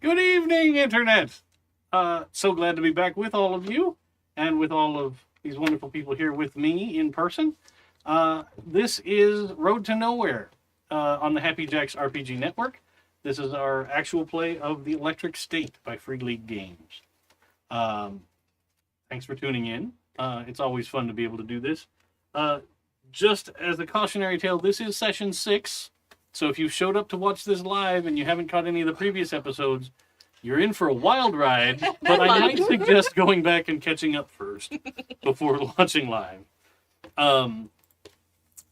Good evening, Internet! So glad to be back with all of you, and with all of these wonderful people here with me in person. This is Road to Nowhere on the Happy Jacks RPG Network. This is our actual play of The Electric State by Free League Games. Thanks for tuning in. It's always fun to be able to do this. Just as a cautionary tale, this is session 6. So if you showed up to watch this live and you haven't caught any of the previous episodes, you're in for a wild ride, but I might suggest going back and catching up first before watching live. That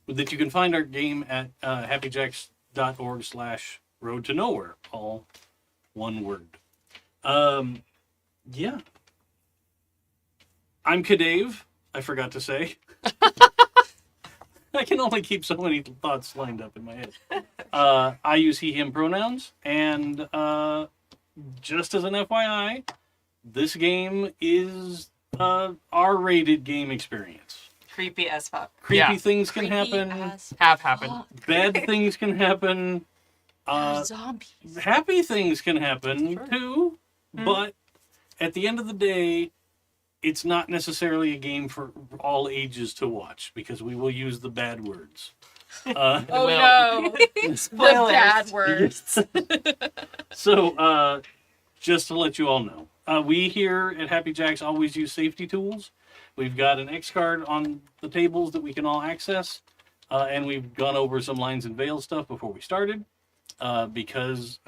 you can find our game at happyjacks.org/road to nowhere, all one word. Yeah. I'm Kadave, I forgot to say. I can only keep so many thoughts lined up in my head. I use he, him pronouns, and just as an FYI, this game is R-rated game experience. Creepy as fuck. Creepy things can happen. Have happened. Bad things can happen. Zombies. Happy things can happen, too. But at the end of the day, it's not necessarily a game for all ages to watch, because we will use the bad words. No. Spoilers. The bad words. So, just to let you all know, we here at Happy Jacks always use safety tools. We've got an X card on the tables that we can all access, and we've gone over some lines and veils stuff before we started, because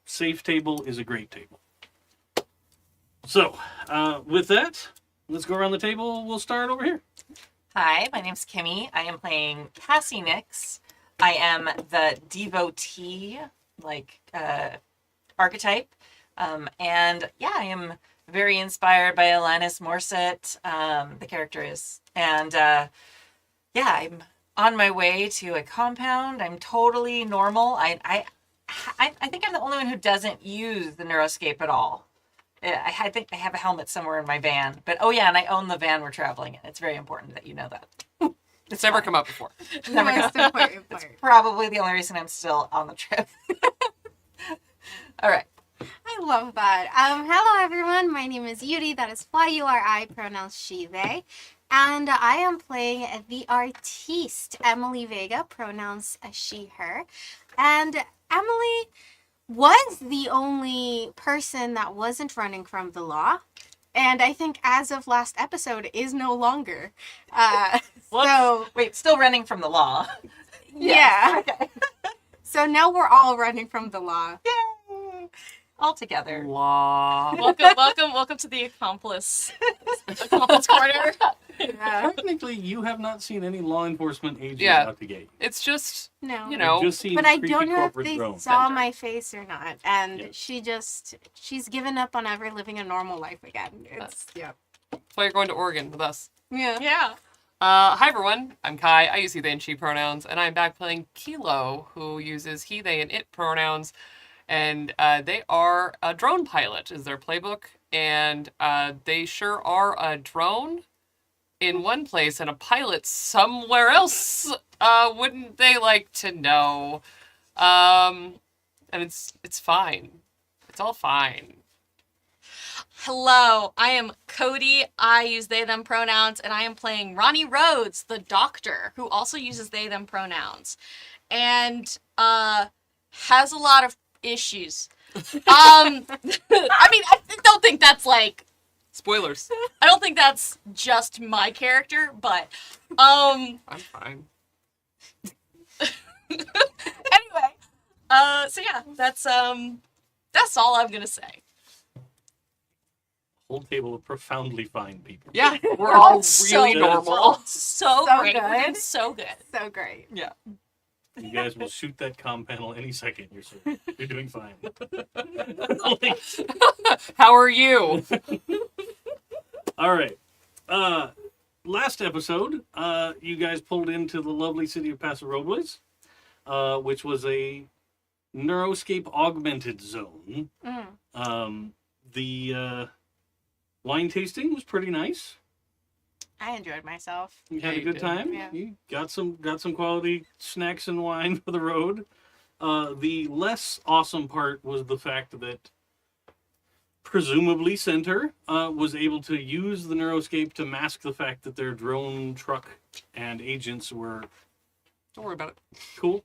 safe table is a great table. So, with that, let's go around the table. We'll start over here. Hi, my name's Kimmy. I am playing Cassandra Nyx. I am the Devotee, archetype. And yeah, I am very inspired by Alanis Morissette, the character is. And I'm on my way to a compound. I'm totally normal. I think I'm the only one who doesn't use the Neuroscape at all. I think I have a helmet somewhere in my van. But oh yeah, and I own the van we're traveling in. It's very important that you know that. It's never come up before. It's probably the only reason I'm still on the trip. All right. I love that. Hello everyone, my name is Yuri, that is Y-U-R-I, pronouns she, they. And I am playing the artiste, Emily Vega, pronouns she, her. And Emily was the only person that wasn't running from the law. And I think as of last episode is no longer. Wait, still running from the law. Yeah. Okay. So now we're all running from the law. Yay! All together. Law. Welcome to the accomplice corner. Yeah. Technically, you have not seen any law enforcement agents Yeah. out the gate. It's just, No. you know, You've just seen But I creepy don't know if corporate they drones. saw Sentre. my face or not. And Yes. she's given up on ever living a normal life again. It's, yeah. that's why you're going to Oregon with us. Yeah. Yeah. Hi everyone, I'm Kai. I use he, they, and she pronouns, and I'm back playing Kilo, who uses he, they, and it pronouns. And they are a drone pilot, is their playbook. And they sure are a drone in one place and a pilot somewhere else. Wouldn't they like to know? And it's fine. It's all fine. Hello, I am Cody. I use they, them pronouns, and I am playing Ronnie Rhodes, the doctor, who also uses they, them pronouns. And has a lot of issues. I mean, I don't think that's Spoilers. I don't think that's just my character, but I'm fine. anyway, so yeah, that's all I'm gonna say. Whole table of profoundly fine people. Yeah, we're all So really good. normal. So So great. We're good. doing so good. So great. Yeah. You guys will shoot that comm panel any second. You're doing fine. How are you? All right. Last episode, you guys pulled into the lovely city of Paso Robles, which was a Neuroscape augmented zone. The wine tasting was pretty nice. I enjoyed myself. You had Yeah, a good you did. time. Yeah. You got some quality snacks and wine for the road. The less awesome part was the fact that presumably Sentre was able to use the neuroscape to mask the fact that their drone truck and agents were Don't worry about it. cool.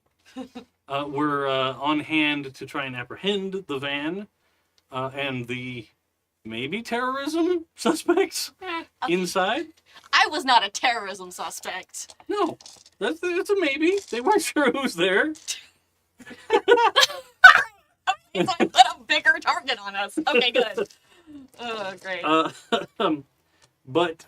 Were on hand to try and apprehend the van and the maybe terrorism suspects inside. I was not a terrorism suspect. No, that's a maybe. They weren't sure who's there. So I put a bigger target on us. Okay, good. Oh, great. But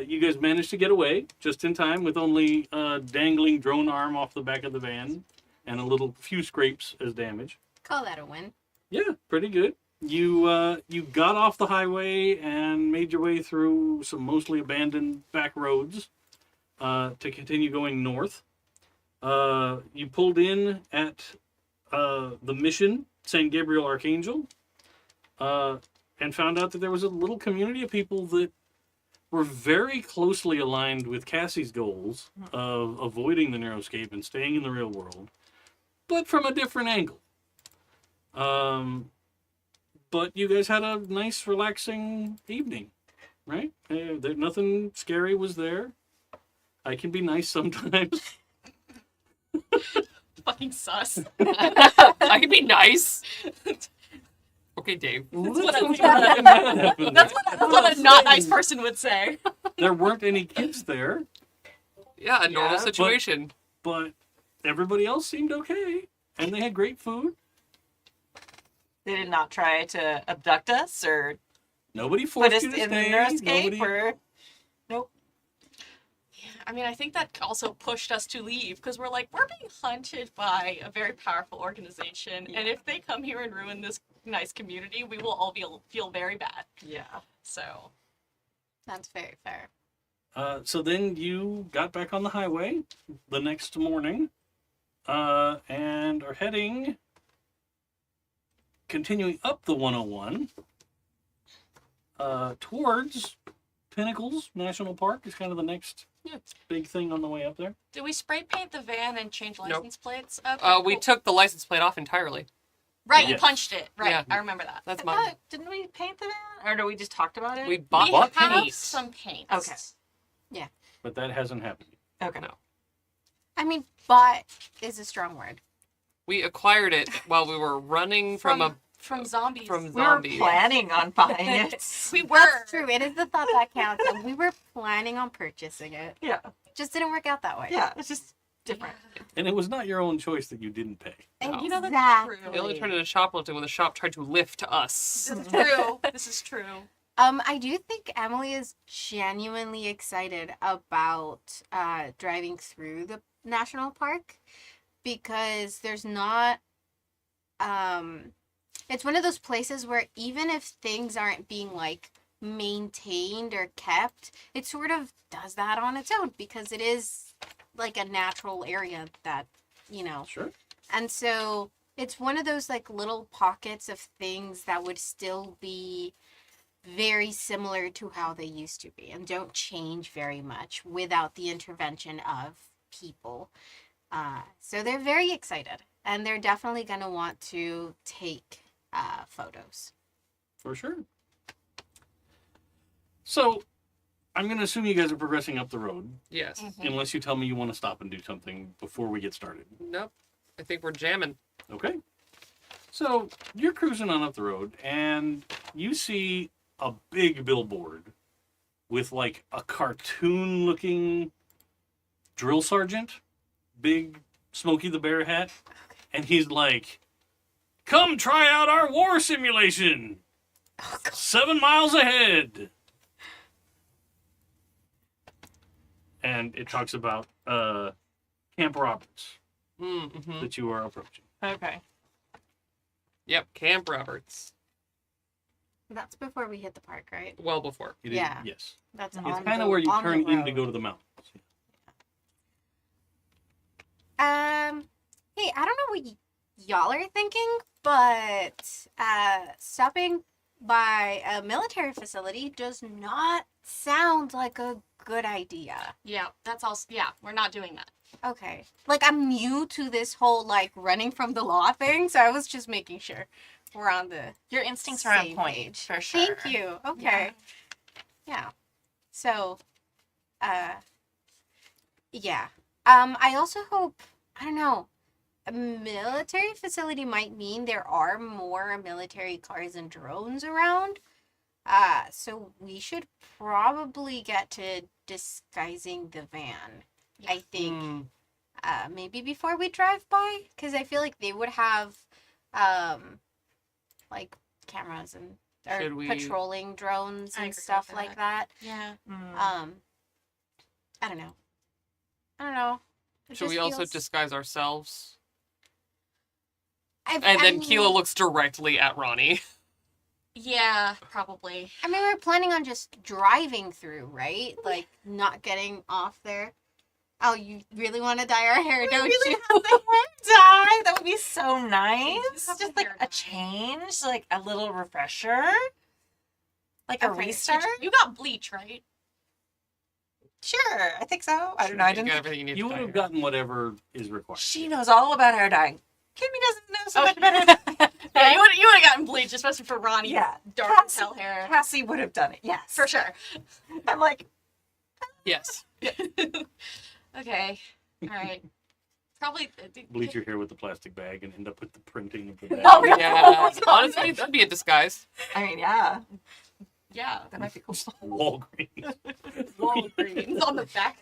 you guys managed to get away just in time with only a dangling drone arm off the back of the van and a few scrapes as damage. Call that a win. Yeah, pretty good. You got off the highway and made your way through some mostly abandoned back roads to continue going north. You pulled in at the mission, San Gabriel Archangel, and found out that there was a little community of people that were very closely aligned with Cassie's goals of avoiding the neuroscape and staying in the real world, but from a different angle. But you guys had a nice, relaxing evening, right? Nothing scary was there. I can be nice sometimes. Fucking sus. I can be nice. Okay, Dave. That's what a not nice person would say. There weren't any kids there, Yeah, a normal Yeah, situation. but everybody else seemed okay, and they had great food. They did not try to abduct us or Nobody put forced us you to in the stay. neuroscape Nobody... or... Nope. I mean, I think that also pushed us to leave because we're like, we're being hunted by a very powerful organization, and if they come here and ruin this nice community, we will all feel very bad. Yeah. So, That's very fair. So then you got back on the highway the next morning and are continuing up the 101 towards Pinnacles National Park is kind of the next big thing on the way up there. did we spray paint the van and change Nope. license plates? Okay, We cool. took the license plate off entirely. Right, you Yes. punched it. Right, Yeah. I remember that. That's I mine. thought, didn't we paint the van? Or did we just talked about it? We bought we have paint. some paint. Okay. But that hasn't happened. Okay. No. I mean, but is a strong word. We acquired it while we were running from zombies. from We were zombies. planning on buying it. We were. That's true. It is the thought that counts. And we were planning on purchasing it. Yeah. Just didn't work out that way. Yeah, it's just different. And it was not your own choice that you didn't pay. No. You know, that's Exactly. true. We only turned into shoplifting when the shop tried to lift us. This is true. This is true. I do think Emily is genuinely excited about driving through the national park because there's not it's one of those places where even if things aren't being like maintained or kept, it sort of does that on its own because it is like a natural area that, you know. Sure. And so it's one of those like little pockets of things that would still be very similar to how they used to be and don't change very much without the intervention of people. So they're very excited and they're definitely going to want to take photos. For sure. So, I'm going to assume you guys are progressing up the road, Yes. unless you tell me you want to stop and do something before we get started. Nope. I think we're jamming. Okay. So, you're cruising on up the road, and you see a big billboard with, like, a cartoon-looking drill sergeant, big Smokey the Bear hat, and he's like, "Come try out our war simulation! 7 miles ahead!" And it talks about Camp Roberts Mm-hmm. that you are approaching. Okay. Yep, Camp Roberts. That's before we hit the park, right? Well before. It is, Yeah. yes. That's It's on kind the- of where you on the turn in to road. go to the mountains. Hey, I don't know what y'all are thinking, but stopping by a military facility does not sound like a good idea. Yeah, that's also. Yeah, we're not doing that. Okay. Like, I'm new to this whole, like, running from the law thing, so I was just making sure. we're on the Your instincts are on same point, page. for sure. Thank you. Okay. Yeah. So, yeah. I also hope, I don't know, a military facility might mean there are more military cars and drones around. So we should probably get to disguising the van. I think maybe before we drive by, because I feel like they would have like cameras and Should or we- patrolling drones I and agree stuff with like that. that. Yeah. I don't know. I don't know. It Should we just also feels- disguise ourselves? I And then mean, Kilo looks directly at Ronnie. Yeah, probably. I mean, we're planning on just driving through, right? Like, not getting off there. Oh, you really want to dye our hair, don't really you? have the hair dye. That would be so nice. have Just the like hair a dye. change, like a little refresher, like a Okay. restart. You got bleach, right? Sure, I think so. I don't know. I You didn't. got everything you need You to would dye have your gotten whatever is required. She knows all about hair dyeing. Kimmy doesn't know so Oh. much better. Yeah, you would have gotten bleach, especially for Ronnie's Yeah. dark as hell hair. Cassie would have done it. Yes, For sure. I'm like, Yes. Okay. All right. Probably. Bleach your hair with the plastic bag and end up with the printing of the bag. Oh, Yeah. Honestly, that'd be a disguise. I mean, yeah, Yeah. that might be cool. Walgreens. Walgreens on the back.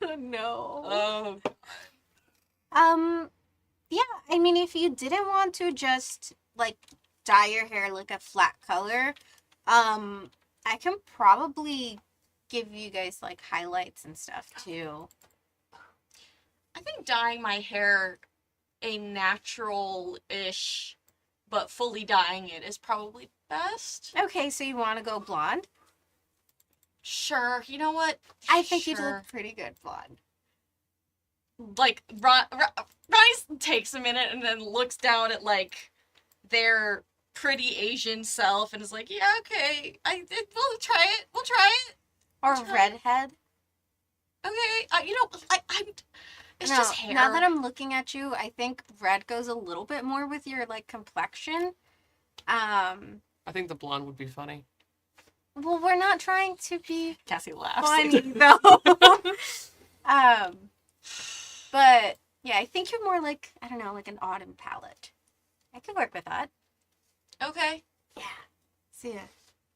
Oh, no. Oh. Yeah, I mean, if you didn't want to just, like, dye your hair like a flat color, I can probably give you guys, like, highlights and stuff, too. I think dyeing my hair a natural-ish, but fully dyeing it is probably best. Okay, so you want to go blonde? Sure. You know what? I think you'd Sure. look pretty good blonde. Like Ronnie takes a minute and then looks down at like their pretty Asian self and is like, "Yeah, okay, we'll try it. We'll try it. Or Try- redhead. Okay, I'm. It's No, just hair. now that I'm looking at you, I think red goes a little bit more with your, like, complexion. I think the blonde would be funny. Well, we're not trying to be Cassie laughs. funny, though. But, yeah, I think you're more like, I don't know, like an autumn palette. I could work with that. Okay. Yeah. See a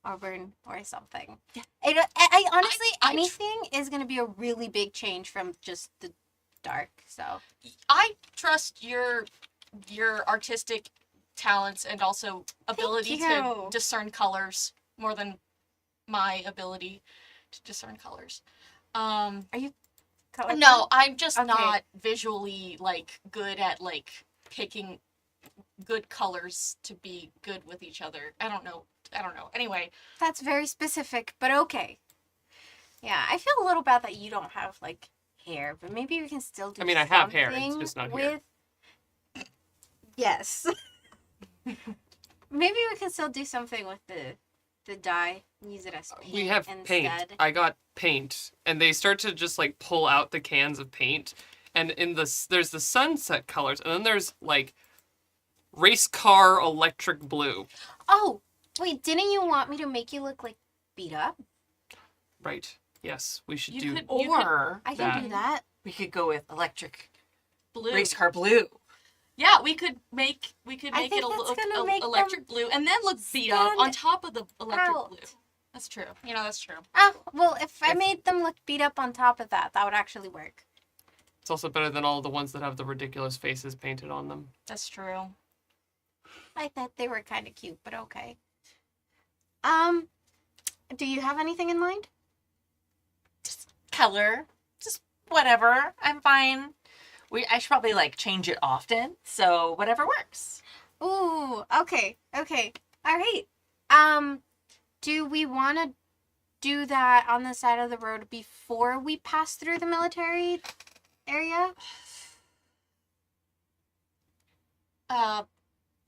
auburn or something. Yeah. I honestly, I tr- anything is going to be a really big change from just the dark, so. I trust your artistic talents and also ability to you. discern colors more than my ability to discern colors. Colorful? No, I'm just Okay. not visually like good at like picking good colors to be good with each other. I don't know. Anyway, That's very specific, but okay. Yeah, I feel a little bad that you don't have, like, hair, but maybe we can still do I mean, I have hair, it's something just not with... here. Yes. Maybe we can still do something with the dye. Use it as paint We have instead. paint. I got paint, and they start to just like pull out the cans of paint, and there's the sunset colors, and then there's like race car electric blue. Oh, wait, didn't you want me to make you look, like, beat up? Right. Yes, we should You do. could- Or I can That. do that. we could go with electric blue. race car blue. Yeah, we could make I it think a that's look gonna make electric blue and then look beat up stand on top of the electric out. blue. That's true. You know, that's true. Oh, well, if I If- made them look beat up on top of that, that would actually work. It's also better than all the ones that have the ridiculous faces painted on them. That's true. I thought they were kind of cute, but okay. Do you have anything in mind? Color, just whatever. I'm fine. I should probably like change it often, so whatever works. Ooh, okay. All right. Do we want to do that on the side of the road before we pass through the military area?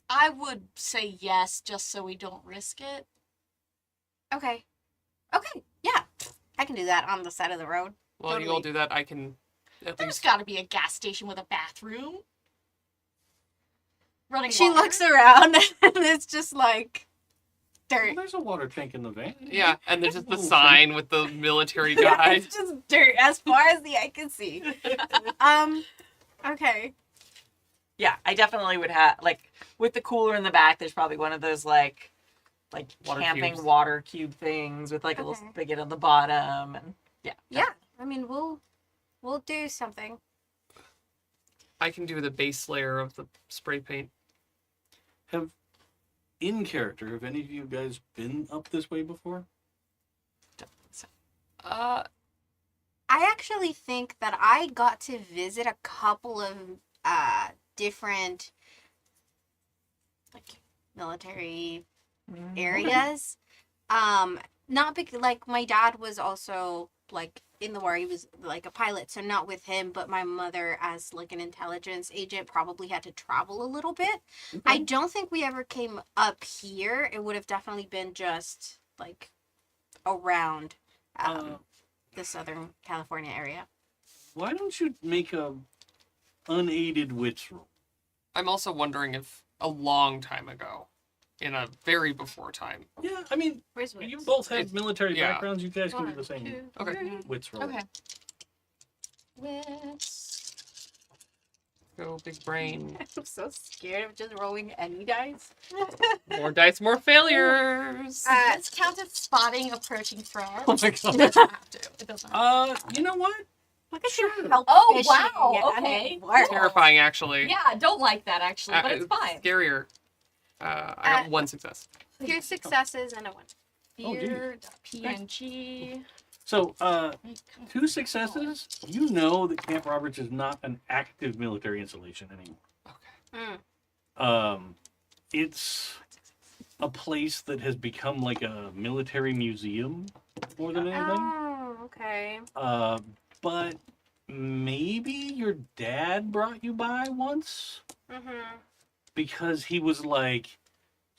I would say yes, just so we don't risk it. Okay, yeah. I can do that on the side of the road. While you all do that, I can at There's least. got to be a gas station with a bathroom. running She water? looks around and it's just like Well, dirt. there's a water tank in the van. Yeah, and there's just the Ooh, sign with the military guide. It's just dirt as far as the eye can see. Okay. Yeah, I definitely would have like with the cooler in the back. There's probably one of those like Water camping cubes. water cube things with like a little Okay. spigot on the bottom, and Yeah. I mean, we'll do something. I can do the base layer of the spray paint. In character, have any of you guys been up this way before? Uh, I actually think that I got to visit a couple of different like military areas. Not because like my dad was also like in the war. He was like a pilot, so not with him, but my mother as like an intelligence agent probably had to travel a little bit. I don't think we ever came up here. It would have definitely been just like around the Southern California area. Why don't you make a unaided wits roll? I'm also wondering if a long time ago, in a very before time. Yeah, I mean, Where's you both have It's- military yeah. backgrounds. You guys can do the 1, same 2, Okay. 3. wits roll. Okay. Wits. Go big brain. I'm so scared of just rolling any dice. More dice, more failures. Let's count as spotting approaching threat. Oh my It god. doesn't have to. It doesn't have You know what? Look at your help Oh, fishing. wow, Yeah, okay. it worked. Terrifying, actually. to. Yeah, I don't like that actually, but it's fine. Scarier. I got one success. 2 successes and a 1. Oh, geez. Here, PNG. So, 2 successes. You know that Camp Roberts is not an active military installation anymore. It's a place that has become like a military museum more than anything. Oh, okay. But maybe your dad brought you by once because he was like,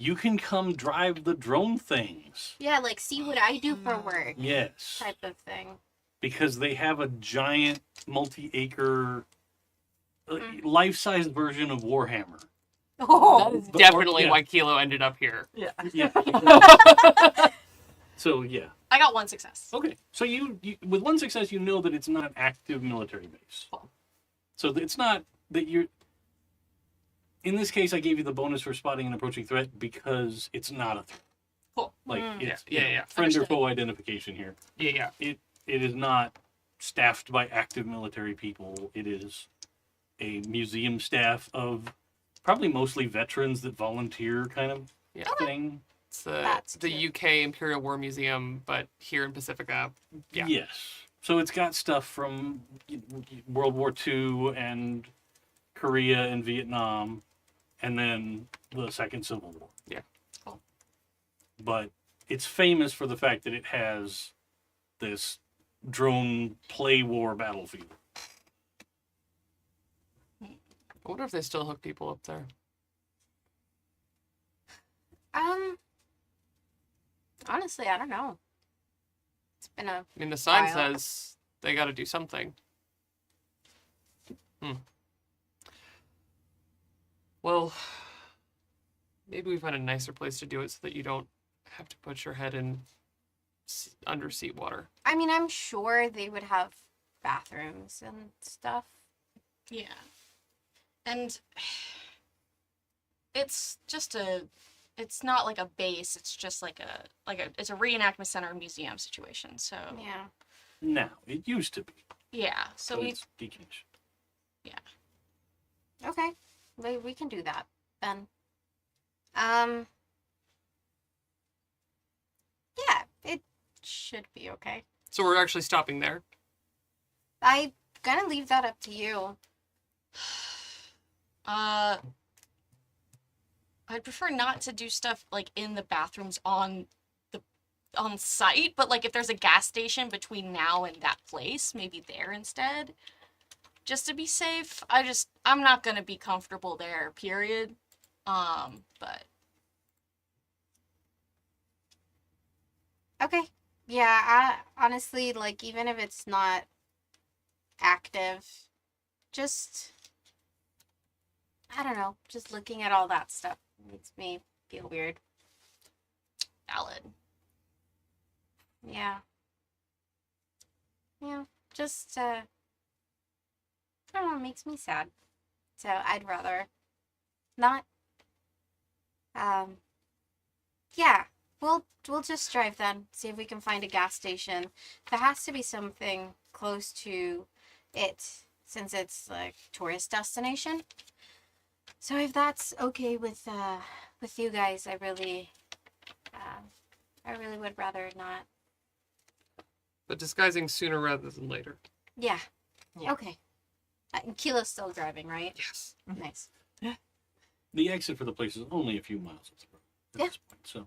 you can come drive the drone things. Yeah, like see what I do for work Yes. type of thing. Because they have a giant multi-acre life-size version of Warhammer. Oh, That is definitely yeah. why Kilo ended up here. yeah. Yeah. So yeah. I got 1 success. Okay. So you with 1 success, you know that it's not an active military base. So it's not that you're. In this case, I gave you the bonus for spotting an approaching threat because it's not a threat. Cool. Like it's Yeah. friend or Understood. foe identification here. Yeah. It is not staffed by active military people. It is a museum staff of probably mostly veterans that volunteer kind of Yeah. thing. It's That's the cute. UK Imperial War Museum, but here in Pacifica. Yeah. Yes. So it's got stuff from World War II and Korea and Vietnam, and then the Second Civil War. Yeah. Cool. But it's famous for the fact that it has this drone play war battlefield. I wonder if they still hook people up there. Honestly, I don't know. It's been a I mean, the sign Wild. says they got to do something. Well, maybe we find a nicer place to do it so that you don't have to put your head in under seat water. I mean, I'm sure they would have bathrooms and stuff. Yeah. And it's just it's not like a base, it's just like it's a reenactment center museum situation. So Yeah. Now, it used to be. yeah. So but we it's decommissioned. Okay. We can do that then. Yeah, it should be okay. So we're actually stopping there. I'm gonna leave that up to you. I'd prefer not to do stuff like in the bathrooms on site, but like if there's a gas station between now and that place, maybe there instead. Just to be safe. I'm not gonna be comfortable there, period. But Okay. Yeah, I honestly like even if it's not active, just I don't know. Just looking at all that stuff makes me feel weird. Valid. Yeah. Yeah. Just I don't know, it makes me sad. So I'd rather not. Yeah. We'll just drive then. See if we can find a gas station. There has to be something close to it since it's like tourist destination. So if that's okay with you guys, I really would rather not. But disguising sooner rather than later. Yeah. Yeah. Okay. Kilo's still driving, right? Yes. Nice. The exit for the place is only a few miles up the road at Yeah. this point. So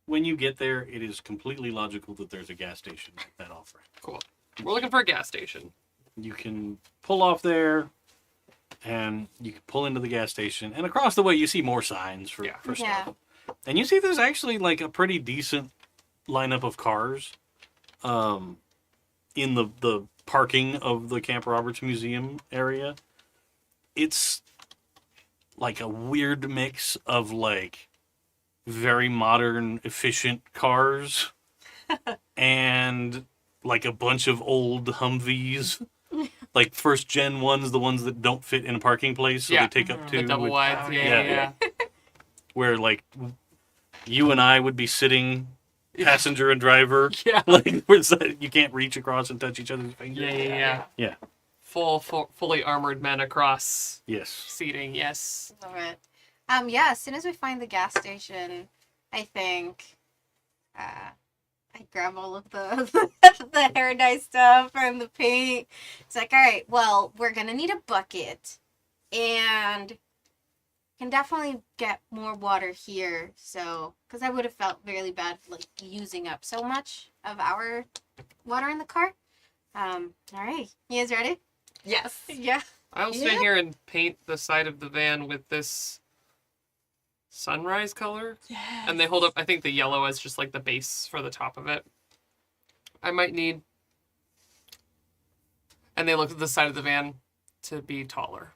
when you get there, it is completely logical that there's a gas station at that off-ramp. Cool. We're looking for a gas station. You can pull off there, and you can pull into the gas station. And across the way, you see more signs for Yeah. stuff. And you see there's actually like a pretty decent lineup of cars in the parking of the Camp Roberts Museum area. It's like a weird mix of like very modern, efficient cars and like a bunch of old Humvees. Like first gen ones, the ones that don't fit in a parking place, so Yeah. they take up The two. double wides. Oh, Yeah, yeah. yeah. Where like you and I would be sitting passenger and driver, Yeah. like where you can't reach across and touch each other's fingers. Yeah. Yeah. Fully armored men across Yes. seating. Yes. Love it. Yeah, as soon as we find the gas station, I think I grab all of the the hair dye stuff and the paint. It's like, all right, well, we're gonna need a bucket, and can definitely get more water here. So, because I would have felt really bad like using up so much of our water in the car. All right, you guys ready? Yes. Yeah. I'll stay here and paint the side of the van with this sunrise color. Yes. And they hold up, I think, the yellow as just like the base for the top of it. I might need. And they look at the side of the van to be taller.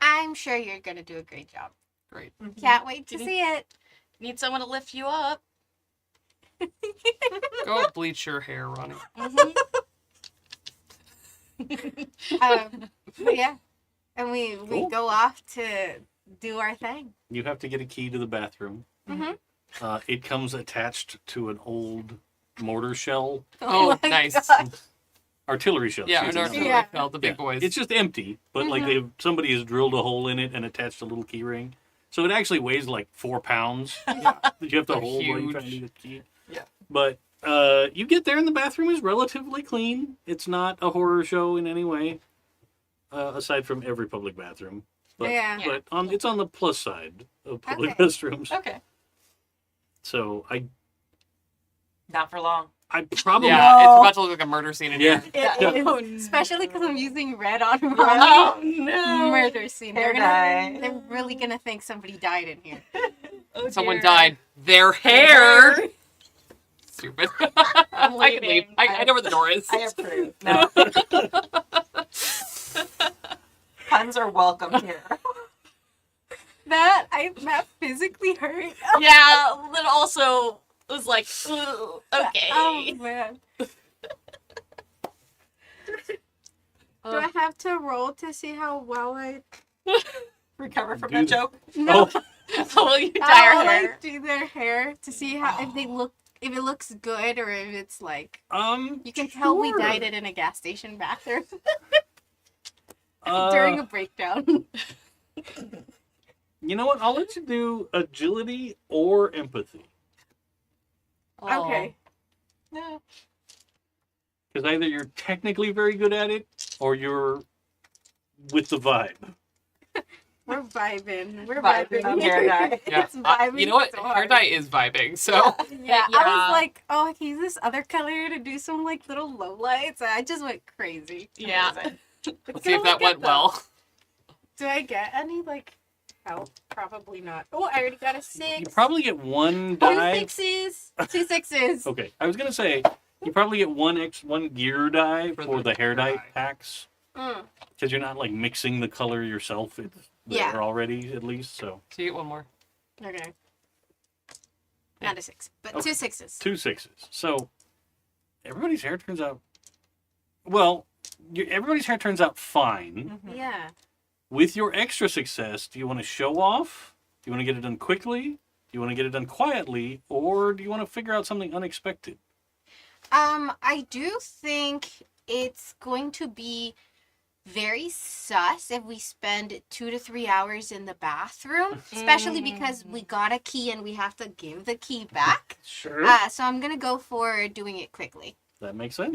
I'm sure you're gonna do a great job. Great. Can't wait to Mhm. see it. Need someone to lift you up. Go bleach your hair, Ronnie. But yeah, and we Cool. go off to do our thing. You have to get a key to the bathroom. Mm-hmm. It comes attached to an old mortar shell, Oh, my nice. God. artillery shell. Yeah, excuse an me. artillery Yeah. shell, the big Yeah. boys. It's just empty, but like somebody has drilled a hole in it and attached a little key ring. So it actually weighs like 4 pounds that you have to They're hold while you try to huge. get the key. Yeah. But you get there and the bathroom is relatively clean. It's not a horror show in any way, aside from every public bathroom. But, Yeah. but it's on the plus side of public Okay. restrooms. Okay. So Not for long. I probably Yeah, it's about to look like a murder scene in Yeah. here. It is, Oh, especially because I'm using red on Oh Ronnie. no. Murder scene. Hair dye. They're really gonna think somebody died in here. Oh, Someone dear. died. Their hair. Stupid. I'm I can leave. leaving. I know where the door is. I approve. No. Puns are welcome here. That physically hurt. Yeah, but also was like, "Ooh, okay. Oh man. Do I have to roll to see how well I? Recover from Dude. that joke. No. So will you dye I'll her hair? like do their hair to see how if it looks good or if it's like you can tell we sure. dyed it in a gas station bathroom Uh, during a breakdown. You know what? I'll let you do agility or empathy. Okay. No. Because either you're technically very good at it or you're with the vibe. We're vibing. We're Vibing vibing. on hair dye. Yeah. It's vibing. You know what? so Hair hard. dye is vibing. So Yeah, I Yeah. was like, oh, I can use this other color to do some like little low lights. I just went crazy. Yeah. It's let's see if gonna that look went good, though. well. Do I get any like help? Probably not. Oh, I already got a 6. You probably get one 2 die. 6s. 2 6s. Okay, I was gonna say you probably get one gear die For for the the hair hair dye dye. packs. Mm. Because you're not like mixing the color yourself. It's there Yeah. already, at least. So So you get one more. Okay. Not a 6, but Okay. 2 6s. 2 6s. So everybody's hair turns out well. Everybody's hair turns out fine. Mhm. Yeah. With your extra success, do you want to show off? Do you want to get it done quickly? Do you want to get it done quietly? Or do you want to figure out something unexpected? I do think it's going to be very sus if we spend 2 to 3 hours in the bathroom, especially because we got a key and we have to give the key back. Sure. So I'm gonna go for doing it quickly. That makes sense.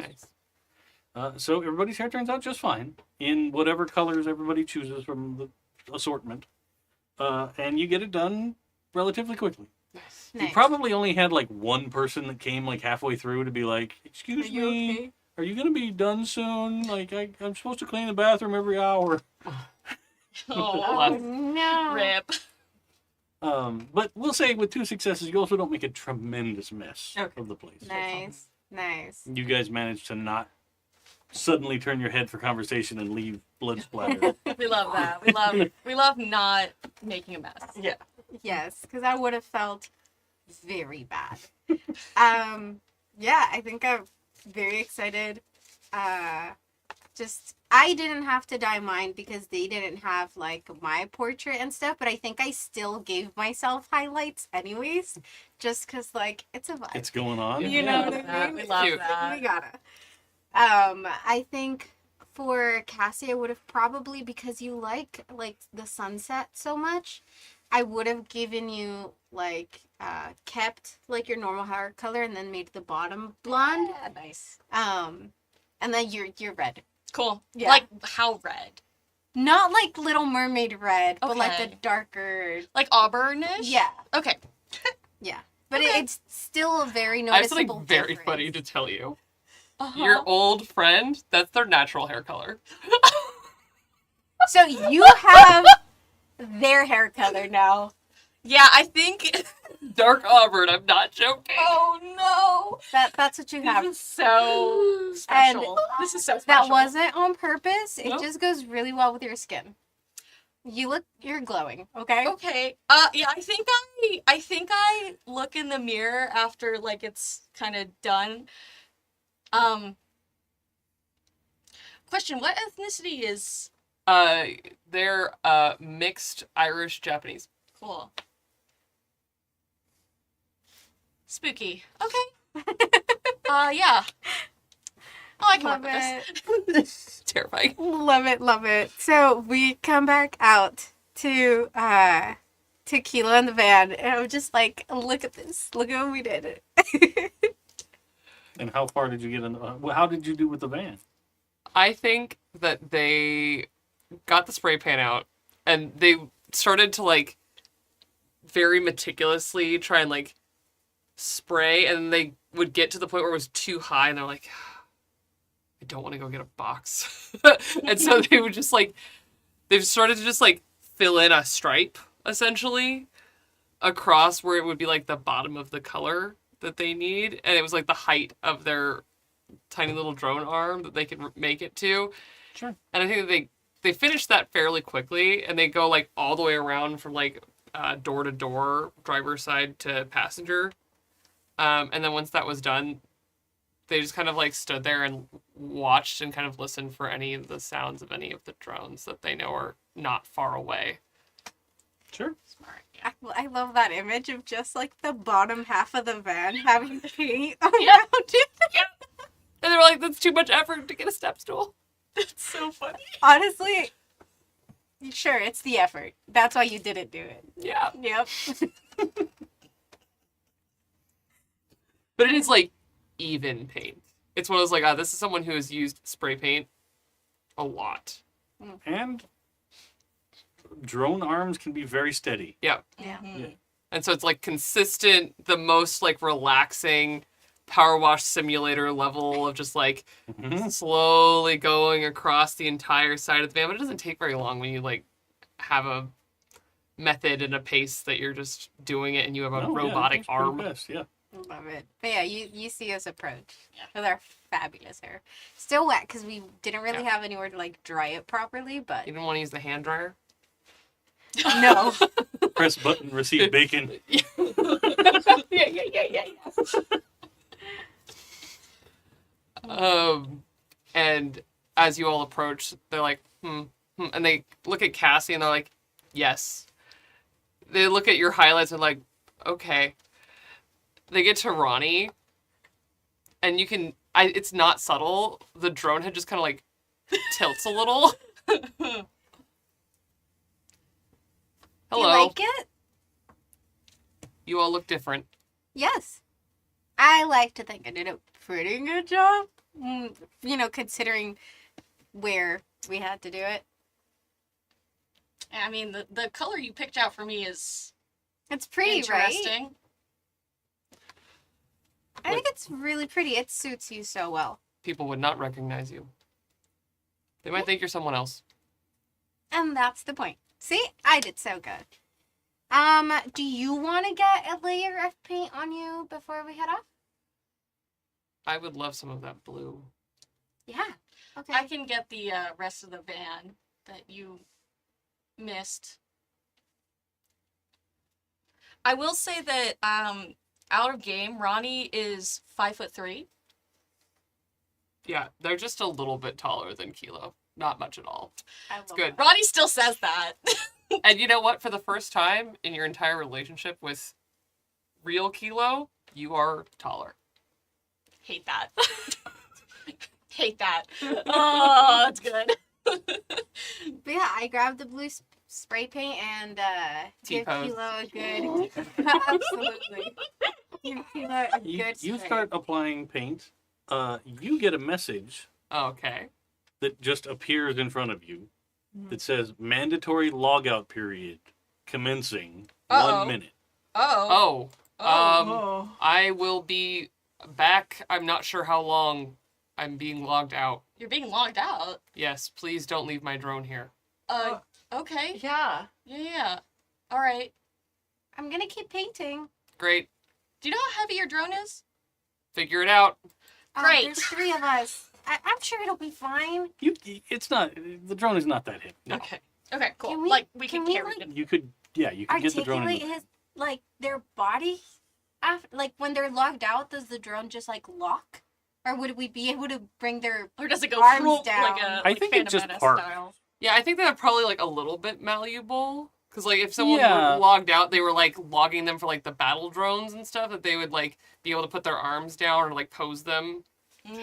Nice. So everybody's hair turns out just fine in whatever colors everybody chooses from the assortment. And you get it done relatively quickly. Nice. You Nice. probably only had like one person that came like halfway through to be like, "Excuse me, are you gonna be done soon? Like I'm supposed to clean the bathroom every hour." Oh no. Rip. But we'll say with 2 successes, you also don't make a tremendous mess Okay. of the place. Nice. Nice. You guys managed to not suddenly turn your head for conversation and leave blood splatter. We love that. We love not making a mess. Yeah. Yes, because I would have felt very bad. Yeah, I think I'm very excited. I didn't have to dye mine because they didn't have like my portrait and stuff, but I think I still gave myself highlights anyways, just because like it's a vibe. It's going on. You know what I mean? We love Cute. that. We gotta. I think for Cassie, I would have probably, because you like the sunset so much, I would have given you like kept like your normal hair color and then made the bottom blonde. Yeah, nice. And then you're red. Cool. Yeah. Like how red? Not like Little Mermaid red, but like the Okay. darker. Like auburnish? Yeah, Okay. yeah. But Okay. it's still a very I have noticeable something very difference. funny to tell you. Uh-huh. Your old friend, that's their natural hair color. So you have their hair color now. Yeah, I think. Dark auburn, I'm not joking. Oh no! That's what you have. This is so special. This is so special. That wasn't on purpose. It Nope. just goes really well with your skin. You're glowing, okay? Okay. Yeah, I think I look in the mirror after like it's kind of done. Question, what ethnicity is They're mixed Irish Japanese. cool? Spooky. Okay. Yeah. Oh, I can Love work with this. Terrifying. Love it, love it. So we come back out to Kilo in the van, and I'm just like, look at this. Look at what we did. And how far did you get in? How did you do with the van? I think that they got the spray pan out and they started to like very meticulously try and like spray, and they would get to the point where it was too high and they're like, I don't want to go get a box. And so they would just like, they've started to just like fill in a stripe essentially across where it would be like the bottom of the color that they need, and it was like the height of their tiny little drone arm that they could make it to. Sure. And I think that they finished that fairly quickly, and they go like all the way around from like door to door, driver's side to passenger. And then once that was done, they just kind of like stood there and watched and kind of listened for any of the sounds of any of the drones that they know are not far away. Sure. Smart. I love that image of just like the bottom half of the van having paint around Yeah. it. And they were like, that's too much effort to get a step stool. That's so funny. Honestly, sure, it's the effort. That's why you didn't do it. Yeah. Yep. But it is like even paint. It's one of those like, this is someone who has used spray paint a lot. And drone arms can be very steady. Yeah. Yeah. Mhm. And so it's like consistent, the most like relaxing power wash simulator level of just like Mhm. slowly going across the entire side of the van. But it doesn't take very long when you like have a method and a pace that you're just doing it and you have a No, yeah, robotic that's pretty arm. fast, yeah. Love it. But yeah, you see us approach Yeah. with our fabulous hair. Still wet because we didn't really Yeah. have anywhere to like dry it properly, but You didn't want to use the hand dryer? no. Press button, receive bacon. yeah. And as you all approach, they're like, and they look at Cassie and they're like, yes. They look at your highlights and like, okay. They get to Ronnie, and you can, it's not subtle. The drone head just kind of like tilts a little. Do you Hello. like it? You all look different. Yes. I like to think I did a pretty good job. Considering where we had to do it. I mean, the color you picked out for me is It's pretty, right? interesting. I think it's really pretty. It suits you so well. People would not recognize you. They might think you're someone else. And that's the point. See? I did so good. Do you want to get a layer of paint on you before we head off? I would love some of that blue. Yeah. Okay. I can get the rest of the van that you missed. I will say that out of game, Ronnie is 5'3". Yeah, they're just a little bit taller than Kilo. Not much at all. It's good. Ronnie still says that. And you know what? For the first time in your entire relationship with real Kilo, you are taller. Hate that. Hate that. Oh, that's good. But yeah, I grabbed the blue spray paint and give T-pose. Kilo a good. Absolutely. Give Kilo a You good spray. start applying paint. You get a message Okay. that just appears in front of you that says mandatory logout period commencing Uh-oh. 1 minute. Oh. Oh. I will be back. I'm not sure how long. I'm being logged out. You're being logged out. Yes, please don't leave my drone here. Okay. Yeah. Yeah. All right. I'm gonna keep painting. Great. Do you know how heavy your drone is? Figure it out. Great. There's 3 of us. I'm sure it'll be fine. It's not, the drone is not that heavy. No. Okay. Okay, cool. Can we- like, we can can we, carry like- them. You could get the drone Articulate in. his their body. Like when they're logged out, does the drone just like lock, or would we be able to bring their? Or does it go Arms through down. like a I like think it Phantom just Menace parked. style? Yeah, I think they're probably like a little bit malleable. Because like if someone Yeah. were logged out, they were like logging them for like the battle drones and stuff, that they would like be able to put their arms down or like pose them.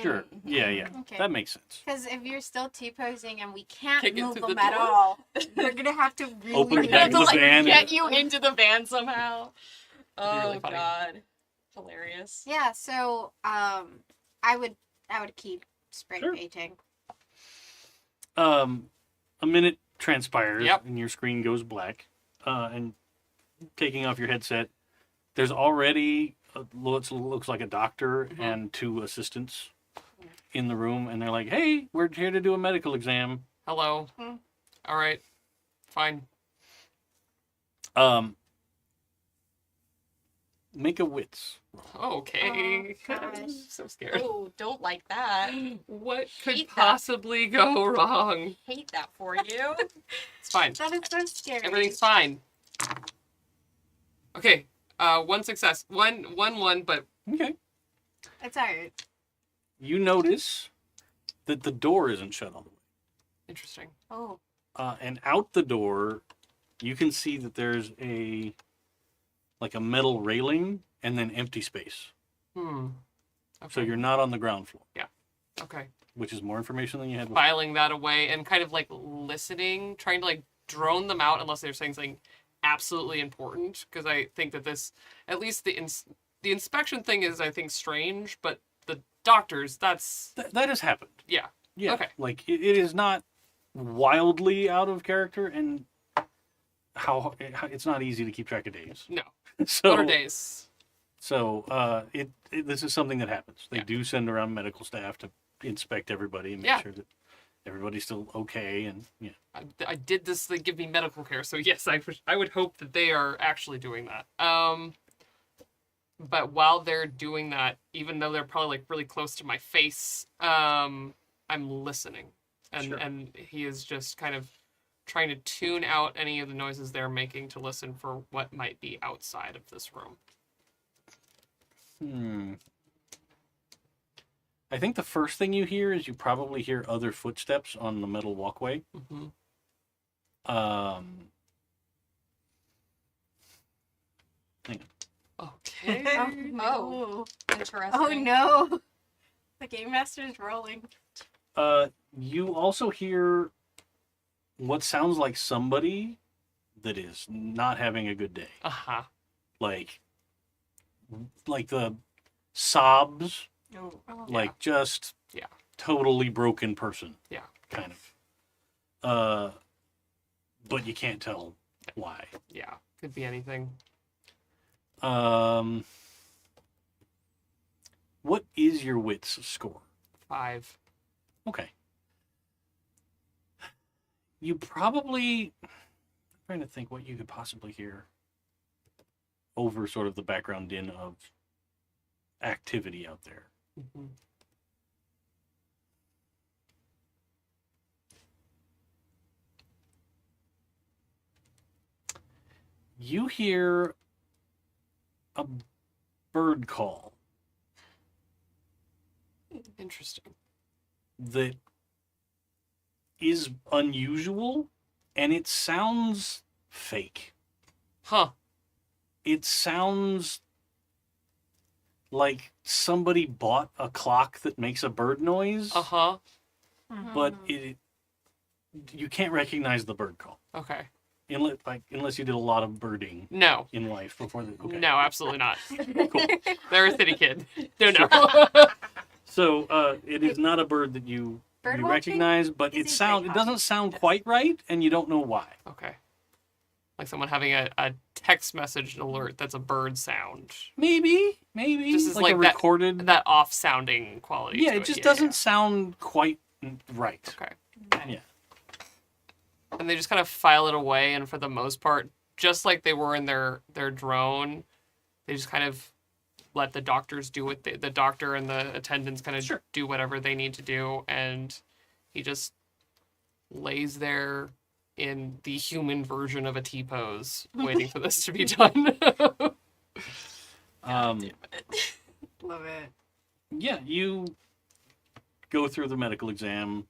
Sure. Yeah. Okay. That makes sense. Because if you're still T-posing and we can't Can't get move through them the at door. all, we're gonna have to really. Open We the back have of to the like van. get you into the van somehow. Oh really funny. god. Hilarious. Yeah. So I would keep spray Sure. painting. A minute transpires Yep. and your screen goes black. And taking off your headset, there's already looks like a doctor and 2 assistants in the room, and they're like, "Hey, we're here to do a medical exam." Hello. Hmm. All right. Fine. Make a wits. Okay. Oh, gosh. I'm so scared. Oh, don't like that. What could Hate that. possibly go wrong? Hate that for you. It's fine. That is so scary. Everything's fine. Okay. 1 success. One, but Okay. It's alright. You notice that the door isn't shut all the way. interesting. Oh. And out the door, you can see that there's a metal railing and then empty space. Okay. So you're not on the ground floor, okay. which is more information than you had before. Filing that away and kind of like listening, trying to like drone them out unless they're saying something absolutely important. Because I think that this, at least the inspection thing is, I think, strange, but the doctors, that's That has happened. yeah. Yeah. Okay. Like it is not wildly out of character, and how it's not easy to keep track of days. No. So What are days? So this is something that happens. They Yeah. do send around medical staff to inspect everybody and make Yeah. sure that everybody's still okay. And yeah, I did this. They give me medical care, so yes, I would hope that they are actually doing that. but while they're doing that, even though they're probably like really close to my face, I'm listening, and Sure. and he is just kind of trying to tune out any of the noises they're making to listen for what might be outside of this room. I think the first thing you hear is you probably hear other footsteps on the metal walkway. Mm-hmm. Hang on. Okay. Oh, interesting. Oh no. The game master's rolling. You also hear what sounds like somebody that is not having a good day. Uh-huh. Like the sobs, Oh. like just Yeah. totally broken person. Yeah. Kind of. But you can't tell why. Yeah. Could be anything. What is your wits score? 5. Okay. You probably... I'm trying to think what you could possibly hear over sort of the background din of activity out there. Mm-hmm. You hear a bird call Interesting. that is unusual, and it sounds fake. Huh. It sounds like somebody bought a clock that makes a bird noise, Uh-huh. but you can't recognize the bird call Okay. unless you did a lot of birding No. in life before the okay. No, absolutely not. Cool. They're a city kid. No. So it is not a bird that you Bird you watching? recognize, but Is it he doesn't sound quite right, and you don't know why. Okay. Like someone having a text message alert that's a bird sound. Maybe Just as like like a that- recorded. That off-sounding quality. Yeah, to it just doesn't sound quite right. Okay. Yeah. And they just kind of file it away, and for the most part, just like they were in their drone, they just kind of let the doctors do what the doctor and the attendants kind of Sure. do whatever they need to do, and he just lays there in the human version of a T-pose, waiting for this to be done. Love it. Yeah, you go through the medical exam.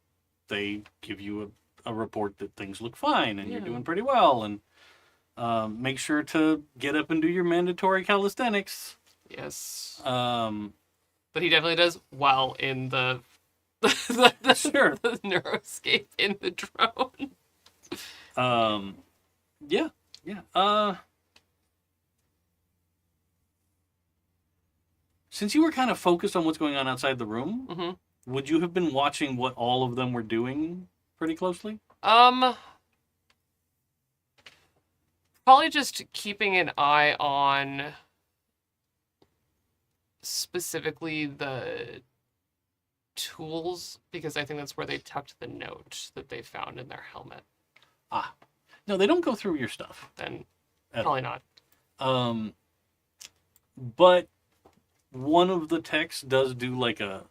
They give you a report that things look fine and you're Yeah. doing pretty well. And make sure to get up and do your mandatory calisthenics. Yes. Um, But he definitely does while in the Sure. the neuroscape in the drone. yeah. Since you were kind of focused on what's going on outside the room, Mm-hmm. would you have been watching what all of them were doing pretty closely? Probably just keeping an eye on specifically the tools, because I think that's where they tucked the note that they found in their helmet. No, they don't go through your stuff. Then At probably not. But one of the techs does do like a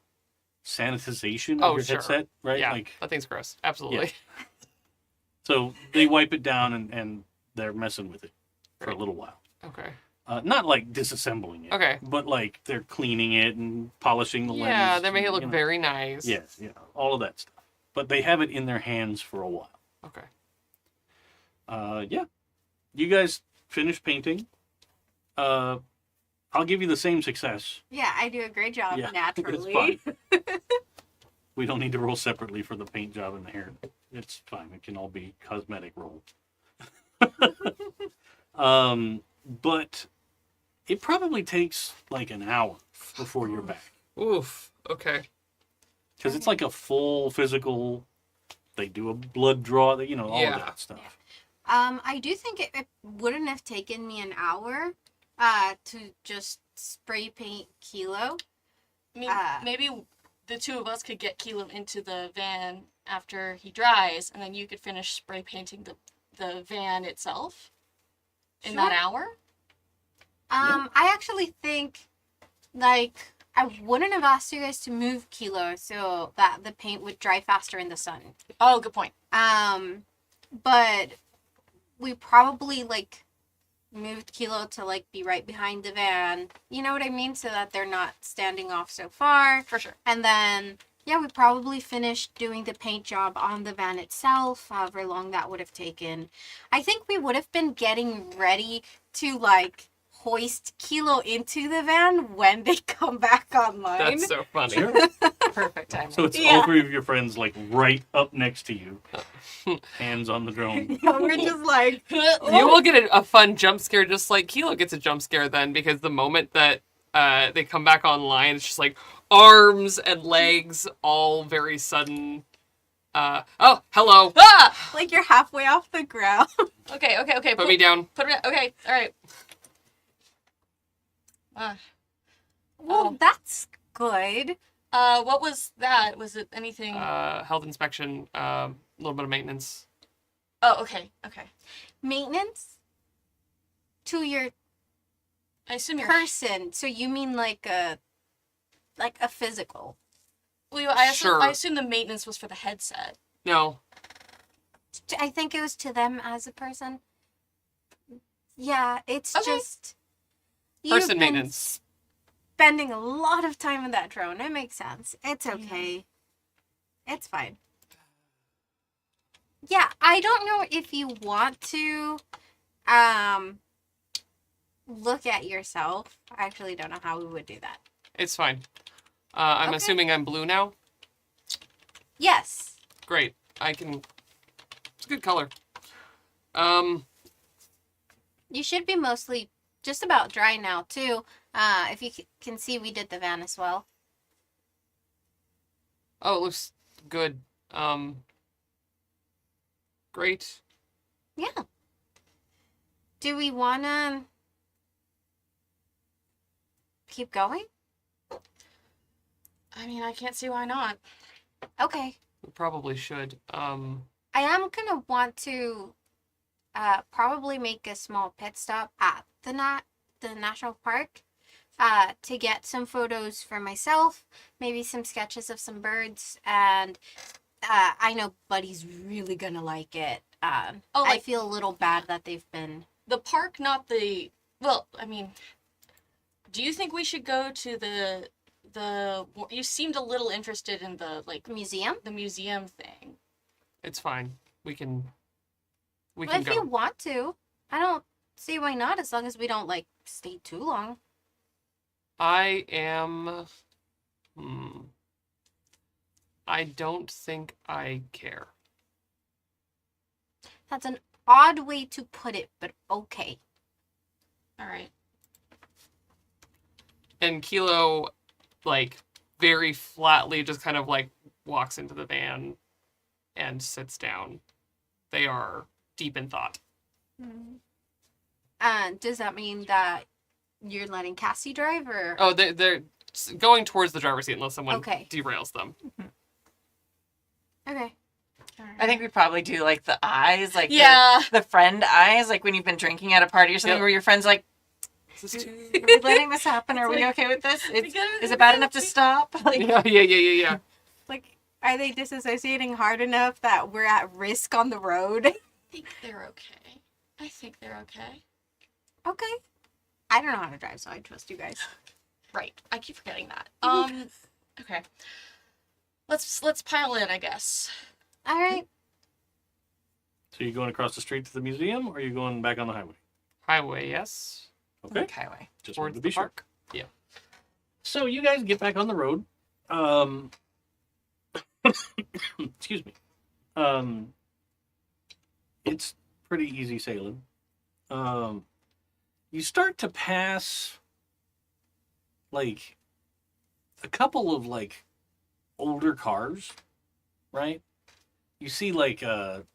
sanitization of Oh, your sure. headset, right? Yeah, Like, that thing's gross. Absolutely. so they wipe it down and they're messing with it for a Right. little while. Okay. Not like disassembling it. Okay. But like they're cleaning it and polishing the lens. Yeah, they make it look you know. very nice. Yes, yeah, all of that stuff. But they have it in their hands for a while. Okay. Yeah. You guys finish painting. I'll give you the same success. Yeah, I do a great job Yeah, naturally. it's fine. We don't need to roll separately for the paint job and the hair. It's fine. It can all be cosmetic roll. But it probably takes like an hour before you're back. Oof. Okay. Because it's like a full physical, they do a blood draw, all Yeah. of that stuff. I do think it wouldn't have taken me an hour to just spray paint Kilo. I mean, Ah. maybe the two of us could get Kilo into the van after he dries, and then you could finish spray painting the van itself in that Sure. hour. I actually think, like, I wouldn't have asked you guys to move Kilo so that the paint would dry faster in the sun. Oh, good point. But we probably, like, moved Kilo to, like, be right behind the van. You know what I mean? So that they're not standing off so far. For sure. And then, yeah, we probably finished doing the paint job on the van itself, however long that would have taken. I think we would have been getting ready to, like, hoist Kilo into the van when they come back online. That's so funny. Sure. Perfect timing. So it's Yeah. all three of your friends like right up next to you, hands on the drone. Yeah, we're just like, You will get a fun jump scare just like Kilo gets a jump scare then, because the moment that they come back online, it's just like arms and legs all very sudden. Oh, hello. Ah! like you're halfway off the ground. Okay. Put me down. Put me. Okay. All right. Well, Oh. that's good. What was that? Was it anything? Health inspection, a little bit of maintenance. Oh, okay. Maintenance to your I assume you're. person. So you mean like a physical. Well, I Sure. assume the maintenance was for the headset. No. I think it was to them as a person. Yeah, it's Okay. just you've Person been maintenance. spending a lot of time in that drone. It makes sense. It's okay. It's fine. Yeah, I don't know if you want to look at yourself. I actually don't know how we would do that. It's fine. I'm Okay. assuming I'm blue now. Yes. Great. I can. It's a good color. You should be mostly just about dry now too. If you can see, we did the van as well. Oh, it looks good. Great. Yeah. Do we wanna keep going? I mean, I can't see why not. Okay. We probably should. I am gonna want to probably make a small pit stop at the national park to get some photos for myself, maybe some sketches of some birds, and I know Buddy's really gonna like it. I feel a little bad that they've been. The park, not the. Well, I mean, do you think we should go to the? You seemed a little interested in the Museum? the museum thing. It's fine. We can Well, go. if you want to, I don't see why not, as long as we don't stay too long. I am. I don't think I care. That's an odd way to put it, but okay. All right. And Kilo, very flatly just kind of walks into the van and sits down. They are deep in thought. Does that mean that you're letting Cassie drive, or? Oh, they're going towards the driver's seat unless someone Okay. derails them. Okay. I think we probably do the eyes, Yeah. the friend eyes, when you've been drinking at a party or something, Yep. where your friend's like, This is are we letting this happen? Are we okay with this? Is it bad enough to stop? yeah. Are they disassociating hard enough that we're at risk on the road? I think they're okay. Okay. I don't know how to drive, so I trust you guys. Right. I keep forgetting that. Okay. Let's pile in, I guess. All right. So you going across the street to the museum, or are you going back on the highway? Highway, yes. Okay. Highway. Just Towards wanted to the be sure. park. Yeah. So you guys get back on the road. Excuse me. It's pretty easy sailing. You start to pass a couple of older cars, right? You see one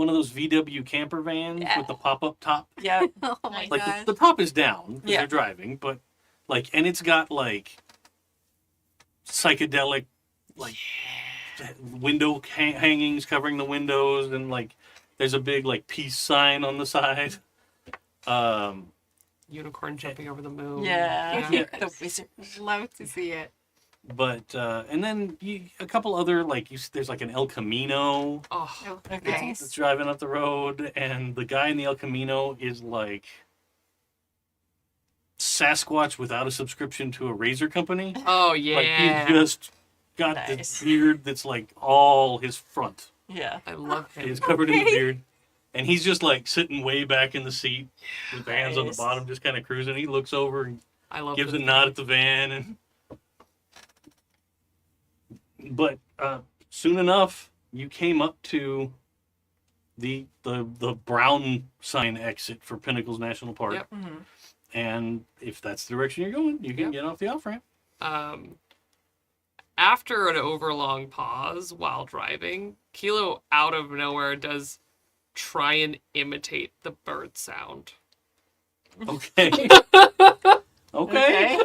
of those VW camper vans Yeah. with the pop-up top. Yeah. Oh my Like, god. The top is down because Yeah. you're driving, but and it's got psychedelic window hangings covering the windows, and There's a big like peace sign on the side. Unicorn jumping over the moon. Yeah. Yeah. The wizard. Love to see it. But and then a couple other like there's like an El Camino Oh, Oh, Okay. nice. that's driving up the road, and the guy in the El Camino is like Sasquatch without a subscription to a razor company. oh Like yeah. he just got Nice. this beard that's like all his front. Yeah. I love him. He's covered in the beard. And he's just like sitting way back in the seat with the hands on the Nice. bottom, just kind of cruising. He looks over and I love gives this a nod at the van. And but soon enough, you came up to the brown sign exit for Pinnacles National Park. Yep. Mhm. And if that's the direction you're going, you can Yep. get off the off ramp. After an overlong pause while driving, Kilo out of nowhere does try and imitate the bird sound. Okay. Okay. Okay.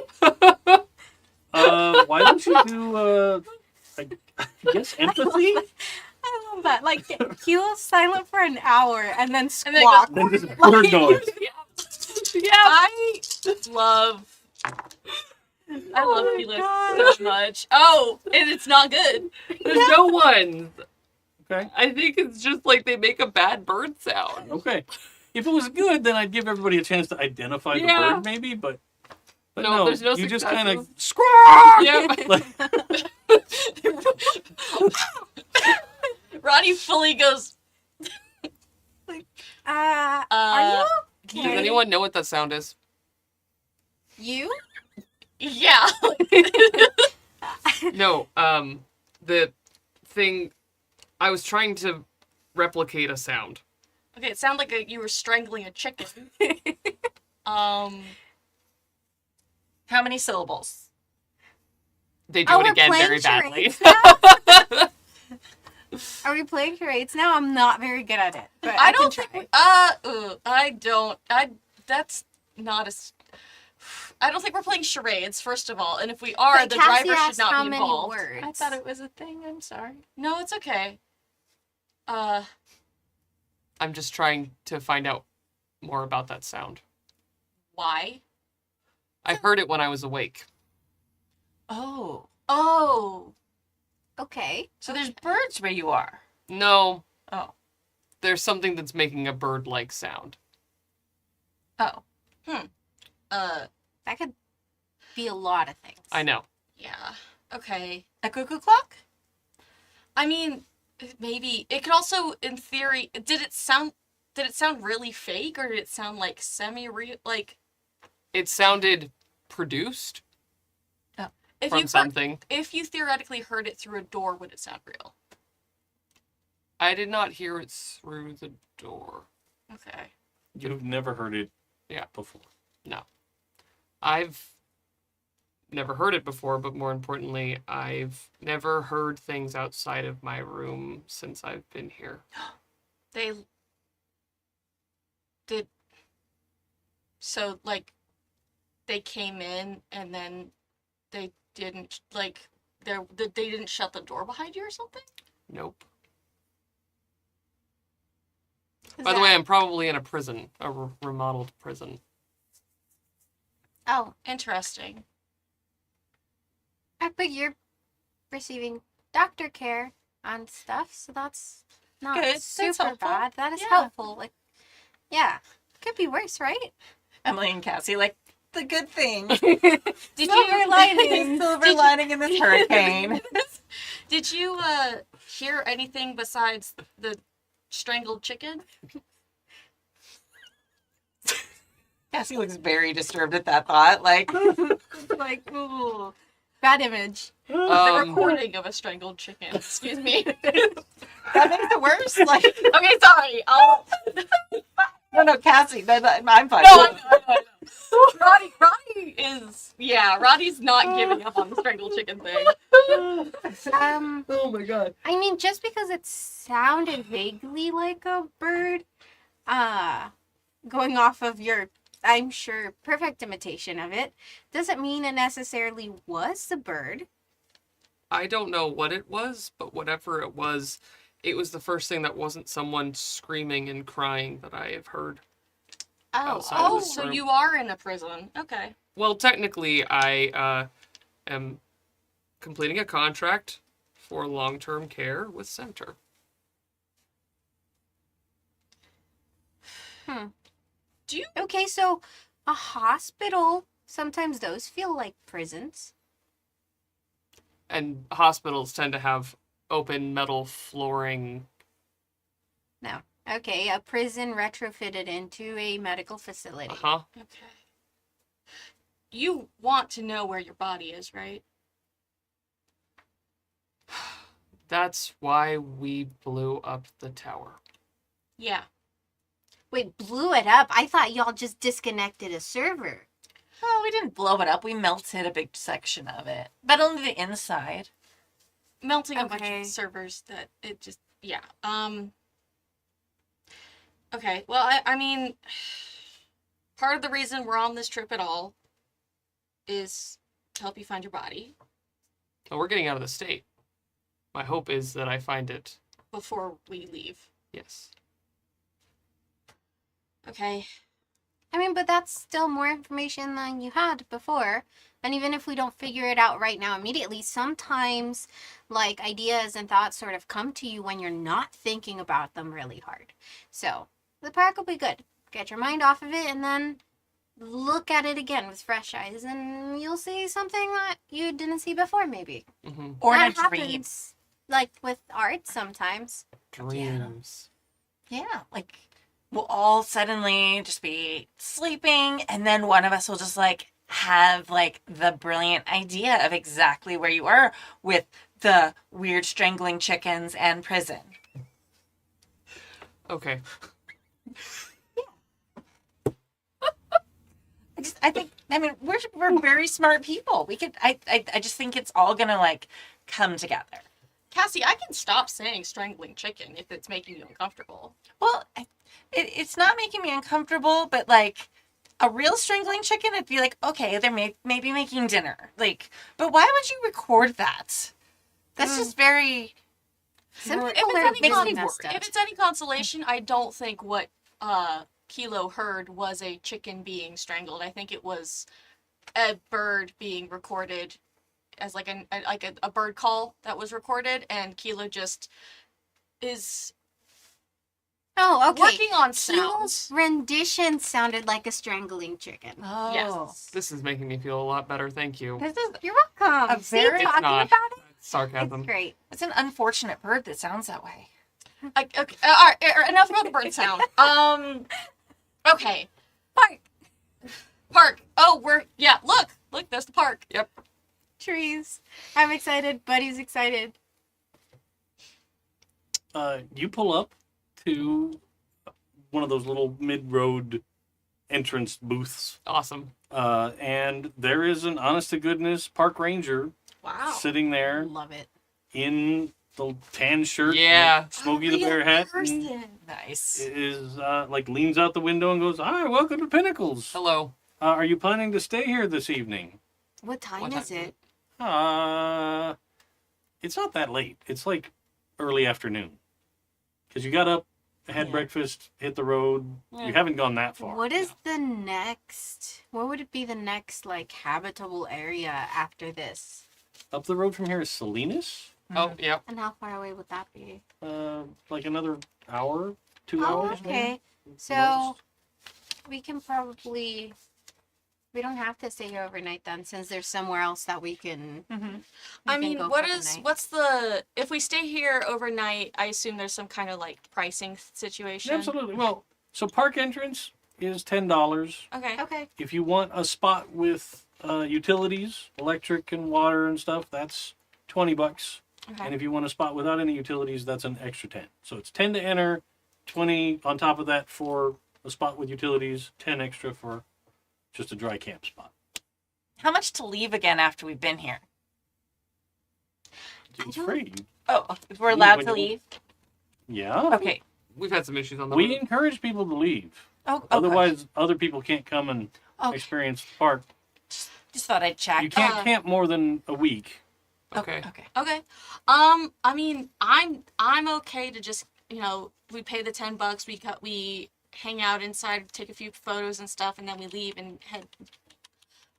Why don't you do I guess empathy? I love that. Like, Kilo's silent for an hour and then then it squawk. Then just bird noise. Yeah, I love Oh my Keyless God. so much. Oh, and it's not good. There's no one. Okay. I think it's just like they make a bad bird sound. Okay. If it was good, then I'd give everybody a chance to identify the Yeah. bird, maybe. But No, no, there's no you just kind of successes. squawk. Yep. Like, Ronnie fully goes, Are you Does okay? anyone know what that sound is? You? yeah. No, the thing I was trying to replicate a sound. Okay, it sounded like you were strangling a chicken. How many syllables? They do Oh, it we're again playing very badly. charades now? Are we playing charades now? I'm not very good at it, but I don't can think. try. I don't. That's not as. I don't think we're playing charades, first of all. And if we are, But the Cassie driver should asked not how be many involved. words. I thought it was a thing. I'm sorry. No, it's okay. I'm just trying to find out more about that sound. Why? I heard it when I was awake. Oh. Oh, Okay. So there's birds where you are. No, Oh. there's something that's making a bird-like sound. Oh. That could be a lot of things. I know. yeah. Okay. A cuckoo clock? I mean, maybe it could also, in theory, did it sound really fake, or did it sound like semi-real? Like, It sounded produced if from you something. if you theoretically heard it through a door, would it sound real? I did not hear it through the door. Okay. you've never heard it Yeah. before. No. I've never heard it before, but more importantly, I've never heard things outside of my room since I've been here. They did. So like, they came in and then they didn't like. They didn't shut the door behind you or something. Nope. Is By the that- way, I'm probably in a prison, a remodeled prison. Oh, Interesting. but you're receiving doctor care on stuff, so that's not Good. That's super helpful. bad. That is Yeah. helpful. Like, yeah, could be worse, right? Emily and Cassie, like, the good thing. Did Silver you lining. Silver Did you- lining in this hurricane. Did you hear anything besides the strangled chicken? Cassie looks very disturbed at that thought. Like, Like, ooh, bad image. The Um, recording of a strangled chicken. Excuse me. that makes it worse. Like, Okay, sorry. no, Cassie, I'm fine. No, I know. Roddy is, Roddy's not giving up on the strangled chicken thing. oh my god. I mean, just because it sounded vaguely like a bird, going off of your, I'm sure, perfect imitation of it, doesn't mean it necessarily was the bird. I don't know what it was, but whatever it was, it was the first thing that wasn't someone screaming and crying that I have heard. Oh, Outside of this so room. you are in a prison. Okay. Well, technically, I am completing a contract for long-term care with Sentre. Do you? Okay, so a hospital, sometimes those feel like prisons. And hospitals tend to have open metal flooring. No. Okay, a prison retrofitted into a medical facility. Uh-huh. Okay. You want to know where your body is, right? That's why we blew up the tower. Yeah. Wait, blew it up? I thought y'all just disconnected a server. Oh, we didn't blow it up. We melted a big section of it, but only the inside. Melting a bunch Okay. of servers that it just yeah. Okay. Well, I mean, part of the reason we're on this trip at all is to help you find your body Oh, we're getting out of the state. My hope is that I find it. before we leave. Yes. Okay. I mean, but that's still more information than you had before. And even if we don't figure it out right now immediately, sometimes like ideas and thoughts sort of come to you when you're not thinking about them really hard. So the park will be good. Get your mind off of it and then look at it again with fresh eyes and you'll see something that you didn't see before maybe. Mm-hmm. Or in that a dream. happens like with art sometimes. Dreams. Yeah, like we'll all suddenly just be sleeping, and then one of us will just like have like the brilliant idea of exactly where you are with the weird strangling chickens and prison. Okay. I mean, we're very smart people. We could. I just think it's all gonna like come together. Cassie, I can stop saying strangling chicken if it's making you uncomfortable. Well, it's not making me uncomfortable, but like a real strangling chicken, it'd be like, okay, they're maybe making dinner. Like, but why would you record that? That's just very. Some If people it's, are any really con- messed up. if it's any consolation, I don't think what Kilo heard was a chicken being strangled. I think it was a bird being recorded as like a bird call that was recorded, and Kilo just is Oh, okay. working on Kilo's sounds. rendition sounded like a strangling chicken. Oh, Yes. This is making me feel a lot better. Thank you. this is You're welcome. A See, very- talking It's not. about it, Sarcasm. it's great. it's an unfortunate bird that sounds that way. Okay, all right, enough about the bird sound. Okay, park. Oh, look, there's the park. Yep. Trees. I'm excited. Buddy's excited. You pull up to one of those little mid-road entrance booths, Awesome. and there is an honest-to-goodness park ranger Wow. sitting there Love it. in the tan shirt, Yeah. and Smokey the Bear hat, and Person. Nice. is like leans out the window and goes, "Hi, welcome to Pinnacles. Hello. Are you planning to stay here this evening?" What time What is time? it? It's not that late. It's like early afternoon. Because you got up, had Yeah. breakfast, hit the road. Yeah. You haven't gone that far. What is the next? What would it be the next like habitable area after this? Up the road from here is Salinas. Oh, yep. And how far away would that be? Like another hour, 2 Oh, hours. okay. maybe, So most. we can probably. We don't have to stay here overnight then, since there's somewhere else that we can. Mm-hmm. I can mean, go what for the is night. what's the if we stay here overnight? I assume there's some kind of like pricing situation. Absolutely. Well, so park entrance is $10. Okay. Okay. If you want a spot with utilities, electric and water and stuff, that's $20. Okay. And if you want a spot without any utilities, that's an extra 10. So it's 10 to enter, 20 on top of that for a spot with utilities, 10 extra for just a dry camp spot. How much to leave again after we've been here? It's don't- free. Oh, we're Leave allowed when to you- leave? Yeah. Okay. We've had some issues on the We road. encourage people to leave. Oh, okay. Otherwise, other people can't come and Okay. experience the park. Just thought I'd check. You can't camp more than a week. Okay. Okay. Okay. I mean, I'm okay to just, we pay the $10, we hang out inside, take a few photos and stuff, and then we leave and head.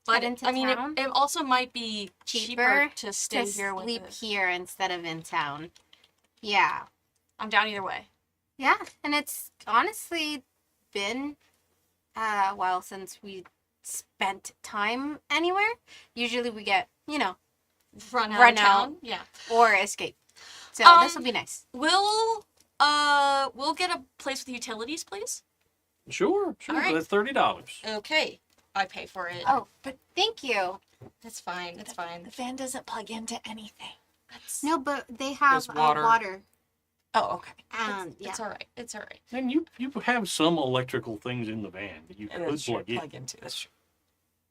But Head into I mean, town? it also might be cheaper to stay to here with sleep it. here instead of in town. Yeah. I'm down either way. Yeah, and it's honestly been a while since we spent time anywhere. Usually we get, Run out Run of town. out. Yeah. or escape. So this will be nice. We'll get a place with utilities, please. Sure. All right. That's $30. Okay. I pay for it. Oh, but thank you. That's fine. That's fine. The van doesn't plug into anything. That's No, but they have There's water. water. Oh, okay. Yeah. It's all right. It's all right. And you have some electrical things in the van that you And could that's true. plug in. Plug into. That's true.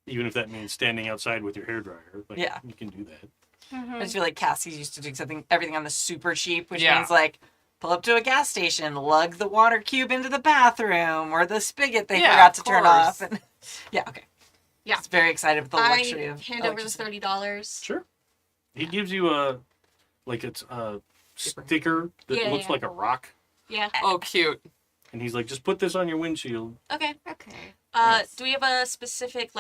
Even if that means standing outside with your hairdryer. Like, Yeah. You can do that. I just feel like Cassie used to do everything on the super cheap, which Yeah. means like pull up to a gas station, lug the water cube into the bathroom or the spigot they Yeah, forgot to of turn course. off. And yeah, okay. Yeah. Just very excited with the I luxury of hand over the electricity. $30. Sure. He gives you a sticker that Yeah, looks yeah. like a rock. Yeah. Oh, cute. And he's like, just put this on your windshield. Okay. Okay. Do we have a specific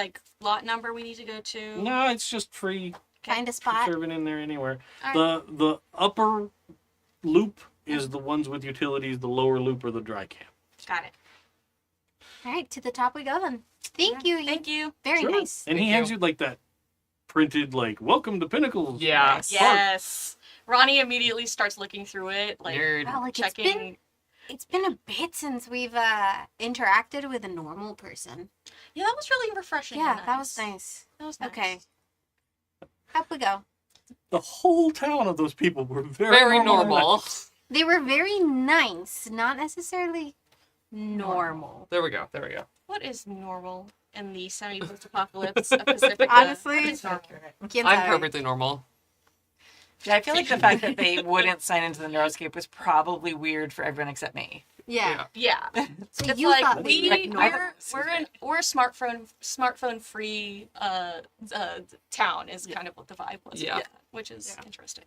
lot number we need to go to? No, it's just free. Find a spot. Serving in there anywhere. All The upper loop is the ones with utilities. The lower loop are the dry camp. Got it. All right, to the top we go then. Thank you. Thank you. Very Sure. nice. And he Thank hands you. you like that printed welcome to Pinnacles. Yeah. Nice. Yes. Ronnie immediately starts looking through it, Nerd. Wow, like checking. it's been a bit since we've interacted with a normal person. Yeah, that was really refreshing. Yeah, and that was nice. That was nice. Okay. Up we go. The whole town of those people were very, Very normal. They were very nice, not necessarily normal. There we go. There we go. What is normal in the semi-post-apocalypse of Pacifica? Honestly, What is normal? Quién I'm sabe? perfectly normal. Yeah, I feel like the fact that they wouldn't sign into the Neuroscape was probably weird for everyone except me. Yeah. Yeah. So It's you like thought they we were we're a smartphone free town is kind of what the vibe was. Yeah. Which is interesting.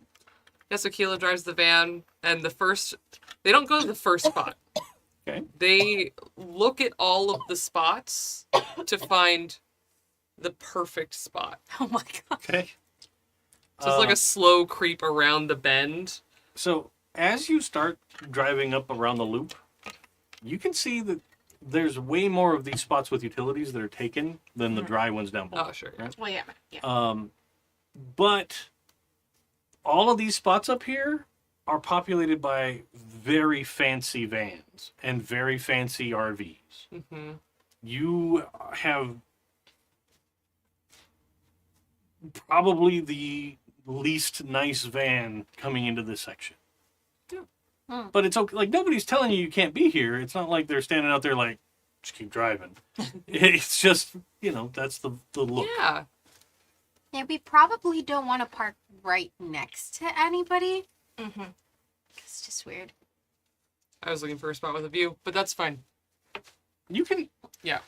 Yeah, so Keela drives the van, and they don't go to the first spot. Okay. They look at all of the spots to find the perfect spot. Oh my god. Okay. So it's like a slow creep around the bend. So as you start driving up around the loop, you can see that there's way more of these spots with utilities that are taken than the dry ones down below. Oh, sure. Right? Well, yeah. But all of these spots up here are populated by very fancy vans and very fancy RVs. Mm-hmm. You have probably the least nice van coming into this section. Hmm. But it's okay. Like, nobody's telling you can't be here. It's not like they're standing out there like, just keep driving. It's just, that's the look. Yeah. Yeah, we probably don't want to park right next to anybody. Mm-hmm. It's just weird. I was looking for a spot with a view, but that's fine. You can, Yeah.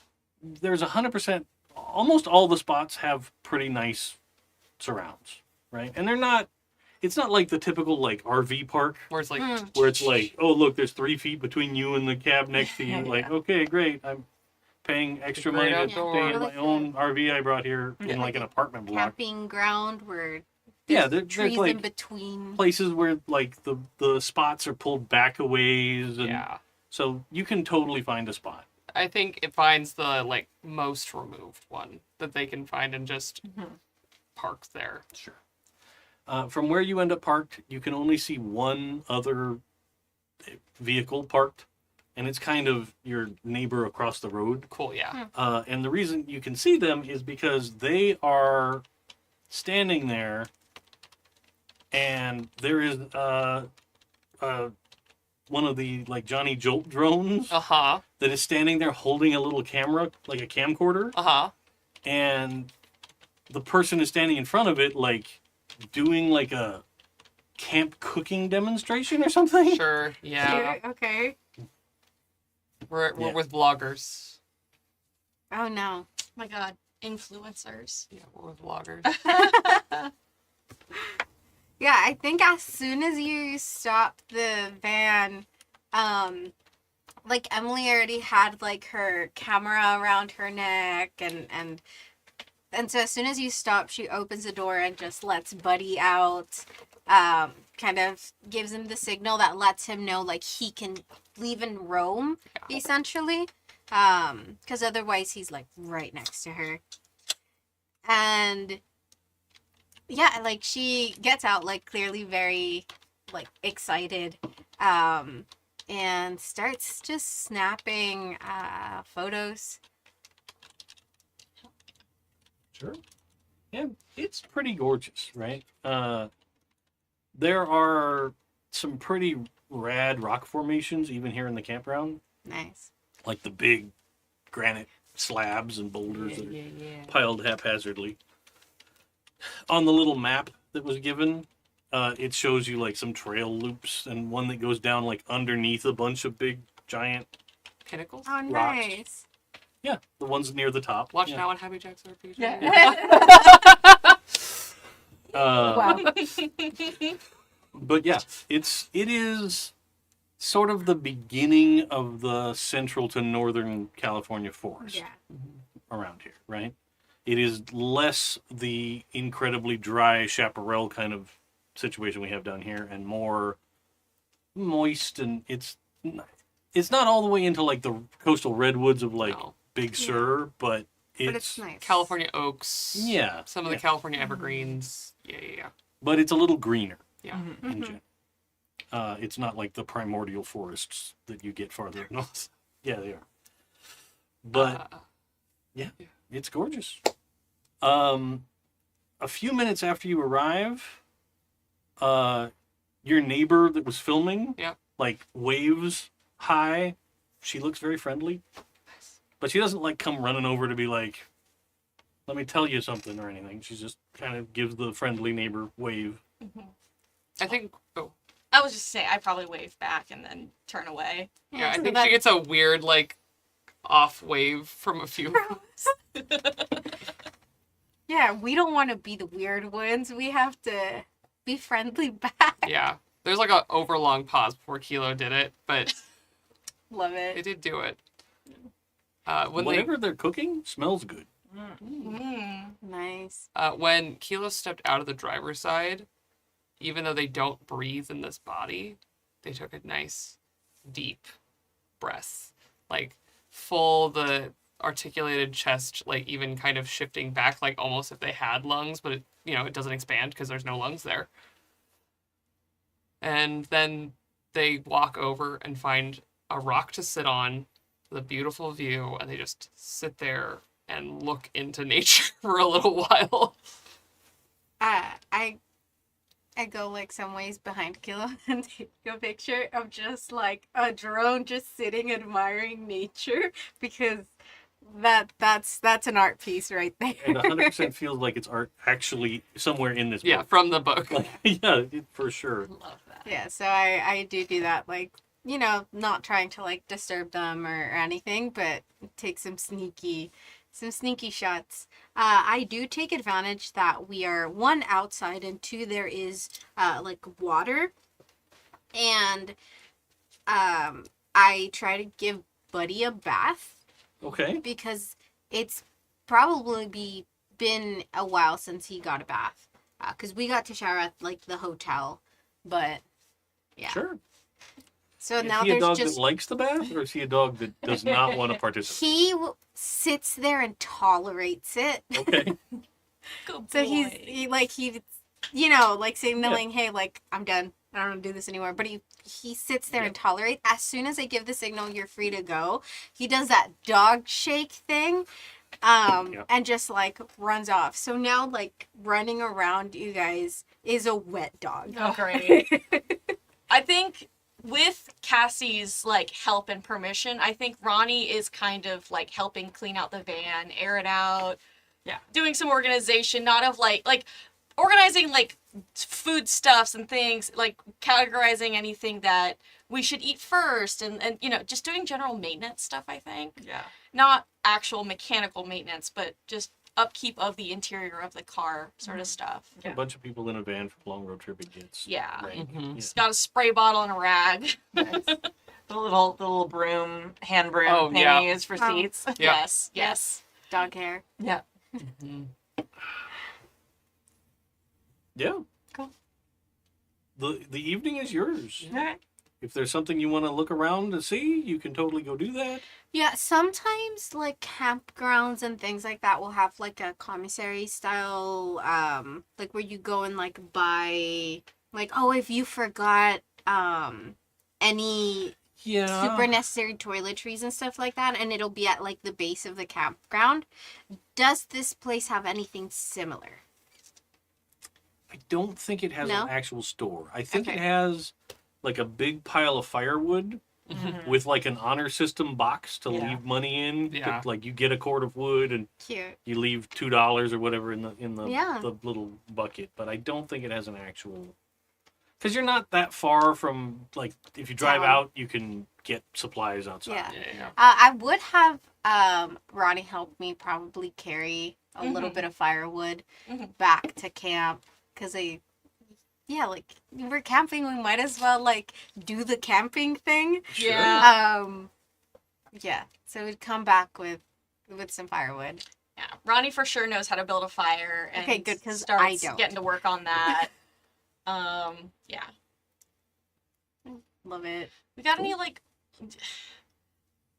there's 100%, almost all the spots have pretty nice surrounds, right? And it's not like the typical RV park Where it's like, where it's like, oh, look, there's 3 feet between you and the cab next to you. Yeah. Like, okay, great. I'm paying extra Great money to outdoor. stay in Yeah. my own RV I brought here in Yeah. an apartment block. Camping ground where Yeah, there's there's trees in between. places where the spots are pulled back a ways. And yeah. So you can totally find a spot. I think it finds the most removed one that they can find and just park there. Sure. From where you end up parked, you can only see one other vehicle parked, and it's kind of your neighbor across the road. Cool, yeah. And the reason you can see them is because they are standing there, and there is one of the Johnny Jolt drones Uh-huh. that is standing there holding a little camera, like a camcorder, Uh-huh. and the person is standing in front of it, doing a camp cooking demonstration or something. Sure, yeah. Cute, okay. We're Yeah. with vloggers. Oh no. My God, influencers. Yeah, we're with vloggers. Yeah, I think as soon as you stop the van, like Emily already had like her camera around her neck and so as soon as you stop, she opens the door and just lets Buddy out. Kind of gives him the signal that lets him know like he can leave and roam, essentially. Because otherwise he's like right next to her. And yeah, like she gets out like clearly very like excited. And starts just snapping photos. Sure. Yeah, it's pretty gorgeous, right? There are some pretty rad rock formations even here in the campground, Nice. like the big granite slabs and boulders that are piled haphazardly. On the little map that was given, it shows you like some trail loops and one that goes down like underneath a bunch of big giant. Pinnacles? Oh, Rocks. nice. Yeah, the ones near the top. Watch yeah. now on Happy Jack's RPG. Wow. But yeah, it is sort of the beginning of the central to northern California forest Yeah. around here, right? It is less the incredibly dry chaparral kind of situation we have down here, and more moist, and it's not all the way into like the coastal redwoods of like No. Big Sur, but But it's it's nice. California oaks. yeah, Some of the yeah. California evergreens. Yeah. But it's a little greener Yeah. in general. It's not like the primordial forests that you get farther north. Yeah, they are. But it's gorgeous. A few minutes after you arrive, your neighbor that was filming, like waves hi. She looks very friendly, but she doesn't like come running over to be like, "Let me tell you something" or anything. She just kind of gives the friendly neighbor wave. I think. Oh. I was just saying, I probably wave back and then turn away. Yeah, I so think that- she gets a weird like off wave from a few. Yeah, we don't want to be the weird ones. We have to be friendly back. Yeah. There's like a overlong pause before Kilo did it, but Love they it. did do it. When Whatever they're cooking smells good. Nice. when Kilo stepped out of the driver's side, even though they don't breathe in this body, they took a nice deep breath, like full the articulated chest, like even kind of shifting back, like almost if they had lungs, but it doesn't expand because there's no lungs there. And then they walk over and find a rock to sit on with a beautiful view, and they just sit there and look into nature for a little while. I go like some ways behind Kilo and take a picture of just like a drone just sitting admiring nature because that's an art piece right there. It 100% feels like it's art actually somewhere in this Yeah, book. from the book. Like, yeah, for sure. Love that. Yeah, so I do that, like, not trying to like disturb them or anything, but take some sneaky shots. I do take advantage that we are one outside and two there is like water, and I try to give Buddy a bath Okay. because it's probably been a while since he got a bath because we got to shower at like the hotel, but yeah. Sure. So Is now he a there's dog just that likes the bath, or is he a dog that does not want to participate? he sits there and tolerates it. Okay. Good So boy. he like signaling, hey, like I'm done. I don't want to do this anymore. But he sits there and tolerates. As soon as I give the signal, you're free to go. He does that dog shake thing, and just like runs off. So now like running around you guys is a wet dog. Oh, great. I think with Cassie's like help and permission, I think Ronnie is kind of like helping clean out the van, air it out. Yeah. Doing some organization, not of like organizing like food stuffs and things, like categorizing anything that we should eat first and just doing general maintenance stuff, I think. Yeah. Not actual mechanical maintenance, but just upkeep of the interior of the car sort of stuff. A bunch of people in a van for a long road trip, it gets Yeah. rank. Mhm. Yeah. It's got a spray bottle and a rag. Nice. The little broom, hand broom Oh, thing yeah. you use for Oh. seats. Yes, yes. Dog hair. Yeah. Mhm. Yeah. Cool. The evening is yours. All right. If there's something you want to look around to see, you can totally go do that. Yeah, sometimes like campgrounds and things like that will have like a commissary style, like where you go and like buy, like, oh, if you forgot any Yeah. super necessary toiletries and stuff like that, and it'll be at like the base of the campground. Does this place have anything similar? I don't think it has No? an actual store. I think Okay. it has like a big pile of firewood Mhm. with like an honor system box to Yeah. leave money in. Yeah. Like you get a cord of wood and Cute. you leave $2 or whatever in the Yeah. the little bucket. But I don't think it has an actual. Because you're not that far from, like, if you drive Town. out, you can get supplies outside. Yeah. Yeah. I would have Ronnie help me probably carry a little Mhm. bit of firewood Mhm. back to camp because like we're camping, we might as well like do the camping thing. Sure. Yeah. Yeah. So we'd come back with some firewood. Yeah. Ronnie for sure knows how to build a fire and Okay, good, 'cause starts I don't. getting to work on that. Yeah. Love it. We got any like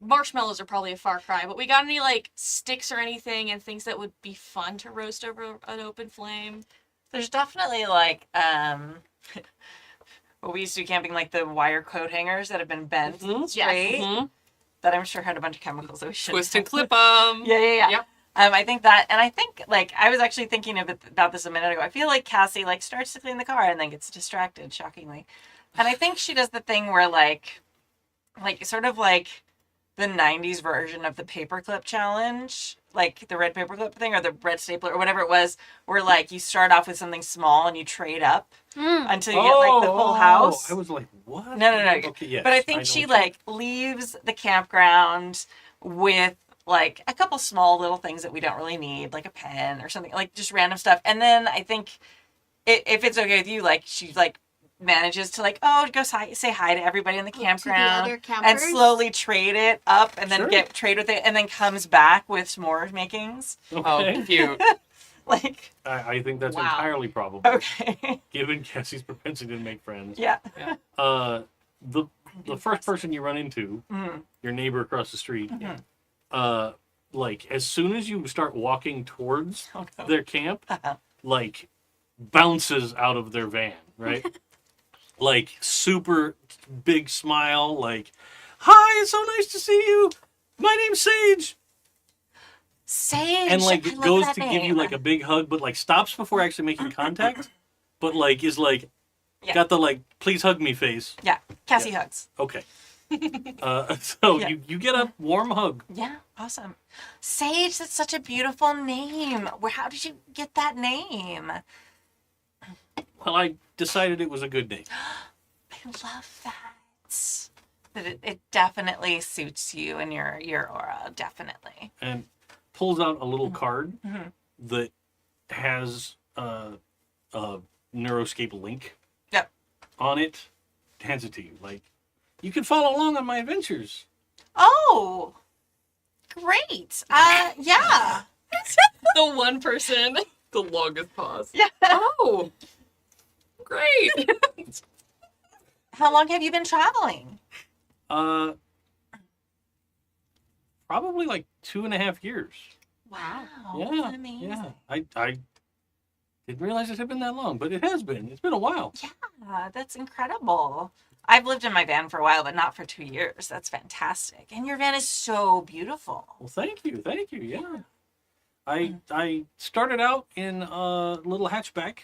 marshmallows are probably a far cry, but we got any like sticks or anything and things that would be fun to roast over an open flame? There's definitely like well, we used to do camping like the wire coat hangers that have been bent Mhm. straight Mhm. that I'm sure had a bunch of chemicals that we should Twist and clip them. Yeah. Yep. I think that, and I think like I was actually thinking about this a minute ago. I feel like Cassie like starts to clean the car and then gets distracted, shockingly. And I think she does the thing where like sort of like the 90s version of the paperclip challenge, like the red paperclip thing or the red stapler or whatever it was, where like you start off with something small and you trade up until you get like the full house. I was like, what? No. Okay, yes. But I know think she what you- like leaves the campground with like a couple small little things that we don't really need, like a pen or something, like just random stuff. And then I think if it's okay with you, like she like manages to like, oh, go say hi to everybody in the To the campground other campers. and slowly trade it up and then Sure. trade with it and then comes back with s'more makings. Okay. Oh, cute. Like, I think that's Wow. entirely probable, okay. given Cassie's propensity to make friends. Yeah. The first person you run into, Mhm. your neighbor across the street, Mhm. like as soon as you start walking towards Oh, no. their camp, Uh-huh. like bounces out of their van, right? Like super big smile, like, "Hi, it's so nice to see you. My name's Sage." Sage. And like I it love goes that to give you name. like a big hug, but like stops before actually making contact, but like is like Yeah. got the like please hug me face. Yeah. Cassie hugs. Okay. So Yeah. you get a warm hug. Yeah, awesome. Sage, that's such a beautiful name. How did you get that name? Well, I decided it was a good name. I love that. That it definitely suits you and your aura, definitely. And pulls out a little card Mhm. that has a Neuroscape link Yep. on it. Hands it to you. Like, you can follow along on my adventures. Oh, great. Yeah. The one person. The longest pause. Yeah. Oh, great. How long have you been traveling? Probably like 2.5 years. Wow. Yeah, That's amazing. yeah. I didn't realize it had been that long, but it has been. It's been a while. Yeah, that's incredible. I've lived in my van for a while, but not for 2 years. That's fantastic. And your van is so beautiful. Well, thank you, yeah. I started out in a little hatchback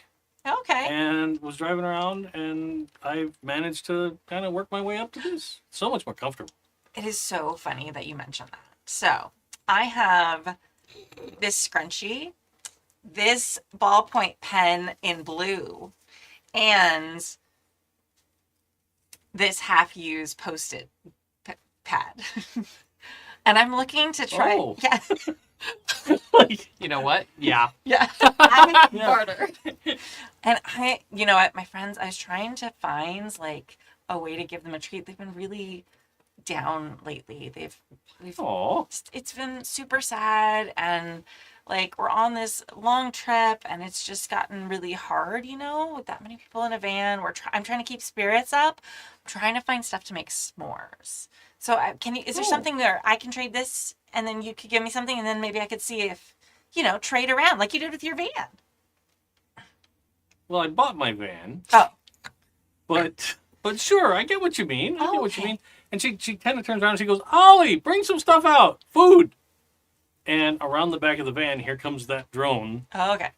Okay. and was driving around, and I've managed to kind of work my way up to this. So much more comfortable. It is so funny that you mentioned that. So, I have this scrunchie, this ballpoint pen in blue, and this half-used Post-it pad. And I'm looking to try. Oh. Yeah. Like, You know what? Yeah. Yeah. I, yeah. Barter. And you know what, my friends, I was trying to find like a way to give them a treat. They've been really down lately. We've Aw. it's been super sad, and like we're on this long trip and it's just gotten really hard, you know, with that many people in a van. I'm trying to keep spirits up. I'm trying to find stuff to make s'mores. So is there Oh. something where I can trade this and then you could give me something, and then maybe I could see if, you know, trade around like you did with your van? Well, I bought my van, Oh, but sure, I get what you mean. I get what you Okay. mean. And she kind of turns around and she goes, Ollie, bring some stuff out. Food. And around the back of the van, here comes that drone okay.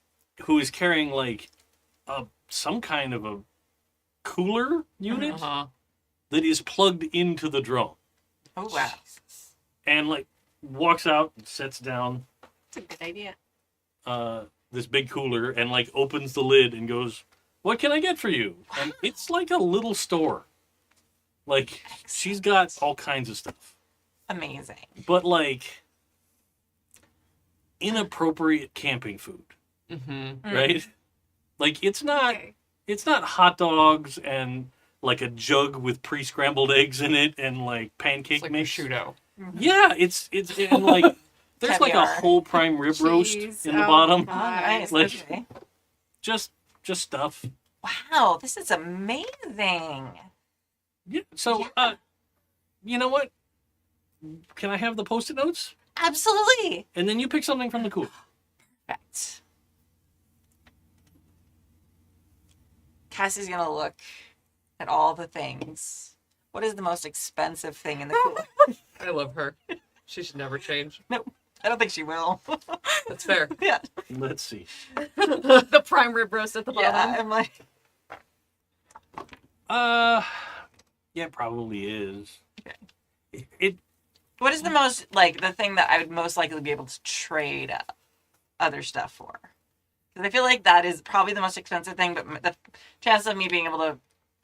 who is carrying like some kind of a cooler unit Uh-huh. that is plugged into the drone. Oh wow. And like walks out and sets down that's a good idea. this big cooler and like opens the lid and goes, "What can I get for you?" And it's like a little store. Like she's got all kinds of stuff, Amazing. but like inappropriate camping food, Mm-hmm. right? Like it's not Okay. hot dogs and like a jug with pre-scrambled eggs in it and like pancake It's like mix. prosciutto. Yeah, it's and like there's like a Caviar. whole prime rib roast Cheese. in the Oh, bottom. Oh, nice. Like- Okay. Just stuff. Wow, this is amazing. Yeah. So, you know what? Can I have the Post-it notes? Absolutely. And then you pick something from the cooler. Perfect. Cassie's gonna look at all the things. What is the most expensive thing in the cooler? I love her. She should never change. No, I don't think she will. That's fair. Yeah. Let's see. The prime rib roast at the Yeah. bottom. I'm like, Yeah, it probably is. Okay. It what is the most, like, the thing that I would most likely be able to trade other stuff for? Because I feel like that is probably the most expensive thing, but the chance of me being able to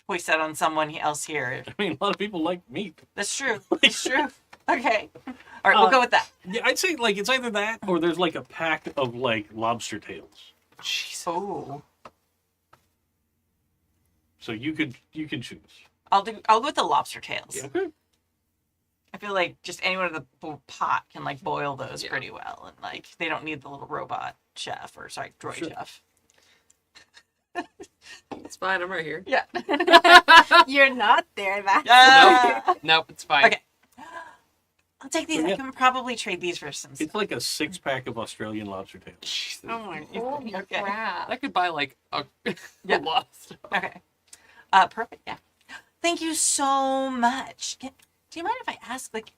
hoist that on someone else here, I mean, a lot of people like meat. that's true. It's true. Okay. All right, we'll go with that. Yeah, I'd say like it's either that or there's like a pack of like lobster tails. Jeez. Oh. So you can choose. I'll go with the lobster tails. Yeah. Okay. I feel like just anyone in the pot can like boil those Yeah. pretty well, and like they don't need the little robot chef, or sorry, droid Sure. chef. It's fine. I'm right here. Yeah. You're not there. That's Yeah. Nope, it's fine. Okay. I'll take these. So, I yeah. can probably trade these for some. It's like a 6-pack of Australian lobster tails. Jesus. Oh my god. Holy Okay. crap. I could buy like a, Yeah. a lot of stuff. Okay. Perfect. Yeah. Thank you so much. Do you mind if I ask, like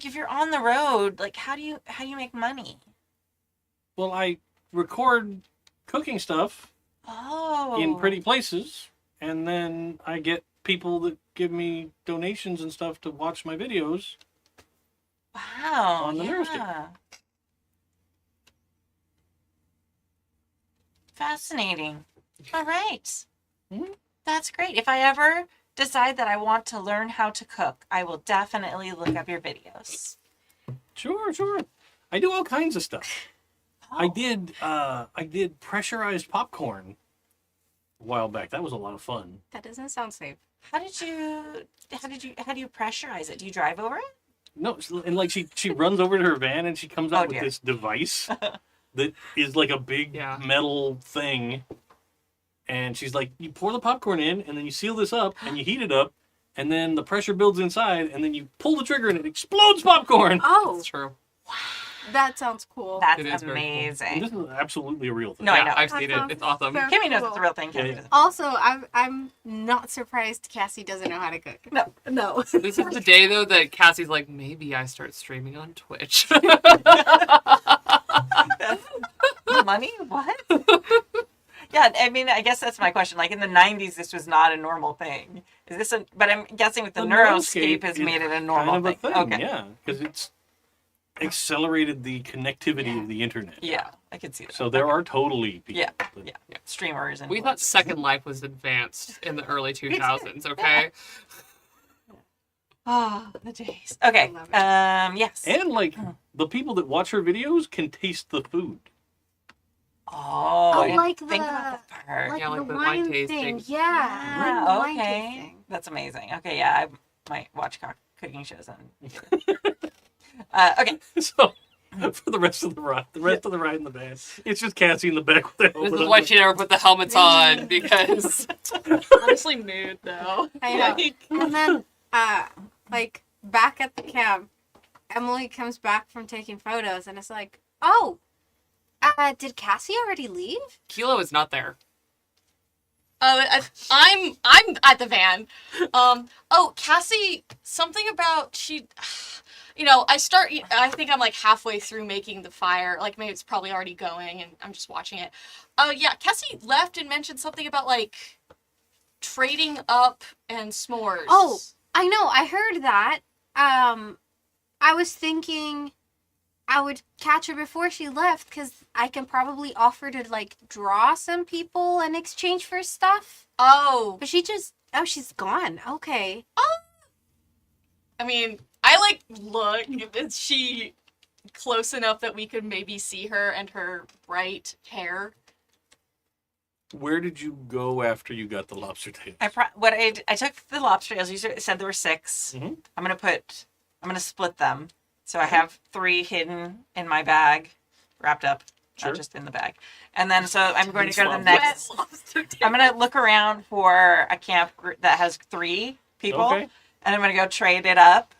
if you're on the road, like how do you make money? Well, I record cooking stuff Oh. in pretty places, and then I get people that give me donations and stuff to watch my videos. Wow. on the yeah. nerve stick. Fascinating. All right. Mhm. That's great. If I ever decide that I want to learn how to cook, I will definitely look up your videos. Sure. I do all kinds of stuff. I Oh. did pressurized popcorn a while back. That was a lot of fun. That doesn't sound safe. How do you pressurize it? Do you drive over it? No, and like she runs over to her van and she comes out Oh, with dear. this device that is like a big Yeah. metal thing. And she's like, you pour the popcorn in and then you seal this up and you heat it up and then the pressure builds inside and then you pull the trigger and it explodes popcorn. Oh, That's true. that sounds cool. That's It is very cool. And amazing. this is absolutely a real thing. No, I Yeah, know. I've That seen it. sounds It's awesome. so Kimmy knows cool. it's a real thing. Kimmy Yeah. doesn't. Also, I'm not surprised Cassie doesn't know how to cook. No. No. This is the day though that Cassie's like, maybe I start streaming on Twitch. Money? What? Yeah, I mean, I guess that's my question. Like in the 90s, this was not a normal thing. Is this a? But I'm guessing with the Neuroscape has is made it a normal kind of a thing. Okay. Yeah, because it's accelerated the connectivity of the internet. Yeah, I could see that. So there are totally people. Yeah, that- yeah. Streamers and We thought Second Life was advanced in the early 2000s, okay? Oh, the days. Okay. I love it. Yes. And like the people that watch her videos can taste the food. Oh, Oh, I didn't like think the- about that part. Like Yeah, the like the wine wine thing. tasting. Yeah. Like the wine okay. tasting. That's amazing. Okay, yeah, I might watch cooking shows and okay. So for the rest of the ride, in the van, it's just Cassie in the back with the This helmet is on. why she never put the helmets on, because Honestly, mood though. I know. Like, And then, like, back at the camp, Emily comes back from taking photos and it's like, oh, did Cassie already leave? Kilo is not there. I'm at the van. Oh, Cassie, something about she. I think I'm like halfway through making the fire. Like maybe it's probably already going, and I'm just watching it. Oh yeah, Cassie left and mentioned something about like trading up and s'mores. Oh, I know. I heard that. I was thinking I would catch her before she left because I can probably offer to like draw some people in exchange for stuff. Oh, But she's gone. Okay. I mean, I like look. Is she close enough that we could maybe see her and her bright hair? Where did you go after you got the lobster tails? I took the lobster, as you said, there were 6. Mhm. I'm gonna split them. So I have 3 hidden in my bag, wrapped up, Sure. not just in the bag. And then so I'm going to go to the Swab. next. Lobster tail. I'm gonna look around for a camp that has 3 people, Okay. and I'm gonna go trade it up,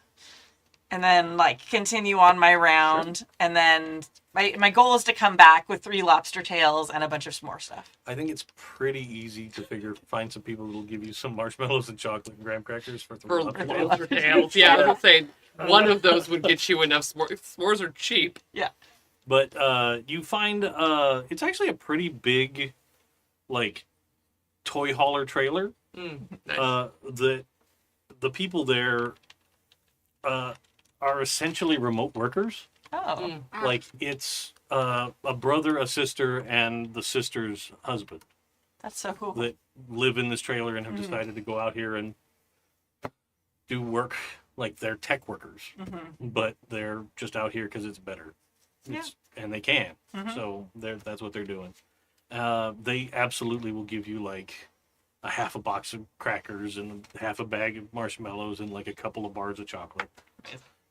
and then like continue on my round. And then my goal is to come back with 3 lobster tails and a bunch of s'more stuff. I think it's pretty easy to find some people that'll give you some marshmallows and chocolate and graham crackers for For lobster tails. lobster tails. Yeah, I was gonna say one of those would get you enough s'mores. S'mores are cheap. But you find it's actually a pretty big, like, toy hauler trailer. Nice. The people there are essentially remote workers. Oh, Like it's a brother, a sister, and the sister's husband that's so cool. that live in this trailer and have decided to go out here and do work. Like they're tech workers, but they're just out here because it's better. And they can. So that's what they're doing. They absolutely will give you like a half a box of crackers and half a bag of marshmallows and like a couple of bars of chocolate.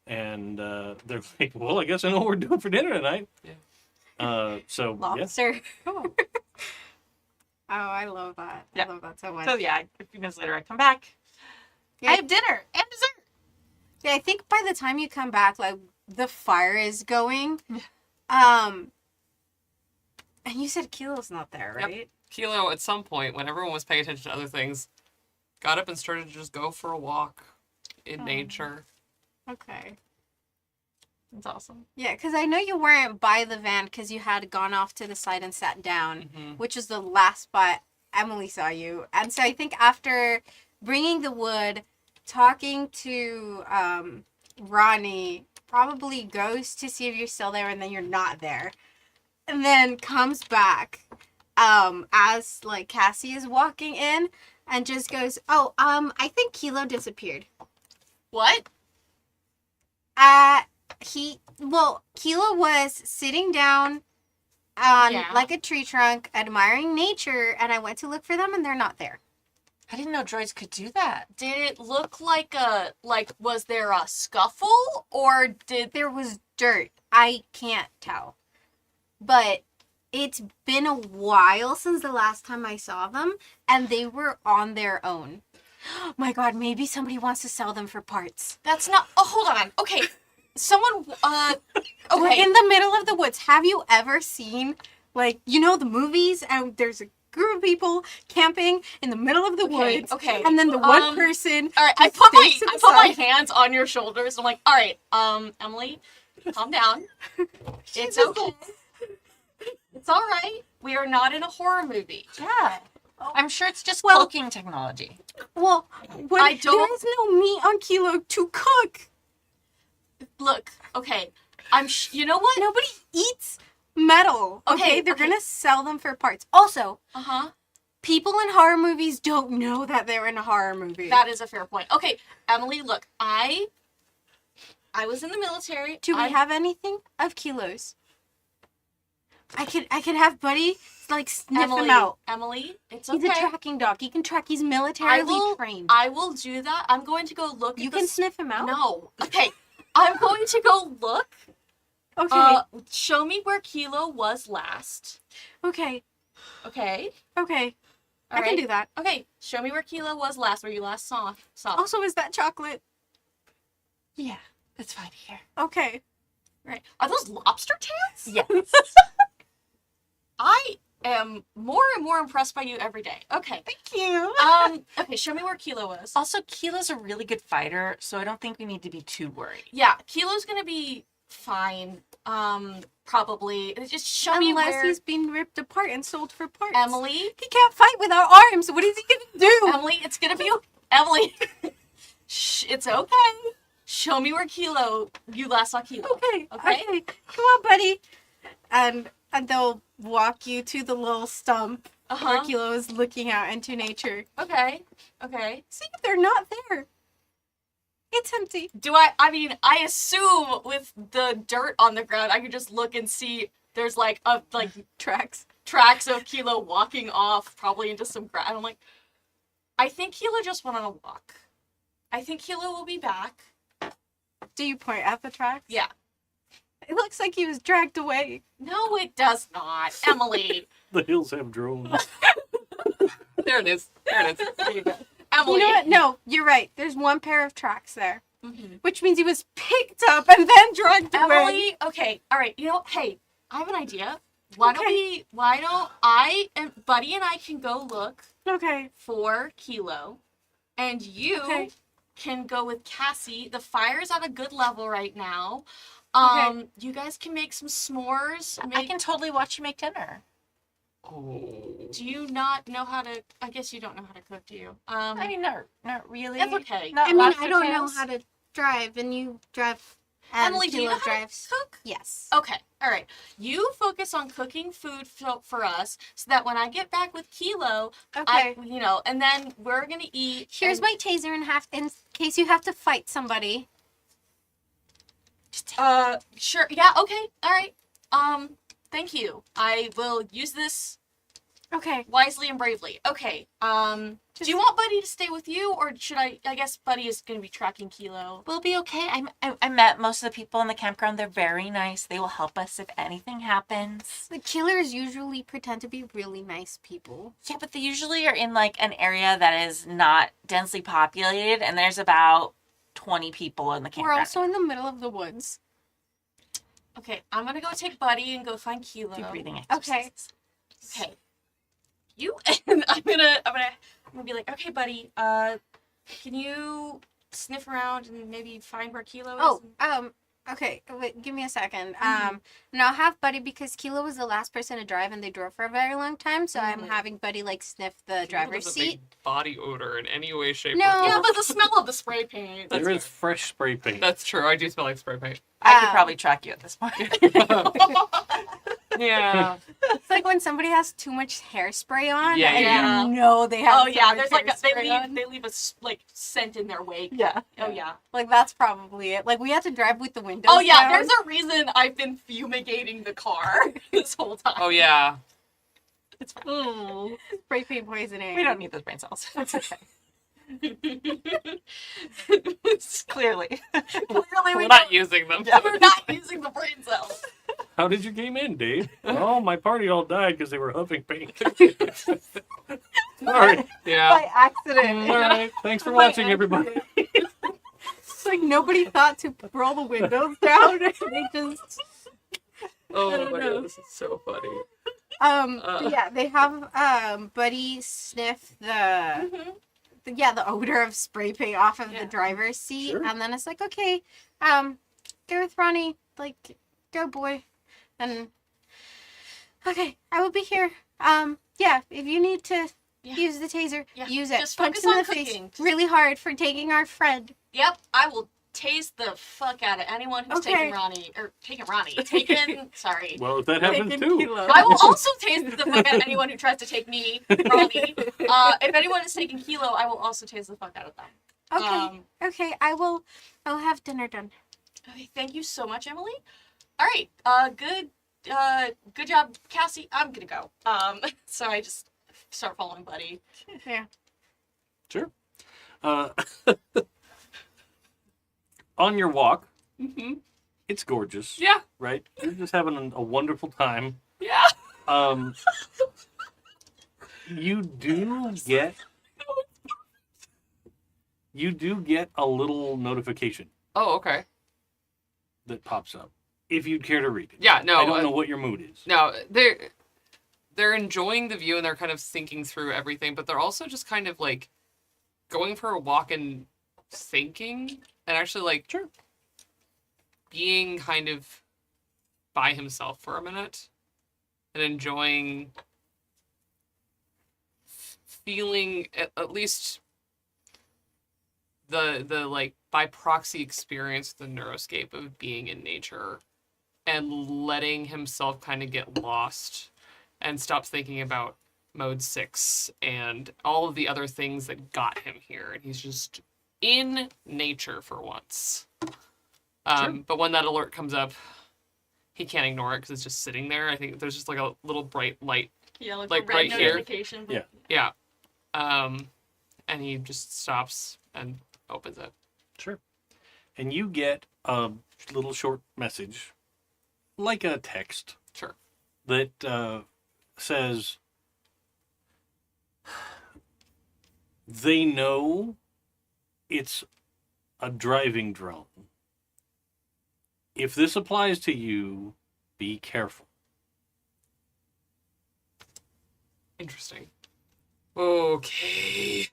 And they're like, well, I guess I know what we're doing for dinner tonight. Yeah. So yeah. Lobster. Cool. Oh, I love that. Yeah. I love that so much. So yeah, a few minutes later I come back. Yeah. I have dinner and dessert. Yeah, I think by the time you come back, like the fire is going. And you said Kilo's not there, Yep. right? Kilo, at some point, when everyone was paying attention to other things, got up and started to just go for a walk in nature. Okay. That's awesome. Yeah, because I know you weren't by the van because you had gone off to the side and sat down, which is the last spot Emily saw you. And so I think after bringing the wood, talking to Ronnie, probably goes to see if you're still there, and then you're not there. And then comes back as like Cassie is walking in and just goes, oh, I think Kilo disappeared. What? Kilo was sitting down on Yeah. like a tree trunk admiring nature, and I went to look for them and they're not there. I didn't know droids could do that. Did it look like was there a scuffle or did There was dirt. I can't tell. But it's been a while since the last time I saw them, and they were on their own. My God, maybe somebody wants to sell them for parts. that's not hold on. Okay. Someone We're in the middle of the woods. Have you ever seen, like, you know, the movies, and there's a group of people camping in the middle of the Okay, woods, okay. and then the one person all right, I just put sticks to the my side. hands on your shoulders. I'm like, all right, Emily, calm down. It's okay. It's all right. We are not in a horror movie. Yeah. I'm sure it's just Well- cooking technology. Well, I don't- there's no meat on Kilo to cook. Look, okay. You know what? Nobody eats metal. Okay, Okay, they're okay. gonna sell them for parts. Also, Uh-huh. people in horror movies don't know that they're in a horror movie. That is a fair point. Okay, Emily, look, I I was in the military. Do we have anything of Kilo's? I can have Buddy like sniff Emily? him out. Emily, it's He's okay. a tracking dog. He can track. He's I militarily will. trained. I will do that. I'm going to go look. You at can the sniff him out. No. Okay. I'm going to go look. Okay. Show me where Kilo was last. Okay. Okay. Okay. All I can right. do that. Okay. Show me where Kilo was last. Where you last saw. Also, is that chocolate? Yeah, it's fine here. Okay. Right. Are those lobster tails? Yes. I am more and more impressed by you every day. Okay. Thank you. Okay, show me where Kilo was. Also, Kilo's a really good fighter, so I don't think we need to be too worried. Yeah, Kilo's gonna be fine. Probably. Just show me Unless where he's being ripped apart and sold for parts. Emily. He can't fight without arms. What is he gonna do? Emily, it's gonna be Emily. Shh, it's okay. Show me where you last saw Kilo. Okay. Okay. Okay. Come on, buddy. And they'll walk you to the little stump where Uh-huh. Kilo is looking out into nature. Okay. Okay. See if they're not there. It's empty. I assume with the dirt on the ground, I could just look and see there's like Tracks. tracks of Kilo walking off, probably into some grass. And I'm like, I think Kilo just went on a walk. I think Kilo will be back. Do you point at the tracks? Yeah. It looks like he was dragged away. No, it does not. Emily. The hills have drones. There it is. There it is. There you go. Emily. You know what? No, you're right. There's one pair of tracks there, Mhm. which means he was picked up and then dragged away. Emily, okay, all right. You know, hey, I have an idea. Why don't I and Buddy and I can go look Okay. for Kilo, and you Okay. can go with Cassie. The fire's at a good level right now. Okay. You guys can make some s'mores. I can totally watch you make dinner. Oh. Do you not know how to? I guess you don't know how to cook, do you? I mean, not really. That's okay. Not I mean, lobster I don't know tails. how to drive, and you drive. Emily, do you Kilo know how to drives. cook? Yes. Okay, all right. You focus on cooking food for us, so that when I get back with Kilo, Okay. and then we're gonna eat. Here's and- my taser in case you have to fight somebody. Sure. Yeah. Okay. All right. Thank you. I will use this Okay. wisely and bravely. Okay. Do you want Buddy to stay with you, or should I? I guess Buddy is going to be tracking Kilo. We'll be okay. I met most of the people in the campground. They're very nice. They will help us if anything happens. The killers usually pretend to be really nice people. Yeah, but they usually are in like an area that is not densely populated, and there's about 20 people in the We're campground. also in the middle of the woods. Okay. I'm gonna go take Buddy and go find Kilo. Do breathing Okay. exercises. Okay. You and I'm gonna be like, okay, Buddy. Can you sniff around and maybe find where Kilo is? Okay, wait, give me a second. Mhm. And I'll have Buddy because Kilo was the last person to drive and they drove for a very long time, so I'm Mhm. having Buddy like sniff the Kilo driver's doesn't seat. make body odor in any way, shape, No. or Yeah, form. but the smell of the spray paint. There is fresh spray paint. That's true. I do smell like spray paint. I could Um, probably track you at this point. Yeah. It's like when somebody has too much hairspray on Yeah, and yeah. you know they have Oh so yeah, much there's like hairspray on. they leave a like scent in their wake. Yeah. Oh yeah. Like that's probably it. Like we had to drive with the windows Oh yeah, down. there's a reason I've been fumigating the car this whole time. Oh yeah. It's fine. Mm, spray paint poisoning. We don't need those brain cells. It's okay. Clearly. Clearly We're not using them. we're not using the brain cells. How did you game in, Dave? Oh, my party all died because they were huffing paint. Sorry. Yeah. By accident. All right. Thanks for By watching, everybody. It's like nobody thought to roll the windows down. They just Oh I don't my know. god, this is so funny. but yeah, they have Buddy sniff Mhm. the odor of spray paint off of Yeah. the driver's seat, Sure. and then it's like, okay, go with Ronnie, like, go boy, and okay, I will be here. Yeah, if you need to Yeah. use the taser, Yeah, use it. just Punch focus him in on the face cooking. really hard for taking our friend. Yep, I will tase the fuck out of anyone who's Okay. taking Ronnie. Sorry. Well, if that happens Taking too. Kilo. I will also tase the fuck out of anyone who tries to take me, Ronnie. If anyone is taking Kilo, I will also tase the fuck out of them. Okay, okay, I will have dinner done. Okay, thank you so much, Emily. All right, good job, Cassie. I'm gonna go. So I just start following Buddy. Sure. Uh, on your walk, Mm-hmm. it's gorgeous. Yeah. Right? You're just having a wonderful time. Yeah. Um, you do get a little notification Oh, okay. that pops up. If you'd care to read it. Yeah, no. I don't know what your mood is. No, they're enjoying the view and they're kind of thinking through everything, but they're also just kind of like going for a walk and thinking and actually like Sure. being kind of by himself for a minute and enjoying feeling at least the like by proxy experience, the neuroscape of being in nature and letting himself kind of get lost and stop thinking about mode 6 and all of the other things that got him here, and he's just in nature for once. Sure. But when that alert comes up, he can't ignore it because it's just sitting there. I think there's just like a little bright light. Yeah, like, Like a red right here. notification. Yeah. Yeah. And he just stops and opens it. Sure. And you get a little short message, like a text, Sure. that says they know it's a driving drone. If this applies to you, be careful. Interesting. Okay.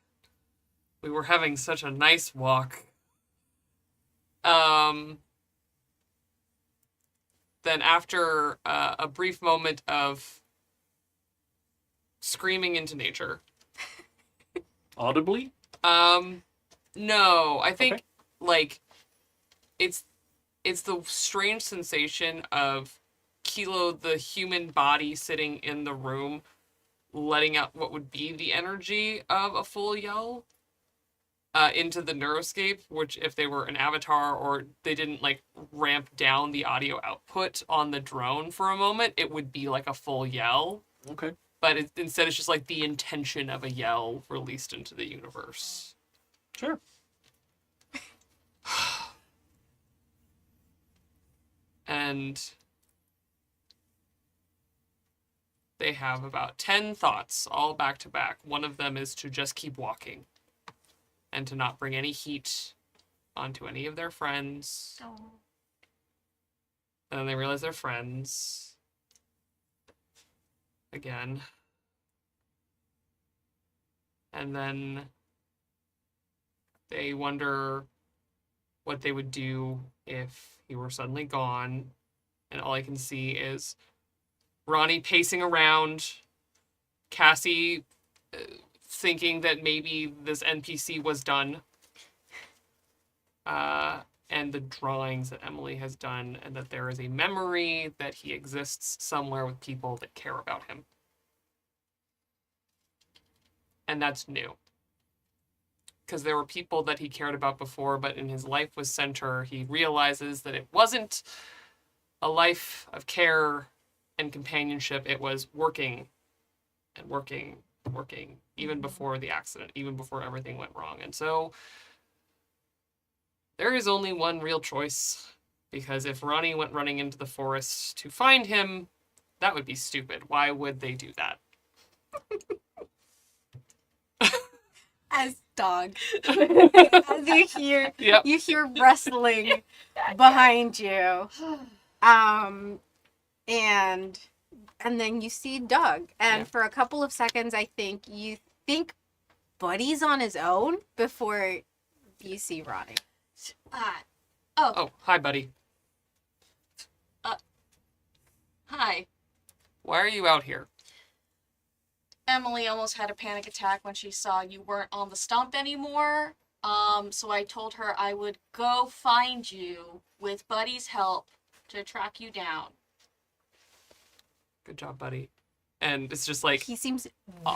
We were having such a nice walk. Then after a brief moment of screaming into nature. Audibly? No, I think Okay. like it's the strange sensation of Kilo, the human body sitting in the room, letting out what would be the energy of a full yell into the neuroscape, which if they were an avatar or they didn't like ramp down the audio output on the drone for a moment, it would be like a full yell. Okay. But instead it's just like the intention of a yell released into the universe. Sure. And they have about 10 thoughts, all back to back. One of them is to just keep walking and to not bring any heat onto any of their friends. Oh. And then they realize they're friends again. And then they wonder what they would do if he were suddenly gone. And all I can see is Ronnie pacing around, Cassie thinking that maybe this NPC was done, and the drawings that Emily has done, and that there is a memory that he exists somewhere with people that care about him. And that's new. Because there were people that he cared about before, but in his life with Sentre, he realizes that it wasn't a life of care and companionship. It was working and working, working, even before the accident, even before everything went wrong. And so there is only one real choice, because if Ronnie went running into the forest to find him, that would be stupid. Why would they do that? As dog. As Yep. you hear rustling behind you. And then you see Doug. And Yeah. for a couple of seconds you think Buddy's on his own before you see Ronnie. Oh, hi, buddy. Hi. Why are you out here? Emily almost had a panic attack when she saw you weren't on the stump anymore. So I told her I would go find you with Buddy's help to track you down. Good job, buddy. And it's just like, He seems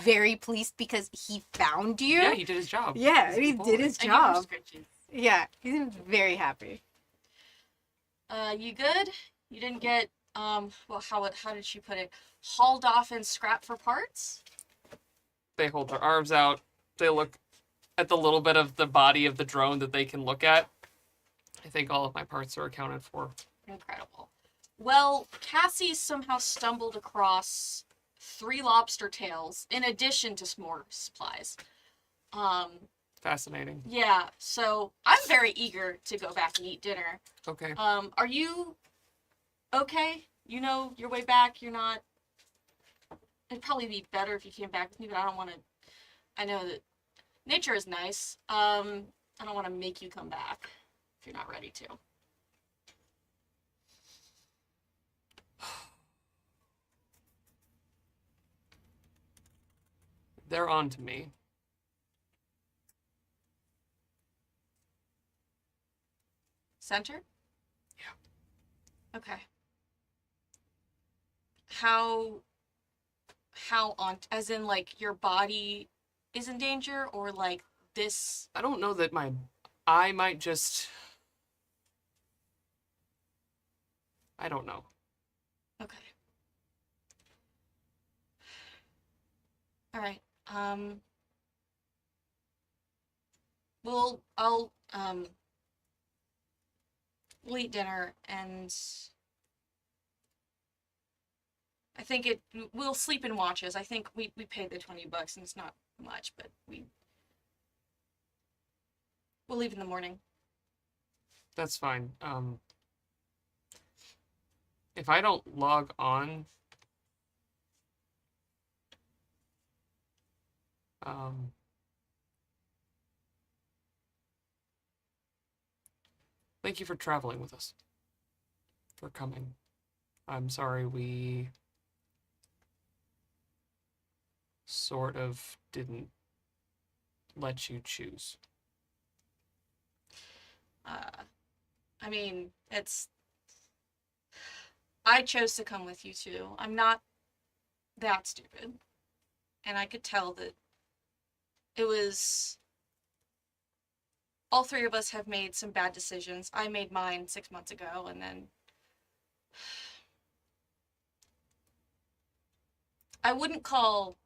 very pleased because he found you. yeah, he did his job. Yeah, He's a he good did boy. his I give her job. scritches. Yeah, he seems very happy. You good? You didn't get well, how did she put it? Hauled off and scrapped for parts? They hold their arms out. They look at the little bit of the body of the drone that they can look at. I think all of my parts are accounted for. Incredible. Well, Cassie somehow stumbled across 3 lobster tails in addition to some more supplies. Fascinating. Yeah, so I'm very eager to go back and eat dinner. Okay. Are you okay? You know your way back? You're not... It'd probably be better if you came back with me, but I don't want to... I know that nature is nice. I don't want to make you come back if you're not ready to. They're on to me. Sentre? Yeah. Okay. How on, as in like your body is in danger, or like this? I don't know that I might just... I don't know. Okay. All right. We'll eat dinner, and I think we'll sleep in watches. I think we paid the $20 and it's not much, but we'll leave in the morning. That's fine. If I don't log on, thank you for traveling with us. For coming. I'm sorry we sort of didn't let you choose. I mean, I chose to come with you too. I'm not that stupid. And I could tell that it was... All 3 of us have made some bad decisions. I made mine 6 months ago, and then... I wouldn't call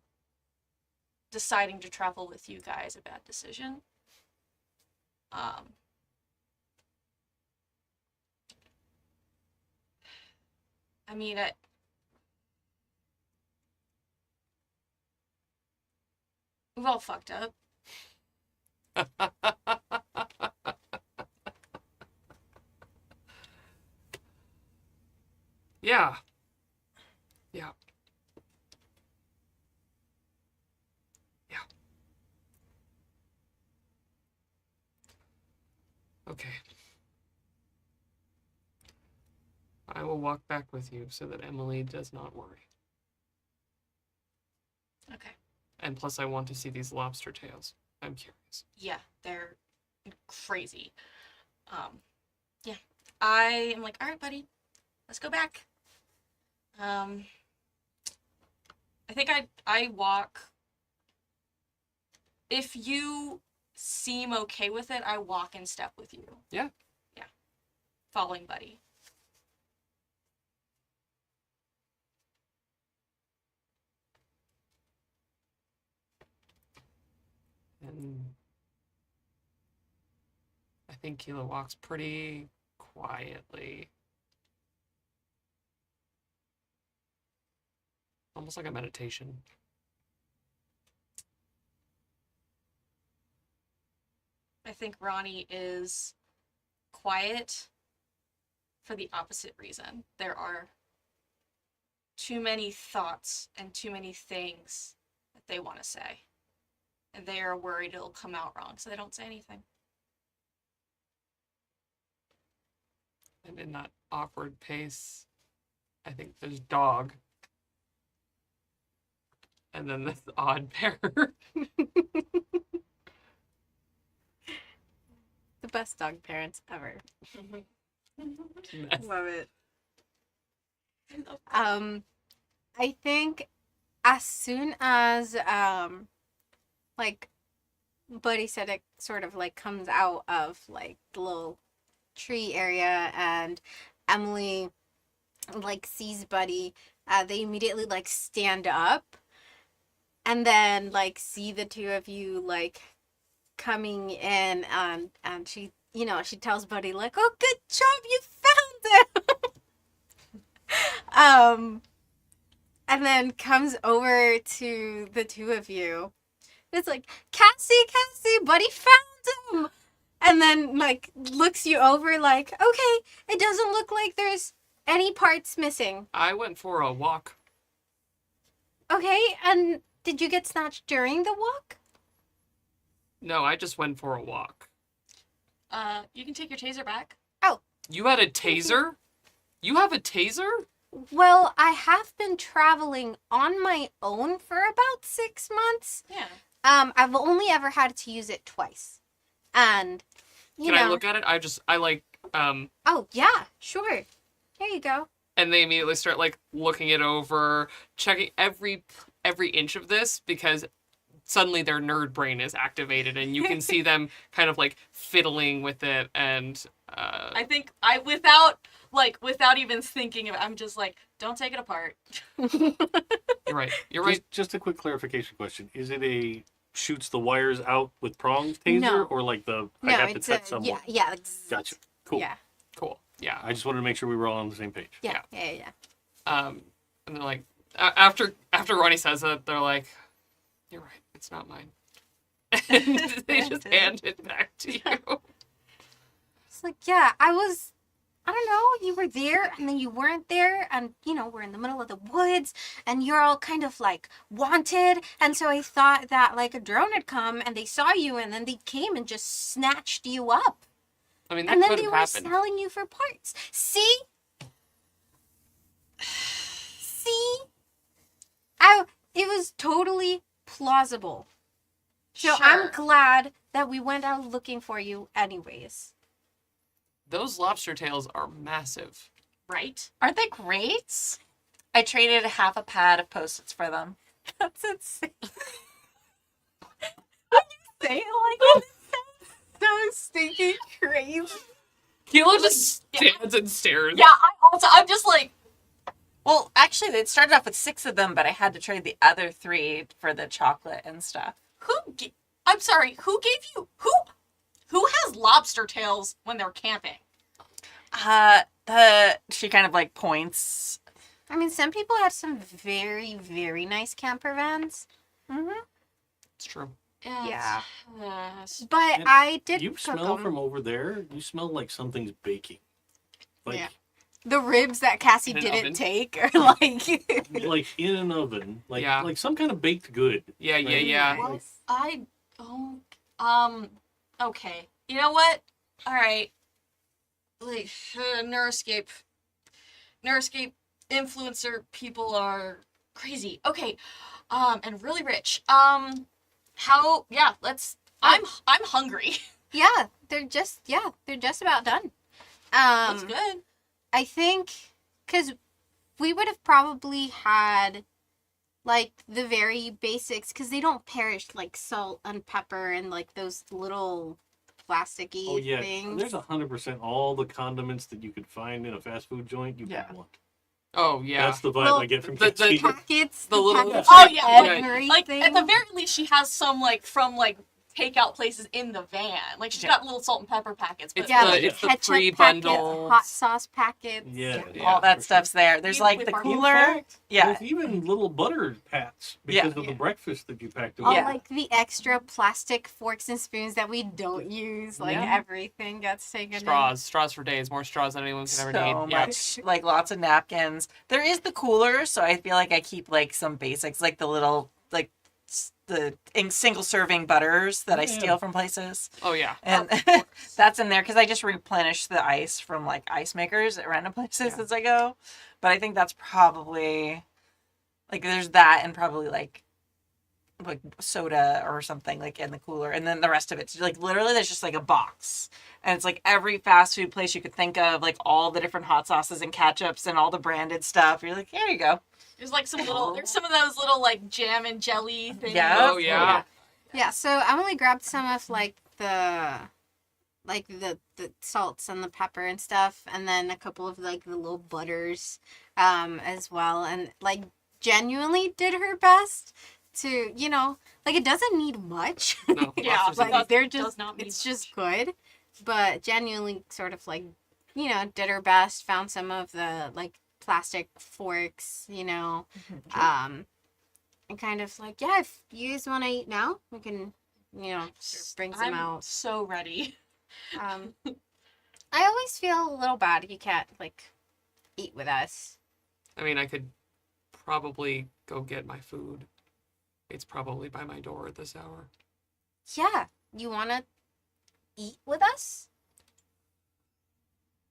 deciding to travel with you guys a bad decision. I mean, we've all fucked up. Yeah. Yeah. Yeah. Okay. I will walk back with you so that Emily does not worry. Okay. And plus I want to see these lobster tails. I'm curious. Yeah, they're crazy. Yeah. I am like, all right, buddy, let's go back. I think I walk. If you seem okay with it, I walk in step with you. Yeah. Yeah. Following buddy. And I think Kila walks pretty quietly. Almost like a meditation. I think Ronnie is quiet for the opposite reason. There are too many thoughts and too many things that they want to say. And they are worried it'll come out wrong, so they don't say anything. And in that awkward pace, I think there's dog. And then this odd pair. The best dog parents ever. Mess. Love it. I think as soon as like Buddy said, it sort of like comes out of like the little tree area and Emily like sees Buddy, they immediately like stand up and then like see the two of you like coming in, and she, you know, she tells Buddy like, "Oh, good job, you found him." And then comes over to the two of you. It's like, Cassie, Buddy found him. And then like looks you over like, okay, it doesn't look like there's any parts missing. I went for a walk. Okay, and did you get snatched during the walk? No, I just went for a walk. You can take your taser back. You had a taser? You have a taser? Well, I have been traveling on my own for about 6 months. Yeah. I've only ever had to use it twice. And, you Can know. I look at it? I like, Oh, yeah, sure. Here you go. and they immediately start like looking it over, checking every inch of this, because suddenly their nerd brain is activated and you can see them kind of like fiddling with it, and I think without even thinking of it, I'm just like, don't take it apart. you're right. You're right. Just a quick clarification question. Is it a shoots the wires out with prongs taser, No. or like the No, I got to it's touch someone? yeah. Gotcha. Cool. Yeah, Cool. Yeah. I just wanted to make sure we were all on the same page. yeah. And they're like, after Ronnie says it, they're like, "You're right. It's not mine." And they just hand it back to you. It's like, yeah, I don't know, you were there and then you weren't there, and, you know, we're in the middle of the woods and you're all kind of like wanted, and so I thought that like a drone had come and they saw you and then they came and just snatched you up. I mean, that And then could they have were happened. selling you for parts. See? It was totally plausible. So I'm Sure. glad that we went out looking for you anyways. Those lobster tails are massive. Right? Aren't they great? I traded half a pad of Post-its for them. That's insane. When you say it like that, it sounds so stinking crazy. Kilo just stands and stares. Yeah, I'm just like, well, actually, it started off with 6 of them, but I had to trade the other 3 for the chocolate and stuff. I'm sorry, who gave you who has lobster tails when they're camping? She kind of like points. I mean, some people have some very, very nice camper vans. It's true. Yeah. Yes. But And I did You cook smell 'em. from over there. You smell like something's baking. Like Yeah. The ribs that Cassie In an didn't oven. take are like... like in an oven. Like Yeah. like some kind of baked good. Yeah, yeah, Right. yeah. Well, okay. You know what? All right. Like Neuroscape influencer people are crazy. Okay. And really rich. I'm hungry. Yeah, they're just about done. That's good. I think because we would have probably had like the very basics, because they don't perish, like salt and pepper and like those little plasticky Oh yeah. things. There's 100% all the condiments that you could find in a fast food joint you Yeah. could want. Oh, yeah. That's the vibe Well, I get from the Cassie. packets, The little- packets Oh, of yeah. everything. Like at the very least, she has some like from like takeout places in the van. Like she's got little salt and pepper packets. But It's Yeah, the, like it's the ketchup pre-bundle. packets, hot sauce packets. Yeah. All that for sure. stuff's there. There's Even like with the barbecue. cooler. In fact, Yeah. There's even little butter pats because of the breakfast that you packed All away. Yeah. like the extra plastic forks and spoons that we don't use. Like Yeah. everything gets taken in. Straws for days. More straws than anyone could ever So need. Yeah. much, like lots of napkins. There is the cooler, so I feel like I keep like some basics, like the little like the single serving butters that I Yeah. steal from places, Oh, yeah. and that's in there because I just replenish the ice from like ice makers at random places Yeah. as I go. But I think that's probably like there's that and probably like soda or something like in the cooler, and then the rest of it's like literally there's just like a box, and it's like every fast food place you could think of, like all the different hot sauces and ketchups and all the branded stuff. You're like, here you go. there's like there's some of those little like jam and jelly things. Yeah. Oh, yeah. Yeah, so Emily grabbed some of like the like the salts and the pepper and stuff, and then a couple of like the little butters as well, and like genuinely did her best to, you know, like it doesn't need much. No, Yeah, lobster's Like easy. they're does just not need it's much. just good, but genuinely sort of like, you know, did her best, found some of the like plastic forks, you know, and kind of like, yeah, if you guys want to eat now, we can, you know, bring some I'm out. so ready. I always feel a little bad you can't like eat with us. I mean, I could probably go get my food. It's probably by my door at this hour. Yeah, you want to eat with us?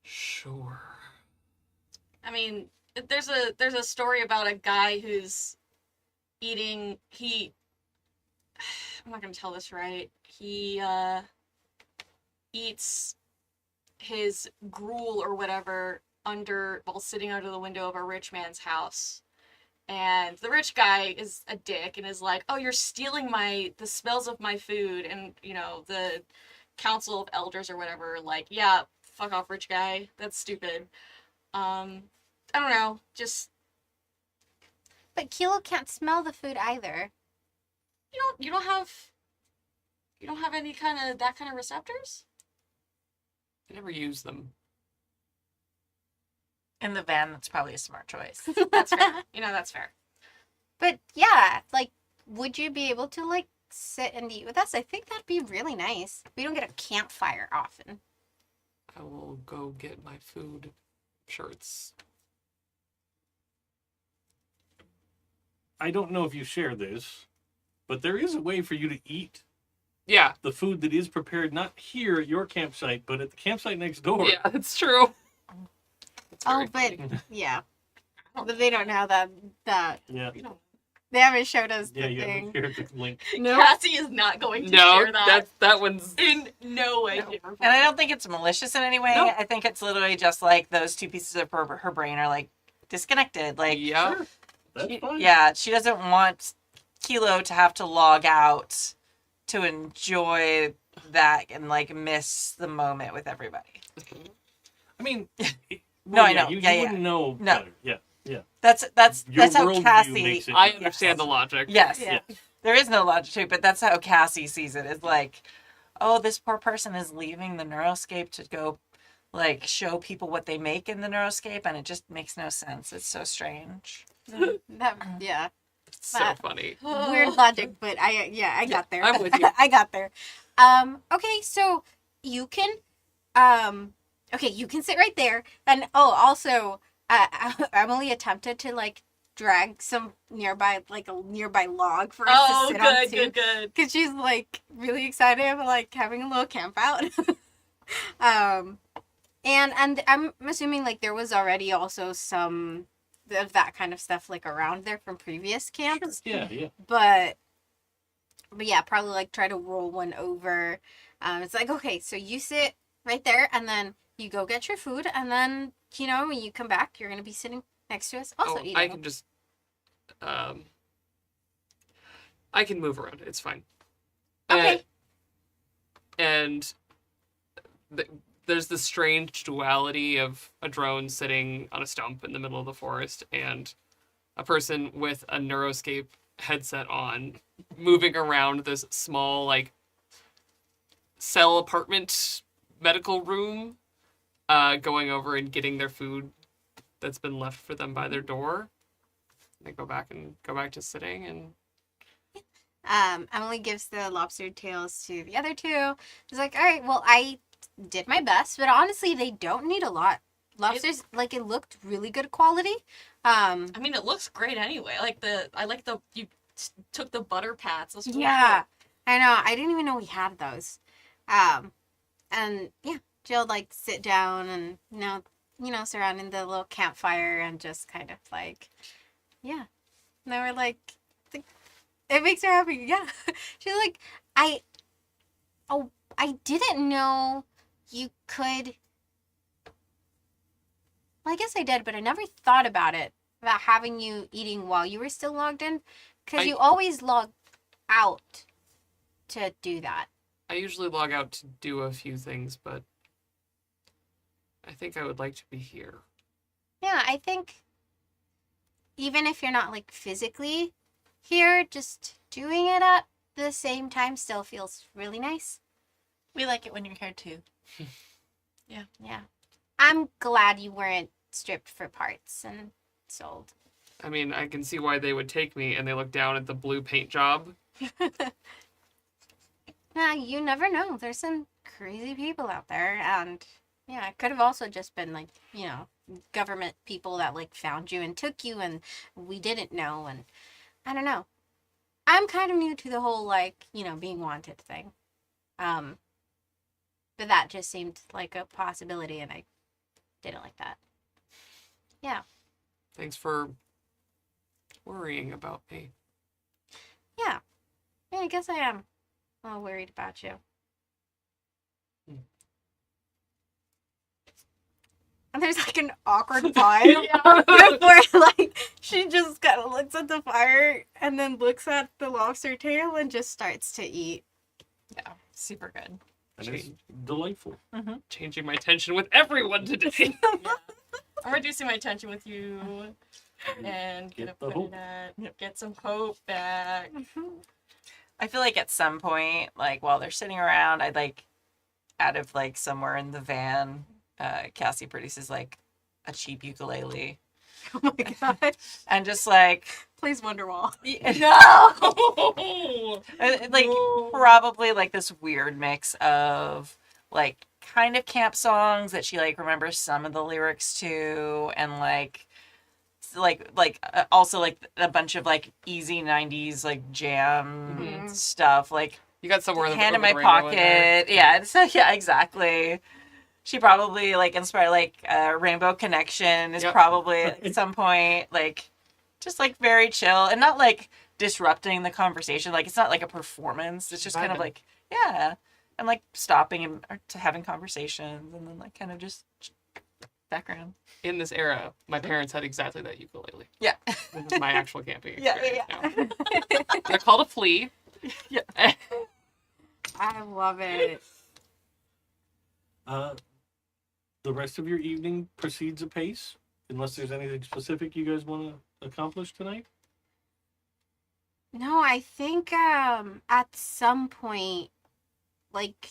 Sure. I mean, there's a story about a guy who's eating. I'm not gonna tell this right. He eats his gruel or whatever while sitting under the window of a rich man's house. And the rich guy is a dick and is like, "Oh, you're stealing the smells of my food." And, you know, the council of elders or whatever, like, "Yeah, fuck off, rich guy. That's stupid." I don't know, just But Kilo can't smell the food either. you don't have any kind of that kind of receptors? I never use them. In the van, that's probably a smart choice. That's fair. That's fair. But yeah, like, would you be able to like sit and eat with us? I think that'd be really nice. We don't get a campfire often. I will go get my food. Shirts. I don't know if you share this, but there is a way for you to eat Yeah. the food that is prepared not here at your campsite, but at the campsite next door. Yeah, that's true. That's Oh, very but funny. yeah, but they don't know that Yeah. You know, they haven't showed us Yeah, the you thing. haven't shared the link. No, Cassie is not going to No, share that that one's in no way. No. shape, or form. And I don't think it's malicious in any way. No. I think it's literally just like those two pieces of her brain are like disconnected. Like, yeah. Sure. That's fine. yeah, she doesn't want Kilo to have to log out to enjoy that and like miss the moment with everybody. I mean, No, I know. You, Yeah, you yeah. wouldn't know No. better. Yeah. That's Your how worldview Cassie. makes it- I understand the logic. Yes, Yeah. there is no logic to it, but that's how Cassie sees it. It's like, oh, this poor person is leaving the neuroscape to go like show people what they make in the neuroscape, and it just makes no sense. It's so strange. yeah, It's so That- funny. weird logic, but I got there. I'm with you. I got there. Okay, so you can, okay, you can sit right there, and also, Emily attempted to like drag some nearby log for us Oh, to sit on good, too. good, good. Because she's like really excited about like having a little camp out. And I'm assuming like there was already also some of that kind of stuff like around there from previous camps. Yeah, yeah. But yeah, probably like try to roll one over. It's like, okay, so you sit right there and then you go get your food, and then, you know, when you come back, you're gonna be sitting next to us also eating. I can just I can move around. It's fine. Okay. And there's this strange duality of a drone sitting on a stump in the middle of the forest and a person with a neuroscape headset on moving around this small like cell apartment medical room, going over and getting their food that's been left for them by their door. They go back to sitting, and Emily gives the lobster tails to the other two. She's like, all right, well, I did my best, but honestly, they don't need a lot. Lobsters, like, it looked really good quality. I mean, it looks great anyway. I like you took the butter pats. Those were Yeah, I know. I didn't even know we had those. And yeah, Jill like sit down and surrounding the little campfire and just kind of like, yeah. And they were like, it makes her happy. Yeah, she's like, I didn't know you could. Well, I guess I did, but I never thought about it about having you eating while you were still logged in, because you always log out to do that. I usually log out to do a few things, but I think I would like to be here. Yeah, I think even if you're not like physically here, just doing it at the same time still feels really nice. We like it when you're here too. Yeah. I'm glad you weren't stripped for parts and sold. I mean, I can see why they would take me, and they look down at the blue paint job. Yeah, you never know. There's some crazy people out there, and yeah, it could have also just been like, government people that like found you and took you, and we didn't know, and I don't know. I'm kind of new to the whole like, being wanted thing. But that just seemed like a possibility, and I didn't like that. Yeah. Thanks for worrying about me. Yeah, I guess I am a little worried about you. And there's like an awkward pause before like she just kind of looks at the fire and then looks at the lobster tail and just starts to eat. Yeah, super good. And it's delightful. Changing my tension with everyone today. I'm reducing my tension with you and Get gonna the put hope. it at get some hope back. I feel like at some point, like while they're sitting around, I'd like out of like somewhere in the van, Cassie produces like a cheap ukulele Oh my god. and just like Please Wonderwall. no, like probably like this weird mix of like kind of camp songs that she like remembers some of the lyrics to, and also like a bunch of like easy 90s like jam stuff, like You got somewhere in the hand in with my the rainbow in there. pocket. Yeah, so yeah, exactly. She probably like inspired like Rainbow Connection is Yep. probably at some point like just like very chill and not like disrupting the conversation. Like it's not like a performance. It's just kind of Vibing. like yeah, and like stopping and or to having conversations and then like kind of just background. In this era, my parents had exactly that ukulele. Yeah. This is my actual camping Yeah, experience now. They're called a flea. Yeah. I love it. The rest of your evening proceeds apace, unless there's anything specific you guys want to accomplish tonight. No, I think at some point, like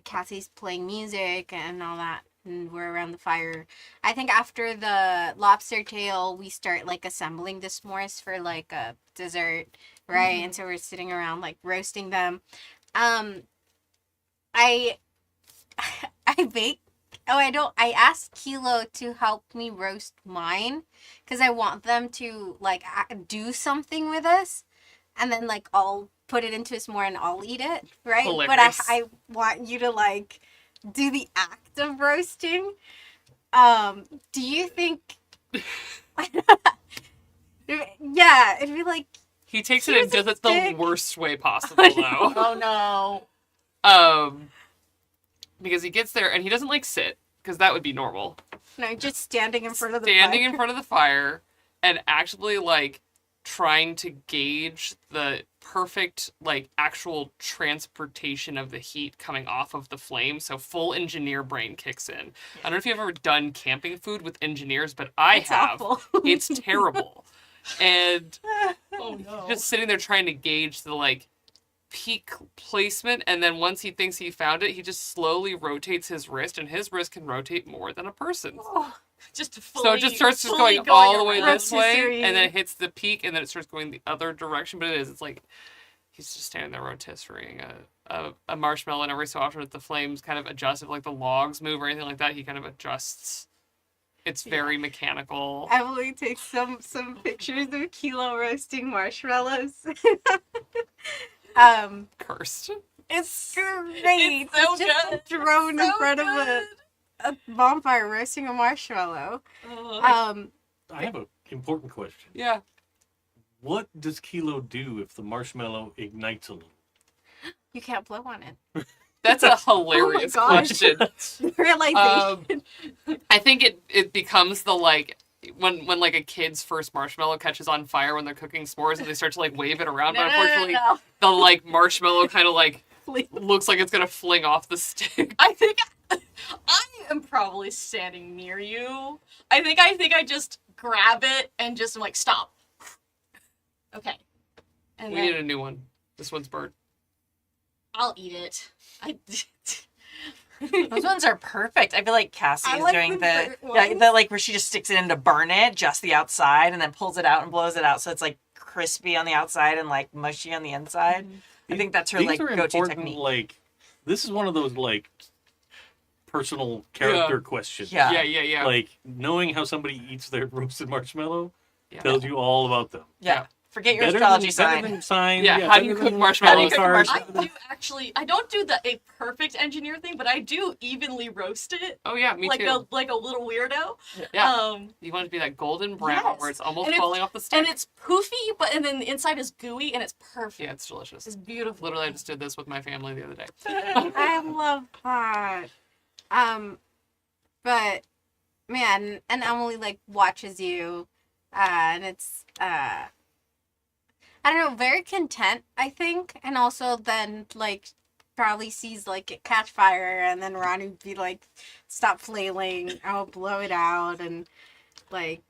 Cassie's playing music and all that, and we're around the fire. I think after the lobster tail, we start like assembling the s'mores for like a dessert, right? And so we're sitting around like roasting them. I bake. Oh, I don't. I asked Kilo to help me roast mine because I want them to like do something with us, and then like I'll put it into a s'more and I'll eat it, right? Hilarious. But I want you to like do the act of roasting. Do you think? Yeah, it'd be like. He takes it Here's and does a it the stick. worst way possible, though. Oh no. Because he gets there and he doesn't like sit, because that would be normal. No, just standing in front of the Standing fire. in front of the fire and actually like trying to gauge the perfect like actual transportation of the heat coming off of the flame. So full engineer brain kicks in. I don't know if you've ever done camping food with engineers, but I It's have. awful. It's terrible. And Oh no. just sitting there trying to gauge the like peak placement, and then once he thinks he found it, he just slowly rotates his wrist, and his wrist can rotate more than a person's. Just So it just starts just fully going all the way around. this way, Rotisserie. and then it hits the peak, and then it starts going the other direction. But it's like he's just standing there rotisserieing a marshmallow, and every so often if the flames kind of adjust, if like the logs move or anything like that, he kind of adjusts. It's very mechanical. Emily takes some pictures of Kilo roasting marshmallows. Cursed. It's great. It's so just good. a drone in So front of good. a bonfire roasting a marshmallow. I have an important question. Yeah. What does Kilo do if the marshmallow ignites a little? You can't blow on it. That's a hilarious gosh. question. Realization. I think it becomes the like when like a kid's first marshmallow catches on fire when they're cooking s'mores and they start to like wave it around, but unfortunately No. the like marshmallow kind of like looks like it's gonna fling off the stick. I think I am probably standing near you. I think I just grab it and just am like, stop. Okay. And We then need a new one. This one's burnt. I'll eat it. Those ones are perfect. I feel like Cassie I is like doing the the burnt yeah, ones. the like where she just sticks it in to burn it, just the outside, and then pulls it out and blows it out, so it's like crispy on the outside and like mushy on the inside. I think that's her These like are go-to important, technique. like, this is one of those, like, personal character questions. Yeah. Yeah. Like, knowing how somebody eats their roasted marshmallow Yeah. tells you all about them. Yeah. Forget your Better astrology than, sign. Better than signs. Yeah, how do you better cook than marshmallows? How do you cook cards. I do actually. I don't do a perfect engineer thing, but I do evenly roast it, Oh yeah, me like too. a little weirdo. Yeah. You want it to be that golden brown Yes. where it's almost And it's- falling off the stick. And it's poofy, and then the inside is gooey, and it's perfect. Yeah, it's delicious. It's beautiful. Literally, I just did this with my family the other day. I love that. But man, and Emily like watches you, and it's I don't know, very content, I think, and also then like probably sees like it catch fire, and then Ronnie would be like, "Stop flailing! I'll blow it out," and like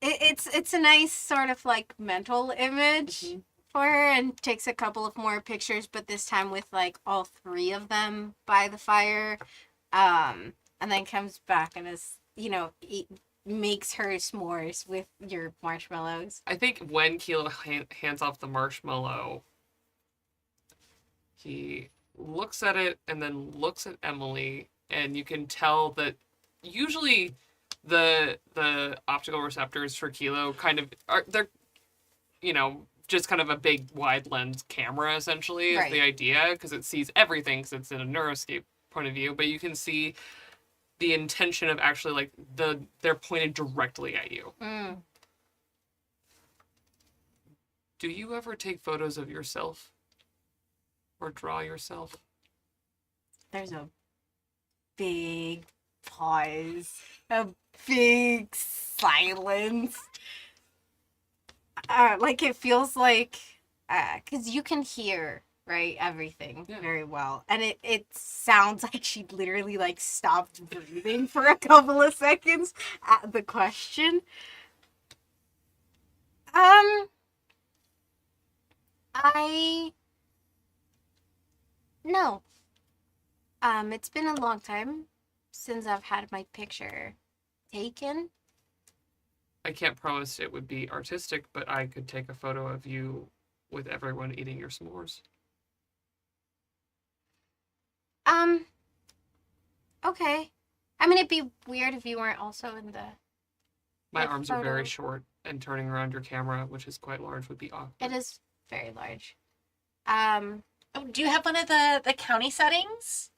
it's a nice sort of like mental image. Mhm. For her, and takes a couple of more pictures, but this time with like all three of them by the fire, and then comes back and makes her s'mores with your marshmallows. I think when Kilo hands off the marshmallow, he looks at it and then looks at Emily, and you can tell that usually the optical receptors for Kilo kind of they're just kind of a big wide lens camera essentially is Right. the idea, because it sees everything because it's in a neuroscape point of view, but you can see the intention of actually like they're pointed directly at you. Do you ever take photos of yourself or draw yourself? There's a big pause, a big silence. Like it feels like, because you can hear, right, everything Yeah. very well, and it sounds like she literally like stopped breathing for a couple of seconds at the question. No. It's been a long time since I've had my picture taken. I can't promise it would be artistic, but I could take a photo of you with everyone eating your s'mores. Okay. I mean, it'd be weird if you weren't also in the... My The arms are very photo. short, and turning around your camera, which is quite large, would be awkward. It is very large. Oh, do you have one of the county settings?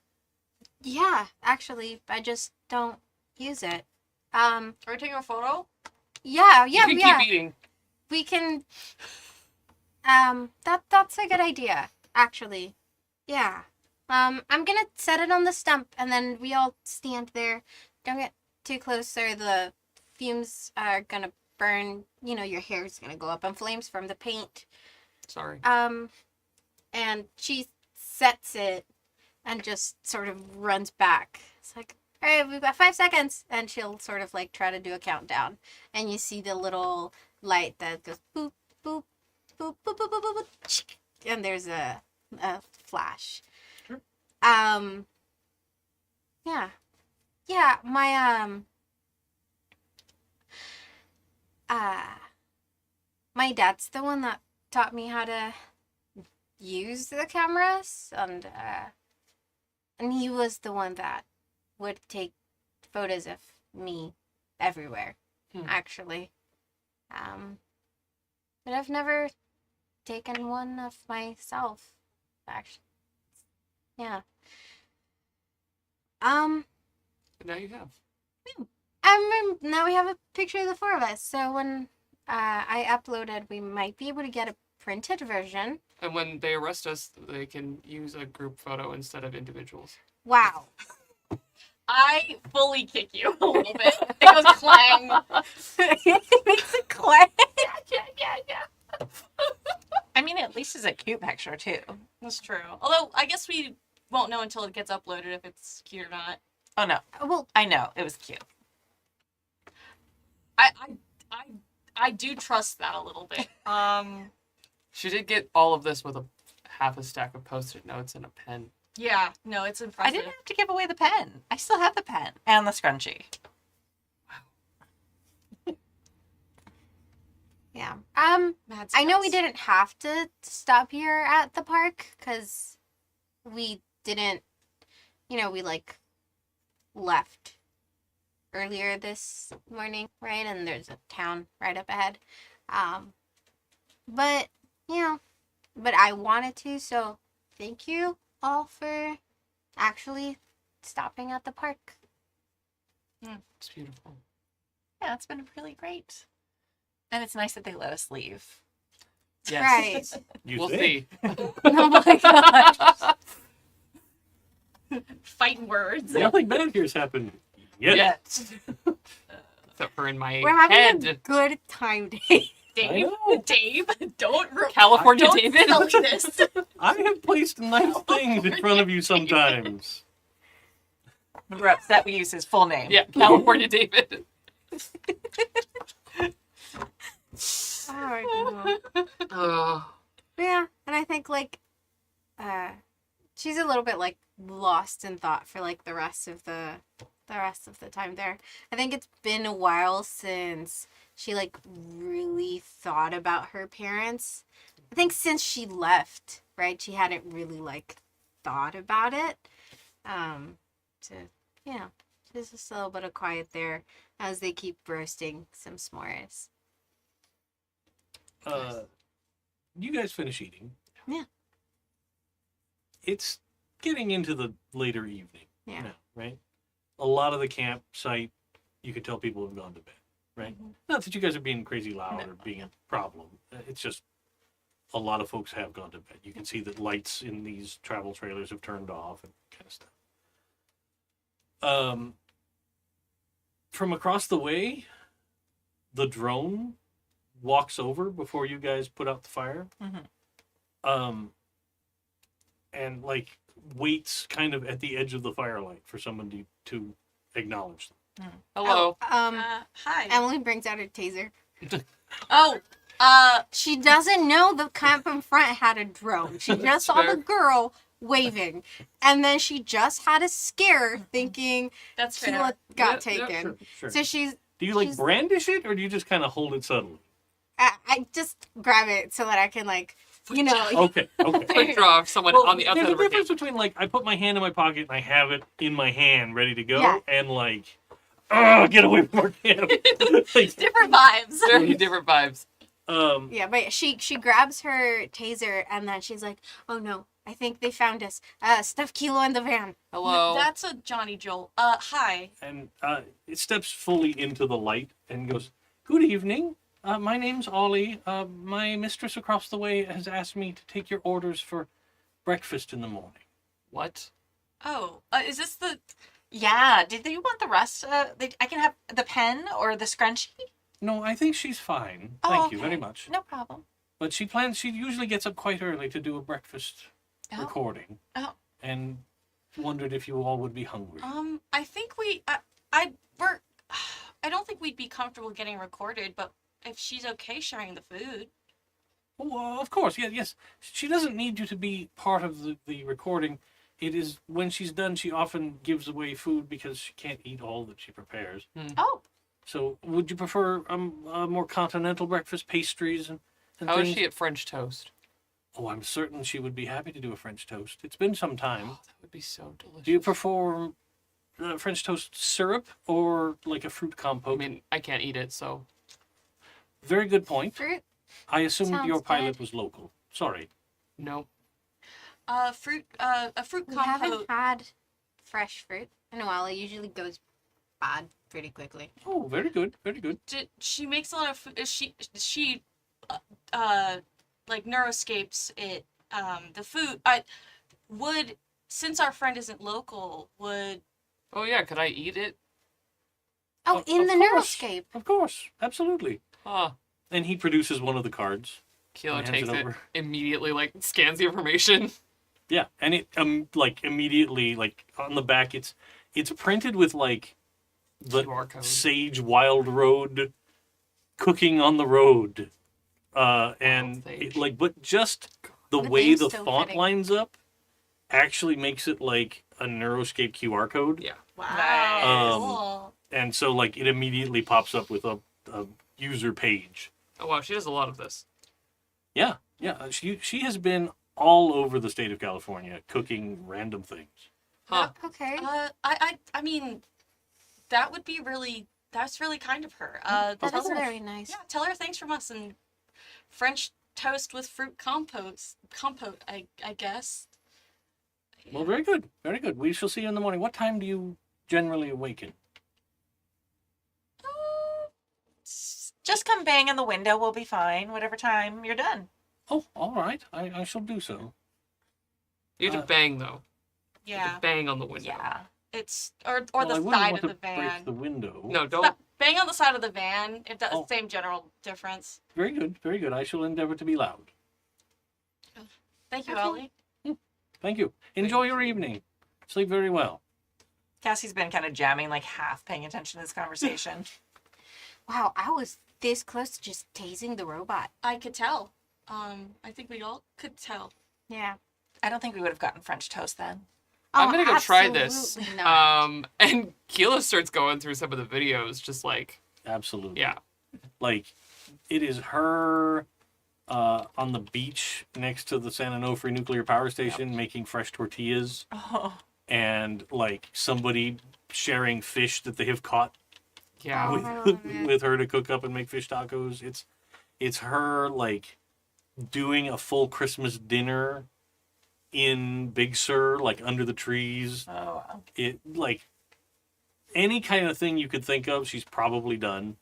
Yeah, actually, I just don't use it. Are we taking a photo? Yeah, You can keep eating. We can... That's a good idea, actually. Yeah. I'm gonna set it on the stump, and then we all stand there. Don't get too close, or the fumes are gonna burn. You know, your hair's gonna go up in flames from the paint. Sorry. And she sets it and just sort of runs back. It's like, all right, we've got 5 seconds. And she'll sort of like try to do a countdown. And you see the little light that goes boop, boop, boop, boop, boop, boop, boop, boop, chick, and there's a flash. Sure. Yeah. Yeah, my dad's the one that taught me how to use the cameras, and he was the one that would take photos of me everywhere, actually. But I've never taken one of myself, actually. Yeah. But now you have. Now we have a picture of the four of us, so when I uploaded, we might be able to get a printed version. And when they arrest us, they can use a group photo instead of individuals. Wow. I fully kick you a little bit. It goes clang. It makes a clang. Yeah. I mean, at least it's a cute picture, too. That's true. Although I guess we won't know until it gets uploaded if it's cute or not. Oh no, Well, I know it was cute. I do trust that a little bit. She did get all of this with half a stack of post-it notes and a pen. Yeah, no, it's I impressive. didn't have to give away the pen. I still have the pen and the scrunchie. yeah. Mad I know we Scouts. didn't have to stop here at the park because we didn't, we like left earlier this morning, right? And there's a town right up ahead. But, but I wanted to, so thank you all for actually stopping at the park. It's beautiful. Yeah, it's been really great. And it's nice that they let us leave. Yes. Right. You We'll think? see. Oh my gosh. Fighting words. Nothing bad here's happened yet. Yes. Except for in my We're having a head. good time, Dave. Dave, know. Dave, don't California don't David. sell me this. I have placed nice things in front of you sometimes. We're upset we use his full name. Yeah, California David. All right. Oh. Yeah, and I think she's a little bit like lost in thought for like the rest of the time there. I think it's been a while since she like really thought about her parents. I think since she left, right? She hadn't really like thought about it. So yeah, there's just a little bit of quiet there as they keep roasting some s'mores. You guys finish eating. Yeah. It's getting into the later evening Yeah. now, right? A lot of the campsite, you can tell people have gone to bed, right? Not that you guys are being crazy loud or being a problem. It's just a lot of folks have gone to bed. You can see that lights in these travel trailers have turned off and kind of stuff. From across the way, the drone walks over before you guys put out the fire. And like waits kind of at the edge of the firelight for someone to acknowledge them. Hello. Hi. Emily brings out her taser. Oh, She doesn't know the camp in front had a drone. She just saw fair. the girl waving. And then she just had a scare thinking that's fair. Keela got taken. Sure, sure. So she's, Do you like she's- brandish it or do you just kind of hold it subtly? I just grab it so that I can like, Okay, okay. Quick draw of someone Well, on the outside there's a of her difference camp. between like I put my hand in my pocket and I have it in my hand ready to go, Yeah. and like, oh, get away from our camp. Like, Different vibes. Very different vibes. yeah, but she grabs her taser and then she's like, oh no, I think they found us. Stuff Kilo in the van. Hello. That's a Johnny Joel. Hi. and it steps fully into the light and goes, "Good evening. My name's Ollie. My mistress across the way has asked me to take your orders for breakfast in the morning." What? Oh, is this the? Yeah. Did you want the rest? I can have the pen or the scrunchie. No, I think she's fine. Oh, Thank you okay. very much. No problem. But she usually gets up quite early to do a breakfast Oh. recording. Oh. And wondered if you all would be hungry. I think I don't think we'd be comfortable getting recorded, but if she's okay sharing the food. Oh, of course, yes. She doesn't need you to be part of the recording. It is when she's done, she often gives away food because she can't eat all that she prepares. Oh. So, would you prefer a more continental breakfast, pastries and How is things? she at French toast? Oh, I'm certain she would be happy to do a French toast. It's been some time. Oh, that would be so delicious. Do you prefer French toast syrup or like a fruit I compote? mean, I can't eat it, so Very good point. Fruit. I assumed Sounds your pilot good. was local. Sorry. no. A fruit We compote. haven't had fresh fruit in a while. It usually goes bad pretty quickly. Oh, very good. Very good. She makes a lot of food. She like neuroscapes it. The food. Since our friend isn't local, would Oh yeah, could I eat it? Oh, in Of the course. neuroscape. Of course. Absolutely. Ah, And he produces one of the cards. Kilo Hands it takes it over. immediately, like scans the information. Yeah, and it like immediately like on the back it's printed with like the QR code. Sage Wild Road cooking on the road. And Sage. it, like but just the The way name's the so font fitting. lines up actually makes it like a Neuroscape QR code. Yeah. Nice. Cool. And so like it immediately pops up with a user page. Oh wow, she does a lot of this. Yeah. She has been all over the state of California cooking random things. Huh. Okay. I mean, that would be really. That's really kind of her. That Of is course. very nice. Yeah, tell her thanks from us and French toast with fruit compote. I guess. Well, very good. Very good. We shall see you in the morning. What time do you generally awaken? Just come bang on the window. We'll be fine. Whatever time you're done. Oh, all right. I shall do so. You have to bang though. You have Yeah, to bang on the window. Yeah. it's or Well, I the wouldn't side want of the to van. break the window. No, don't. Bang on the side of the van. It does Oh. same general difference. Very good. Very good. I shall endeavor to be loud. Thank you, Okay. Ollie. Thank you. Enjoy your evening. Sleep very well. Cassie's been kind of jamming, like half paying attention to this conversation. Wow, I was this close to just tasing the robot. I could tell. I think we all could tell. Yeah. I don't think we would have gotten French toast then. I'm Oh, gonna go try this. absolutely not. And Keela starts going through some of the videos, just like, Absolutely. yeah. Like, it is her on the beach next to the San Onofre nuclear power station making fresh tortillas, Oh. and like somebody sharing fish that they have caught Yeah. Oh, with, I love it. with her to cook up and make fish tacos. It's her like doing a full Christmas dinner in Big Sur, like under the trees. Oh, wow. It like any kind of thing you could think of, she's probably done.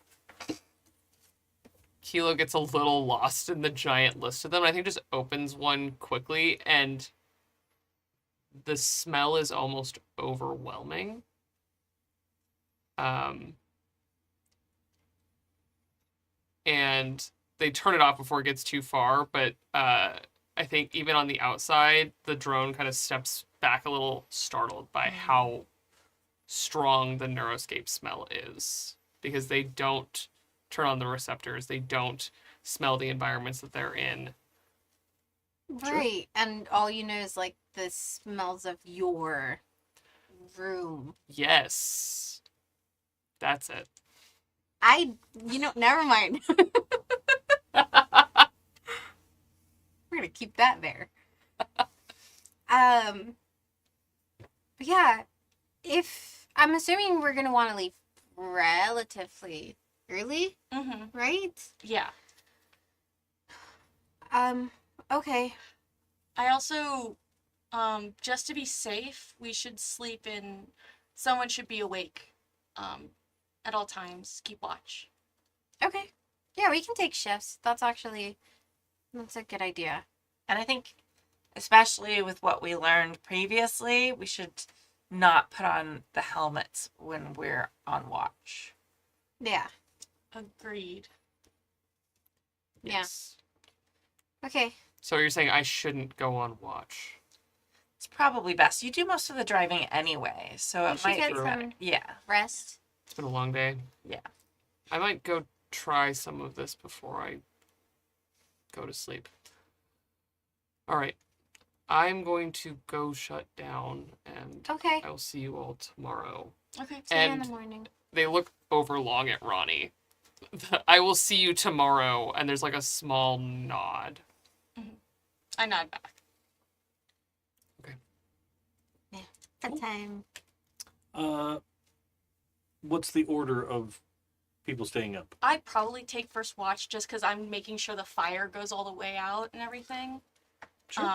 Kilo gets a little lost in the giant list of them. I think just opens one quickly, and the smell is almost overwhelming. And they turn it off before it gets too far, but I think even on the outside, the drone kind of steps back a little, startled by how strong the Neuroscape smell is, because they don't turn on the receptors, they don't smell the environments that they're in. Right. And all you know is like the smells of your room. Yes, that's it. Never mind. We're gonna keep that there. But yeah, if I'm assuming we're gonna want to leave relatively early, Mm-hmm. right? Yeah. Okay. I also, just to be safe, we should sleep in. Someone should be awake, at all times. Keep watch. Okay. Yeah, we can take shifts. That's a good idea. And I think, especially with what we learned previously, we should not put on the helmets when we're on watch. Yeah. Agreed. Yeah. Yes. Okay. So you're saying I shouldn't go on watch? It's probably best. You do most of the driving anyway, so You it should might get be some better. Yeah. rest. It's been a long day. Yeah. I might go try some of this before I go to sleep. All right. I'm going to go shut down, and Okay. I will see you all tomorrow. Okay. See you in the And- morning. They look overlong at Ronnie. I will see you tomorrow, and there's like a small nod. I nod back. Good time. What's the order of people staying up? I'd probably take first watch just because I'm making sure the fire goes all the way out and everything. Sure.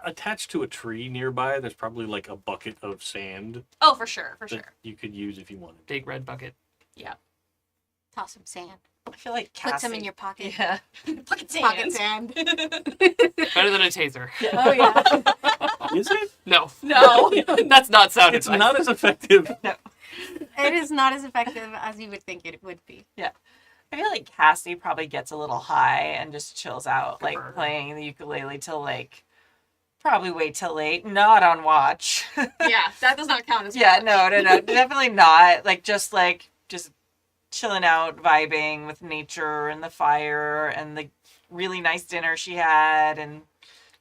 Attached to a tree nearby, there's probably like a bucket of sand Oh, for sure, for that sure. you could use if you wanted. Big red bucket. Toss some sand. I feel like Cassie. Put some in your pocket. Yeah. Pocket sand. Pocket sand. Better than a taser. Oh yeah. Is it? No. No. That's not sound It's advice. not as effective. It is not as effective as you would think it would be. I feel like Cassie probably gets a little high and just chills out, like Sure. playing the ukulele till like probably wait till late. Not on watch. Yeah, that does not count as Yeah, watch. no, definitely not. Just chilling out, vibing with nature and the fire and the really nice dinner she had, and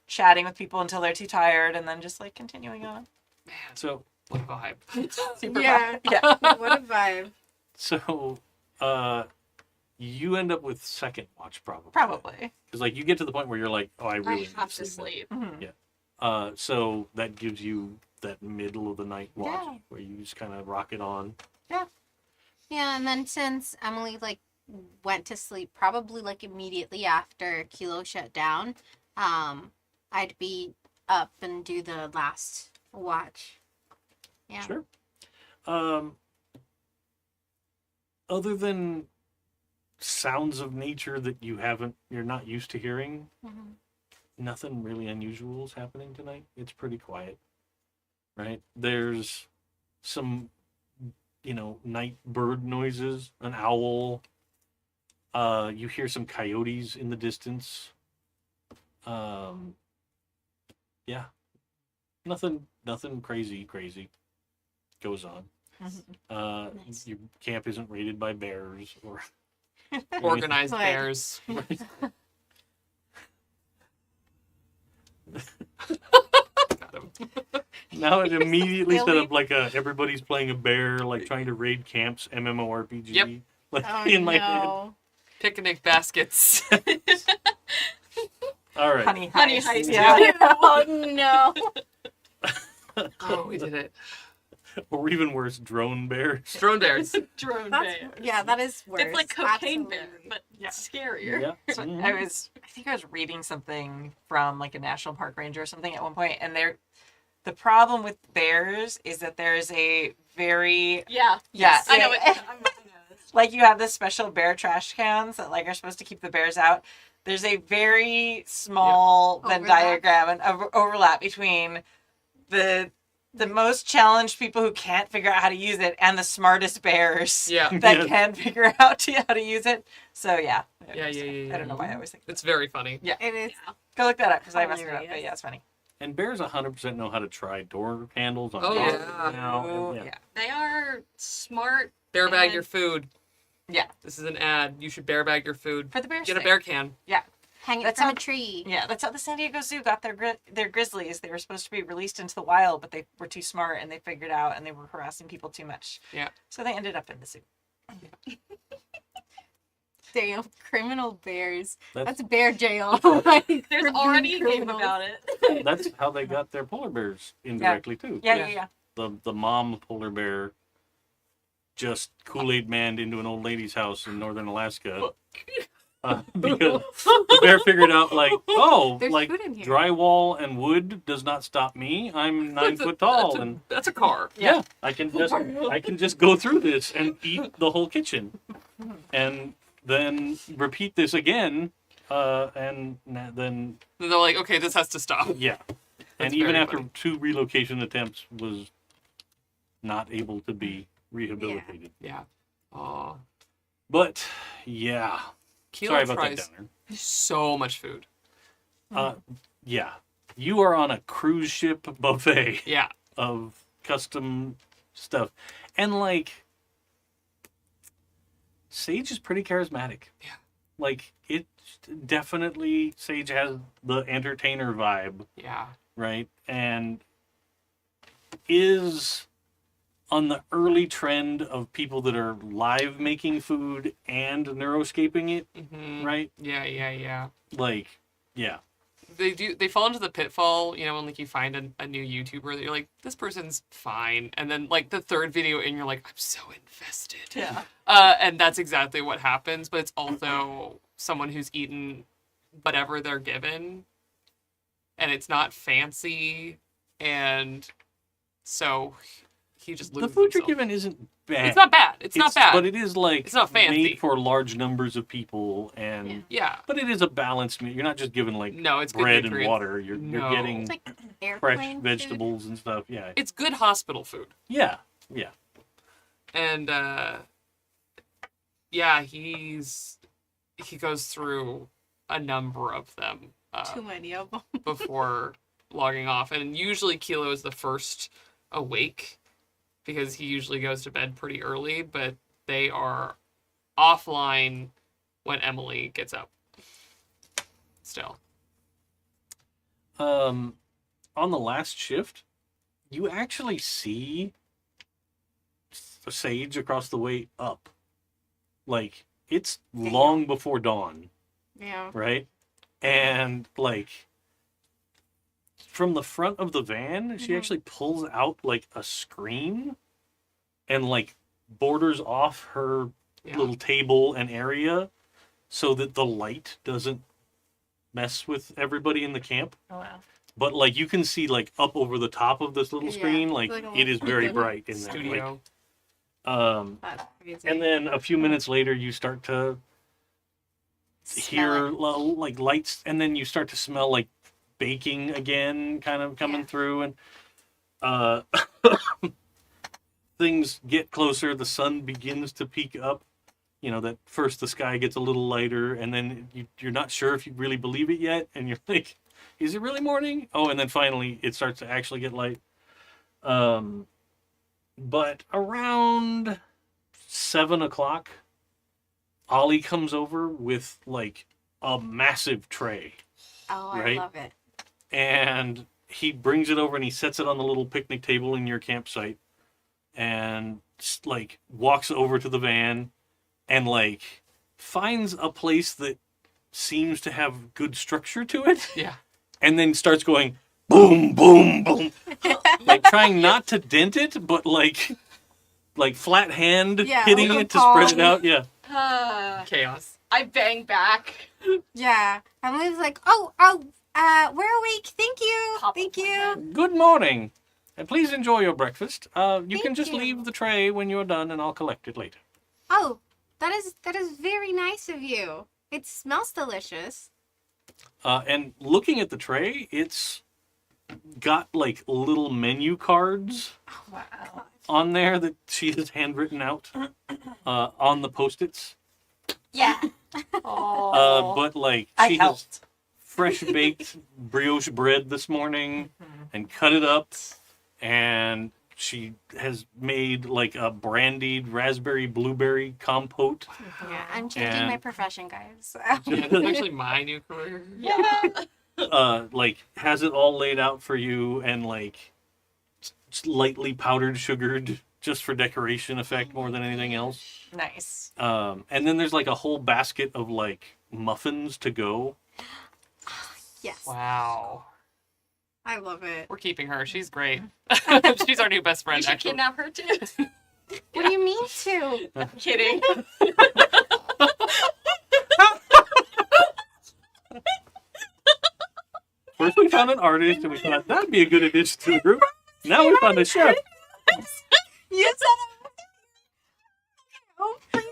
chatting with people until they're too tired, and then just like continuing on. Man, So what a vibe. Super Yeah. vibe. Yeah. What a vibe. so you end up with second watch probably. Probably. Because like you get to the point where you're like, oh, I I really have to need sleep. Mhm. So that gives you that middle of the night watch Yeah. where you just kind of rock it on. Yeah, and then since Emily went to sleep probably immediately after Kilo shut down, I'd be up and do the last watch. Yeah. Sure. Other than sounds of nature that you're not used to hearing, Mhm. nothing really unusual is happening tonight. It's pretty quiet, right? There's some, night bird noises, an owl. You hear some coyotes in the distance. Yeah, nothing crazy goes on. Nice. Your camp isn't raided by bears or Organized Good. bears. Got him. Now it immediately set Silly. up everybody's playing a bear, trying to raid camps MMORPG. Yep. Oh, In my head. no. Picnic baskets. All right. Honey Honey heist. heist, Yeah. Oh, no. Oh, we did it. Or even worse, drone bears. Drone bears. Drone That's, bear. yeah, that is worse. It's like cocaine bear, Absolutely. but Yeah. scarier. Yeah. So Mhm. I think I was reading something from a national park ranger or something at one point, and the problem with bears is that there is a very Yeah. yeah, I know it. I know this. you have the special bear trash cans that are supposed to keep the bears out. There's a very small Venn Overlap. diagram and overlap between the most challenged people who can't figure out how to use it and the smartest bears Yeah. that Yes. can figure out how to use it. So yeah. Yeah. I don't know why I always think It's very funny. yeah. It is. Go look that up because I messed it up. But Hilarious. yeah, it's funny. And bears 100% know how to try door handles on Oh, cars yeah. now. Oh, And, yeah. They are smart. Bear bag And- your food. Yeah. This is an ad. You should bear bag your food. For the bears. Get a thing. bear can. Hang it That's from how- a tree. Yeah, that's how the San Diego Zoo got their grizzlies. They were supposed to be released into the wild, but they were too smart and they figured out and they were harassing people too much. Yeah. So they ended up in the zoo. Damn, criminal bears. That's, That's bear jail. There's already a game about it. that's how they got their polar bears indirectly, too. Yeah. The mom polar bear just Kool-Aid manned into an old lady's house in northern Alaska. Because the bear figured out, There's food in here. drywall and wood does not stop me. I'm 9 foot tall, and That's a car. yeah, I can just go through this and eat the whole kitchen, and then repeat this again, and then And they're like, okay, this has to stop. yeah, That's and even very after funny. 2 relocation attempts, was not able to be rehabilitated. Yeah. Oh. But yeah, Kilo sorry about tries that downer. so much food. Yeah, you are on a cruise ship buffet Yeah. of custom stuff, and Sage is pretty charismatic. Yeah. It definitely, Sage has the entertainer vibe, Yeah. right? And is on the early trend of people that are live making food and neuroscaping it, Mm-hmm. right? Yeah. Yeah. Yeah. They fall into the pitfall, when you find a new YouTuber that you're like, this person's fine, and then the third video in, you're like, I'm so invested. Yeah. And that's exactly what happens, but it's also someone who's eaten whatever they're given, and it's not fancy, and so he just The loses food you're himself. given isn't bad. It's not bad. It's not bad. But it is It's not fancy. made for large numbers of people, and Yeah. but it is a balanced meal. You're not just given No, it's good bread and nutrients. water. You're No. getting It's like fresh airplane food. vegetables and stuff. Yeah. It's good hospital food. Yeah. And yeah, he goes through a number of them Too many of them. before logging off, and usually Kilo is the first awake because he usually goes to bed pretty early, but they are offline when Emily gets up. Still. On the last shift, you actually see a sage across the way up. Like, it's long before dawn, Yeah. right? And, like, from the front of the van, she actually pulls out, like, a screen and, like, borders off her Yeah. little table and area so that the light doesn't mess with everybody in the camp. Oh wow. But like you can see like up over the top of this little Yeah, screen, like like a it is very little bright in there. Studio. Like, That's crazy. and then a few minutes later, you start to hear like lights, and then you start to smell like baking again, kind of coming Yeah. through, and things get closer. The sun begins to peak up. You know that first the sky gets a little lighter, and then you're not sure if you really believe it yet, and you're like, is it really morning? Oh, and then finally it starts to actually get light. But around 7 o'clock, Ollie comes over with like a massive tray, Oh, I right? love it. and he brings it over and he sets it on the little picnic table in your campsite, and like walks over to the van and like finds a place that seems to have good structure to it, Yeah. and then starts going boom, boom, boom, like trying not to dent it, but like flat hand Yeah, hitting like a it to spread it palm. out. Yeah. Chaos. I bang back. Yeah. Emily's like, we're awake. Thank you. Pop Thank up my you. head. Good morning, and please enjoy your breakfast. You can Thank just you. leave the tray when you're done, and I'll collect it later. Oh, that is very nice of you. It smells delicious. And looking at the tray, it's got like little menu cards Wow. on there that she has handwritten out on the Post-its. Yeah. Oh. But like I she has helped. fresh baked brioche bread this morning and cut it up, and she has made like a brandied raspberry blueberry compote. Yeah, I'm changing my And- profession, guys. Yeah, that's actually my new career. Yeah. Like has it all laid out for you, and like lightly powdered sugared just for decoration effect more than anything else. Nice. And then there's like a whole basket of like muffins to go. Yes. Wow. I love it. We're keeping her. She's great. She's our new best We friend, should actually. kidnap her too. What do you mean to? Kidding. First we found an artist and we thought that'd be a good addition to the group. Now we found a chef. You said it. Oh, pretty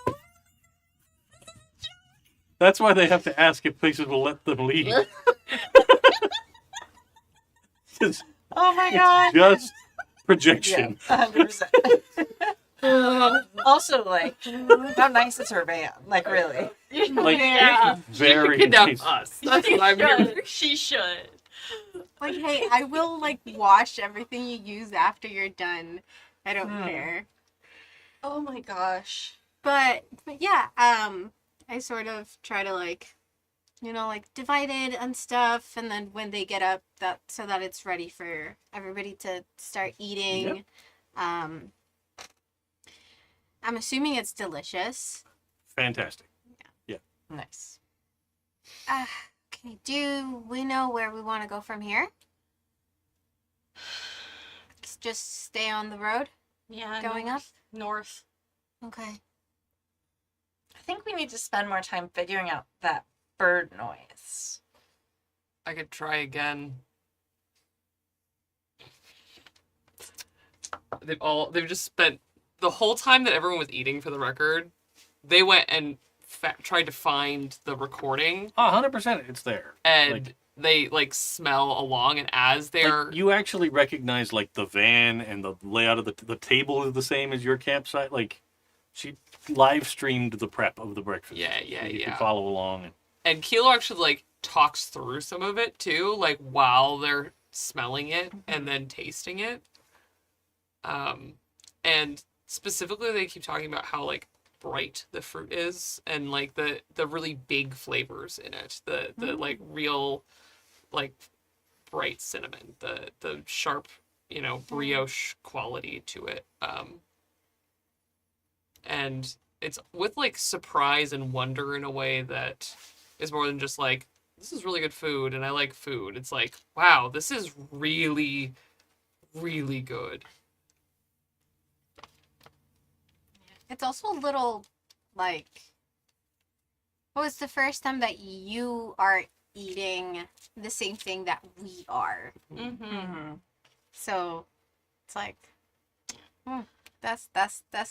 well. That's why they have to ask if places will let them leave. It's Oh my god. just projection. 100%. Also, like, how nice is her van? Like, really? Like Yeah. very Kidnap nice. us. That's what I'm here for. She should. Like, hey, I will like wash everything you use after you're done. I don't care. Oh my gosh. But yeah, I sort of try to like, like divide it and stuff, and then when they get up, that so that it's ready for everybody to start eating. Yep. I'm assuming it's delicious. Fantastic. Nice. Okay, do we know where we want to go from here? Just stay on the road, Yeah. going up. North. Okay. I think we need to spend more time figuring out that bird noise. I could try again. They've just spent the whole time that everyone was eating, for the record, they went and tried to find the recording, 100% it's there. and Like- they like smell along, and as they're Like, you actually recognize like the van and the layout of the table is the same as your campsite. Like she live streamed the prep of the breakfast. Yeah, yeah, So you yeah. can follow along. and Kilo actually like talks through some of it too, like while they're smelling it and then tasting it. And specifically they keep talking about how like bright the fruit is and like the really big flavors in it. The like real like bright cinnamon, the sharp, you know, brioche quality to it. And it's with like surprise and wonder in a way that is more than just like, this is really good food and I like food. It's like, wow, this is really, really good. It's also a little like, well, it's the first time that you are eating the same thing that we are. Mm-hmm. So it's like, that's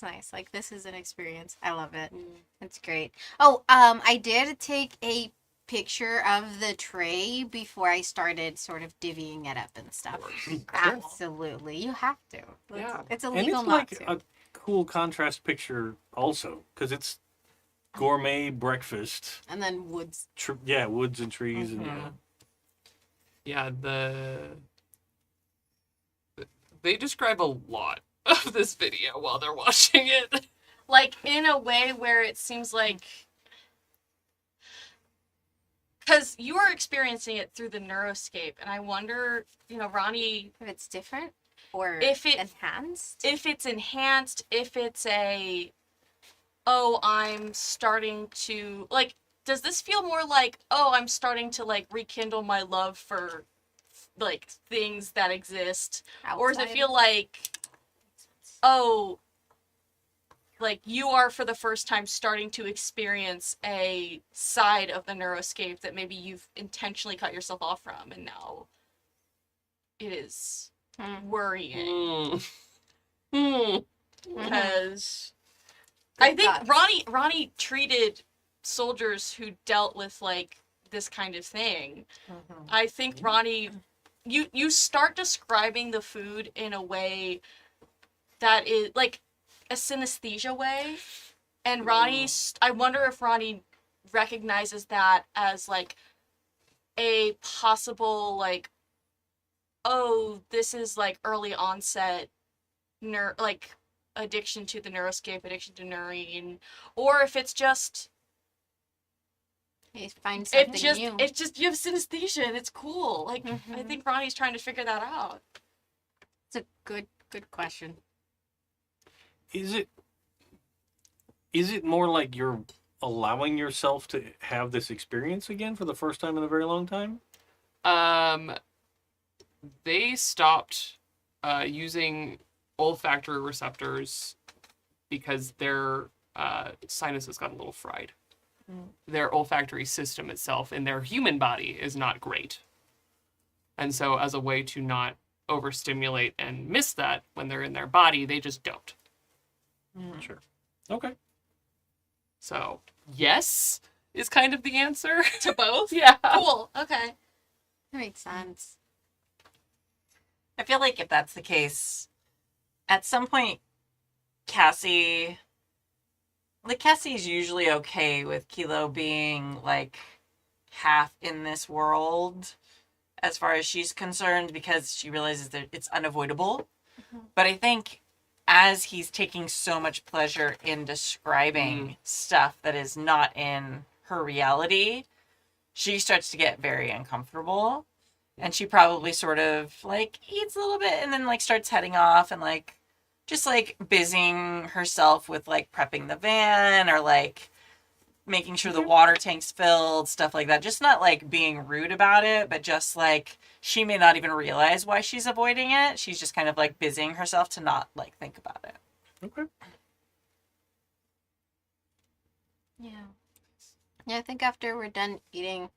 nice. Like, this is an experience. I love it. It's great. Oh, I did take a picture of the tray before I started sort of divvying it up and stuff. Absolutely, you have to. Yeah. It's And illegal it's not like to. a cool contrast picture also, because it's gourmet breakfast. And then woods. Yeah, woods and trees and Yeah, they describe a lot of this video while they're watching it. Like, in a way where it seems like, because you are experiencing it through the neuroscape, and I wonder, you know, Ronnie, If it's different or If it- enhanced. if it's enhanced, if it's a, oh, I'm starting to, like, does this feel more like, oh, I'm starting to, like, rekindle my love for, like, things that exist? Or does it outside. feel like, oh, like, you are for the first time starting to experience a side of the neuroscape that maybe you've intentionally cut yourself off from, and now it is worrying. Because I Good think thoughts. Ronnie treated soldiers who dealt with like this kind of thing. I think Ronnie, you start describing the food in a way that is like a synesthesia way, and Ronnie, I wonder if Ronnie recognizes that as like a possible like, oh, this is like early onset like addiction to the neuroscape, addiction to neurine, or if it's just You find something new. it's just you have synesthesia and it's cool. Like I Mhm. think Ronnie's trying to figure that out. It's a good question. Is it more like you're allowing yourself to have this experience again for the first time in a very long time? They stopped using olfactory receptors because their sinuses got a little fried. Their olfactory system itself in their human body is not great. And so as a way to not overstimulate and miss that when they're in their body, they just don't. Sure. Okay. So, yes is kind of the answer. To both? Yeah. Cool. Okay. That makes sense. I feel like if that's the case, at some point, Cassie's usually okay with Kilo being like half in this world as far as she's concerned because she realizes that it's unavoidable. But I think as he's taking so much pleasure in describing stuff that is not in her reality, she starts to get very uncomfortable. And she probably sort of like eats a little bit and then like starts heading off and like just like busying herself with like prepping the van or like making sure the water tank's filled, stuff like that. Just not like being rude about it, but just like she may not even realize why she's avoiding it. She's just kind of like busying herself to not like think about it. Okay. Yeah. Yeah, I think after we're done eating,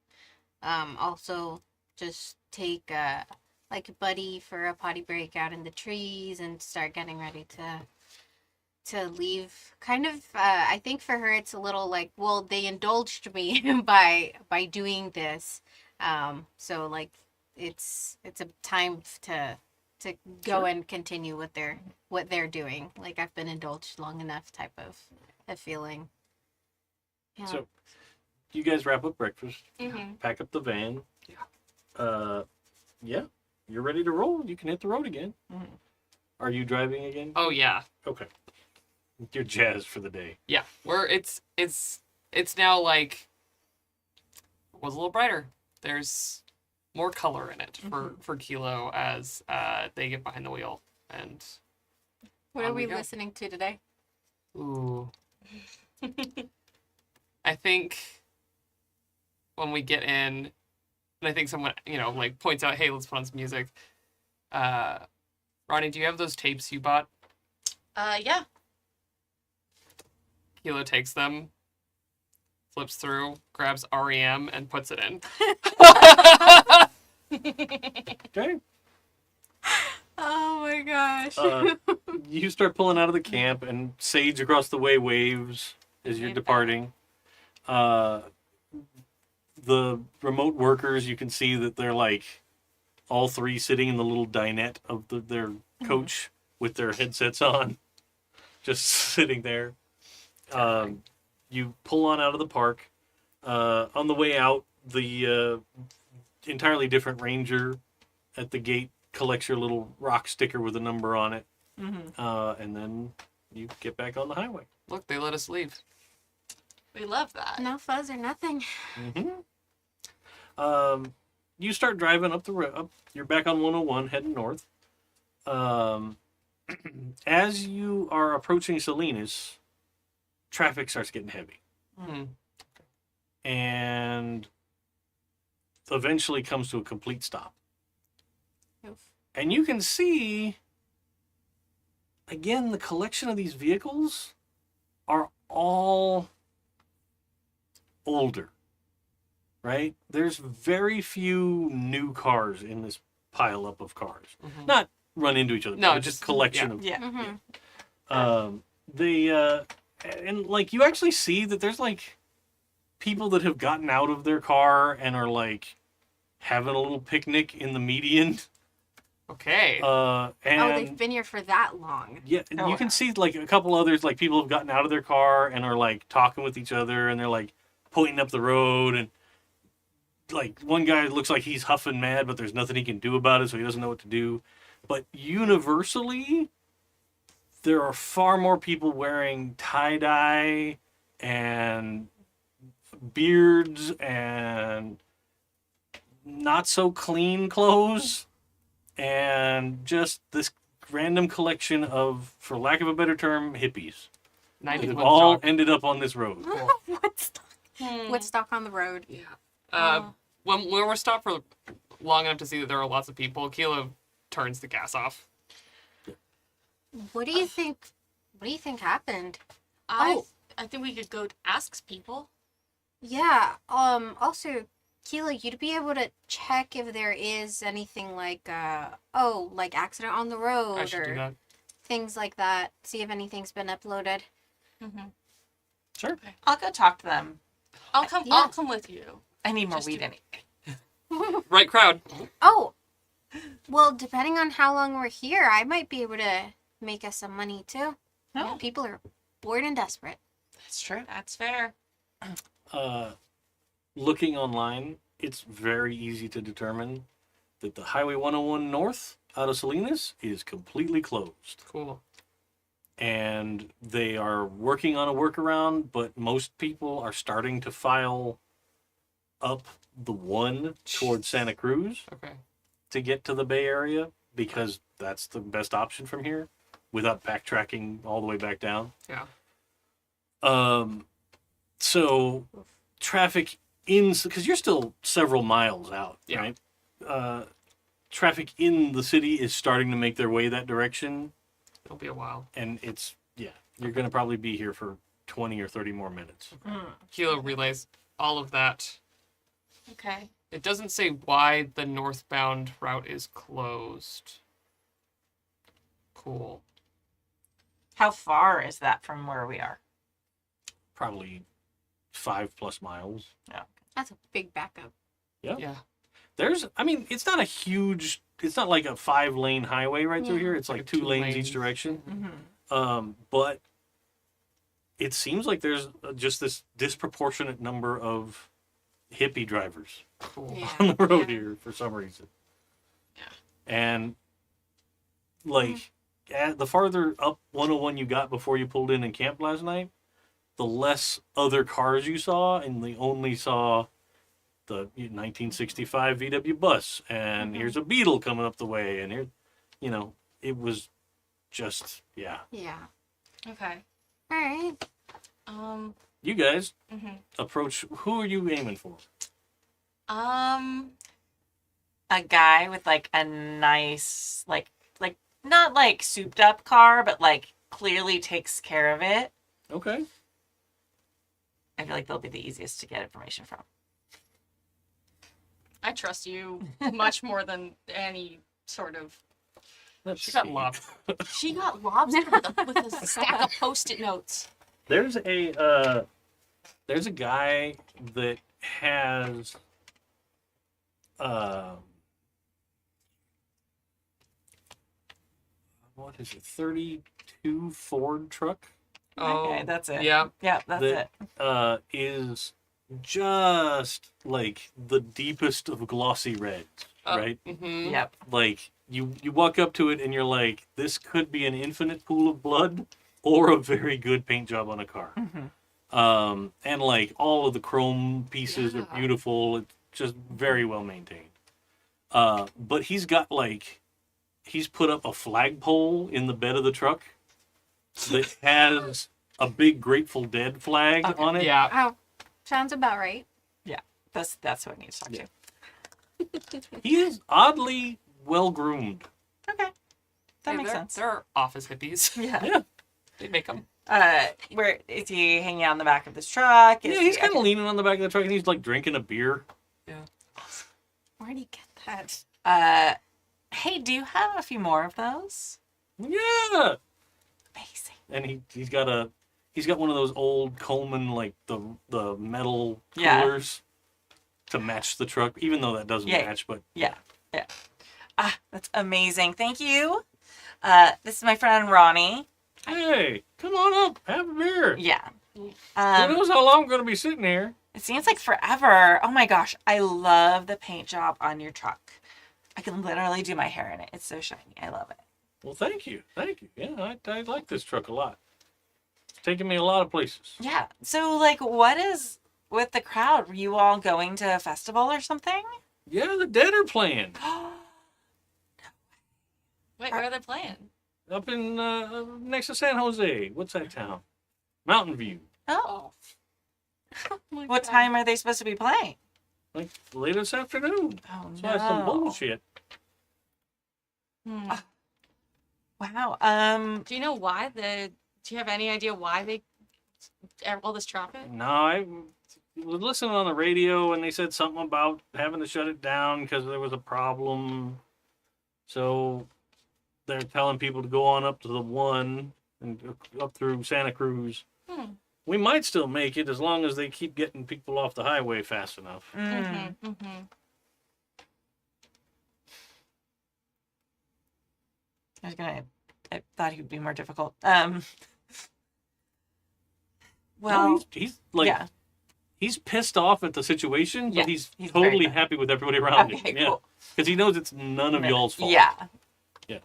also just take like a buddy for a potty break out in the trees and start getting ready to leave. Kind of I think for her it's a little like, well, they indulged me by doing this. So like it's a time to go and continue with what they're doing. Like I've been indulged long enough type of feeling. Yeah. So you guys wrap up breakfast, Mm-hmm. pack up the van. Yeah. Yeah, you're ready to roll. You can hit the road again. Mhm. Are you driving again? Oh yeah. Okay. You're jazzed for the day. Yeah. It's now like was a little brighter. There's more color in it for Kilo as they get behind the wheel and What On are we we go. listening to today? ooh. I think when we get in, and I think someone, like points out, hey, let's put on some music. Ronnie, do you have those tapes you bought? Yeah. Kilo takes them, flips through, grabs REM, and puts it in. Okay. Oh my gosh. You start pulling out of the camp, and Sage across the way waves as you're Wave departing. The remote workers, you can see that they're like all three sitting in the little dinette of their coach with their headsets on, just sitting there. You pull on out of the park. On the way out, the entirely different ranger at the gate collects your little rock sticker with a number on it, and then you get back on the highway. Look, they let us leave. We love that. No fuzz or nothing. You start driving up the road. You're back on 101, heading north. As you are approaching Salinas, traffic starts getting heavy, Hmm. and eventually comes to a complete stop. Oof. And you can see, again, the collection of these vehicles are all older, right? There's very few new cars in this pile up of cars. Mhm. Not run into each other, No, but just collection of. Yeah. Mm-hmm. And like you actually see that there's like people that have gotten out of their car and are like having a little picnic in the median. Okay. And Oh, they've been here for that long. yeah, and Oh, you can wow. see like a couple others, like people have gotten out of their car and are like talking with each other, and they're like pointing up the road, and like one guy looks like he's huffing mad, but there's nothing he can do about it, so he doesn't know what to do. But universally, there are far more people wearing tie-dye and beards and not so clean clothes, and just this random collection of, for lack of a better term, hippies. 90s They've Woodstock. all ended up on this road. Woodstock. Hmm. Woodstock on the road. Yeah. When we're stopped for long enough to see that there are lots of people, Kilo turns the gas off. What do you think? What do you think happened? I think we could go ask people. Yeah. Also, Keela, you'd be able to check if there is anything like like accident on the road I should do or that. things like that. See if anything's been uploaded. Mm-hmm. Sure. I'll go talk to them. I'll come. Yeah. I'll come with you. I need more Just weed do- anyway. Right crowd. Oh, well, depending on how long we're here, I might be able to make us some money too. Oh. People are bored and desperate. That's true. That's fair. Looking online, it's very easy to determine that the Highway 101 North out of Salinas is completely closed. Cool. And they are working on a workaround, but most people are starting to file up the one towards Santa Cruz Okay. to get to the Bay Area because that's the best option from here without backtracking all the way back down. Yeah. So traffic because you're still several miles out, Yeah. right? Traffic in the city is starting to make their way that direction, It'll be a while. and you're going to probably be here for 20 or 30 more minutes. Kilo relays all of that. Okay. It doesn't say why the northbound route is closed. Cool. How far is that from where we are? Probably 5+ miles. That's a big backup. Yeah. It's not it's not like a 5-lane highway right through Yeah. here. It's like Like 2 2 lanes lanes. each direction. Mm-hmm. But it seems like there's just this disproportionate number of hippie drivers Cool. Yeah. on the road Yeah. here for some reason. Yeah. And like the farther up 101 you got before you pulled in and camped last night, the less other cars you saw, and they only saw the 1965 VW bus, and here's a Beetle coming up the way, and here, you know, it was just yeah. Yeah. Okay. All right. You guys Mhm. approach. Who are you aiming for? A guy with like a nice, like not like souped up car, but like clearly takes care of it. Okay. I feel like they'll be the easiest to get information from. I trust you much more than any sort of. Let's She got see. lost. She got lobster with a stack of post-it notes. There's a guy that has what is it, 32 Ford truck Okay, that's it. Yeah. Yeah, that's it. that is just like the deepest of glossy reds, right? Mm-hmm. Yep. Like you walk up to it and you're like, this could be an infinite pool of blood or a very good paint job on a car. And like all of the chrome pieces are Yeah. beautiful. It's just very well maintained. But he's got like, he's put up a flagpole in the bed of the truck that has a big Grateful Dead flag Okay. on it. Yeah. Oh, sounds about right. That's who I need to talk to. He is oddly well groomed. Okay. That makes they're, sense. They're office hippies. Yeah. Yeah. They make them. Where is he hanging out in the back of this truck? Is Yeah, he's he- kind of leaning on the back of the truck and he's like drinking a beer. Where do you get that? Hey, do you have a few more of those? Yeah. Amazing. And he's got one of those old Coleman like the metal Yeah. coolers to match the truck, even though that doesn't Yeah. match, but Yeah. That's amazing. Thank you. This is my friend Ronnie. hey, come on up, have a beer. Yeah. Who knows how long I'm gonna be sitting here? It seems like forever. Oh my gosh, I love the paint job on your truck. I can literally do my hair in it. It's so shiny. I love it. Well, thank you. Yeah, I like this truck a lot. It's taken me a lot of places. Yeah. So, like, what is with the crowd? Were you all going to a festival or something? Yeah, the Dead are playing Wait, where are they playing? up in next to San Jose. What's that town? Mountain View. Oh. Oh my What God. time are they supposed to be playing? Like later this afternoon. Oh, So that's some no. bullshit. Hmm. Wow. Do you know why the? Do you have any idea why they? All this traffic. No, I was listening on the radio and they said something about having to shut it down because there was a problem. So they're telling people to go on up to the one and up through Santa Cruz. Hmm. We might still make it as long as they keep getting people off the highway fast enough. Mm. Mm-hmm. I thought he would be more difficult. No, Well, he's like yeah. he's pissed off at the situation, Yeah, but he's he's very totally nice. happy with everybody around Okay, him. Yeah, cool. because he knows it's none of y'all's fault. Yeah. Yeah.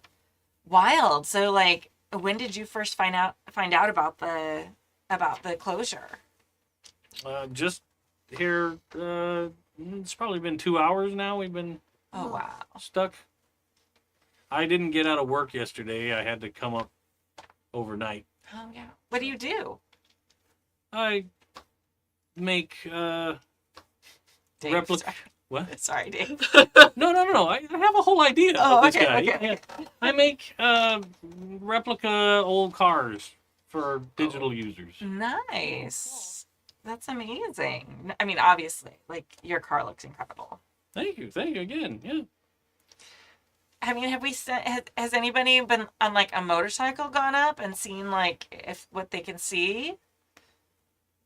Wild. So, like, when did you first find out about the closure? Just here. It's probably been 2 hours now. We've been Oh wow. stuck. I didn't get out of work yesterday. I had to come up overnight. Oh yeah. What do you do? I make Dave, replica. What? Sorry, Dave. No. I have a whole idea Oh, of this okay, guy. okay. Yeah. I make replica old cars for digital users. Nice. That's amazing. I mean, obviously, like, your car looks incredible. Thank you again. Yeah. I mean, has anybody been on like a motorcycle gone up and seen like if what they can see?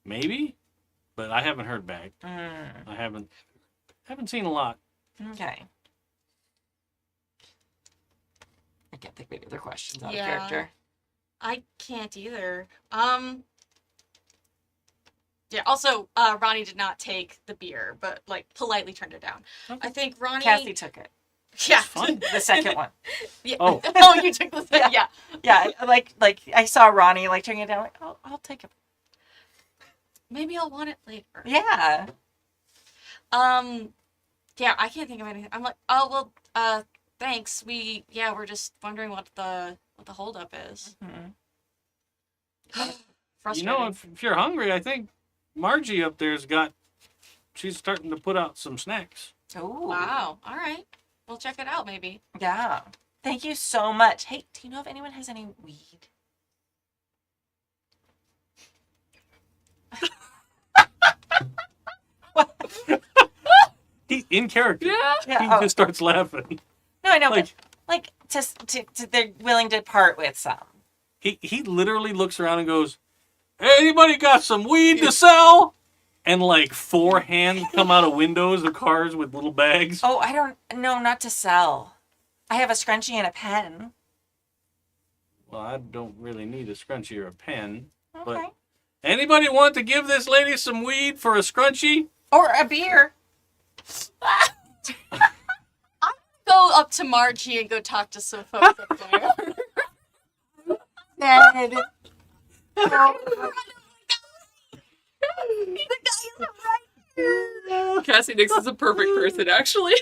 Maybe, but I haven't heard back. Mm, I haven't seen a lot. okay. I can't think of any other questions out Yeah. of character. I can't either. Yeah. Also, Ronnie did not take the beer, but like politely turned it down. I think Ronnie. Cassie took it. Yeah. Fine. The second one. Yeah. Oh. Oh, you took the thing. Yeah. Yeah, like I saw Ronnie like turning it down. Like, I'll take it. Maybe I'll want it later. Yeah. Yeah, I can't think of anything. I'm like, oh well, thanks. We're just wondering what the holdup is. Mhm. Frustrating. You know, if you're hungry, I think Margie up there's she's starting to put out some snacks. Ooh. Wow. All right. We'll check it out maybe. Yeah. Thank you so much. Hey, do you know if anyone has any weed? He in character. Yeah. Yeah. He Oh. just starts laughing. No, I know, Like- but like to they're willing to part with some. He literally looks around and goes, "Hey, anybody got some weed to sell?" And like 4 hands come out of windows of cars with little bags. Oh, I don't. No, not to sell. I have a scrunchie and a pen. Well, I don't really need a scrunchie or a pen. Okay. But anybody want to give this lady some weed for a scrunchie? Or a beer. Go up to Margie and go talk to some folks up there. Dead. Cassie Nyx is a perfect person, actually.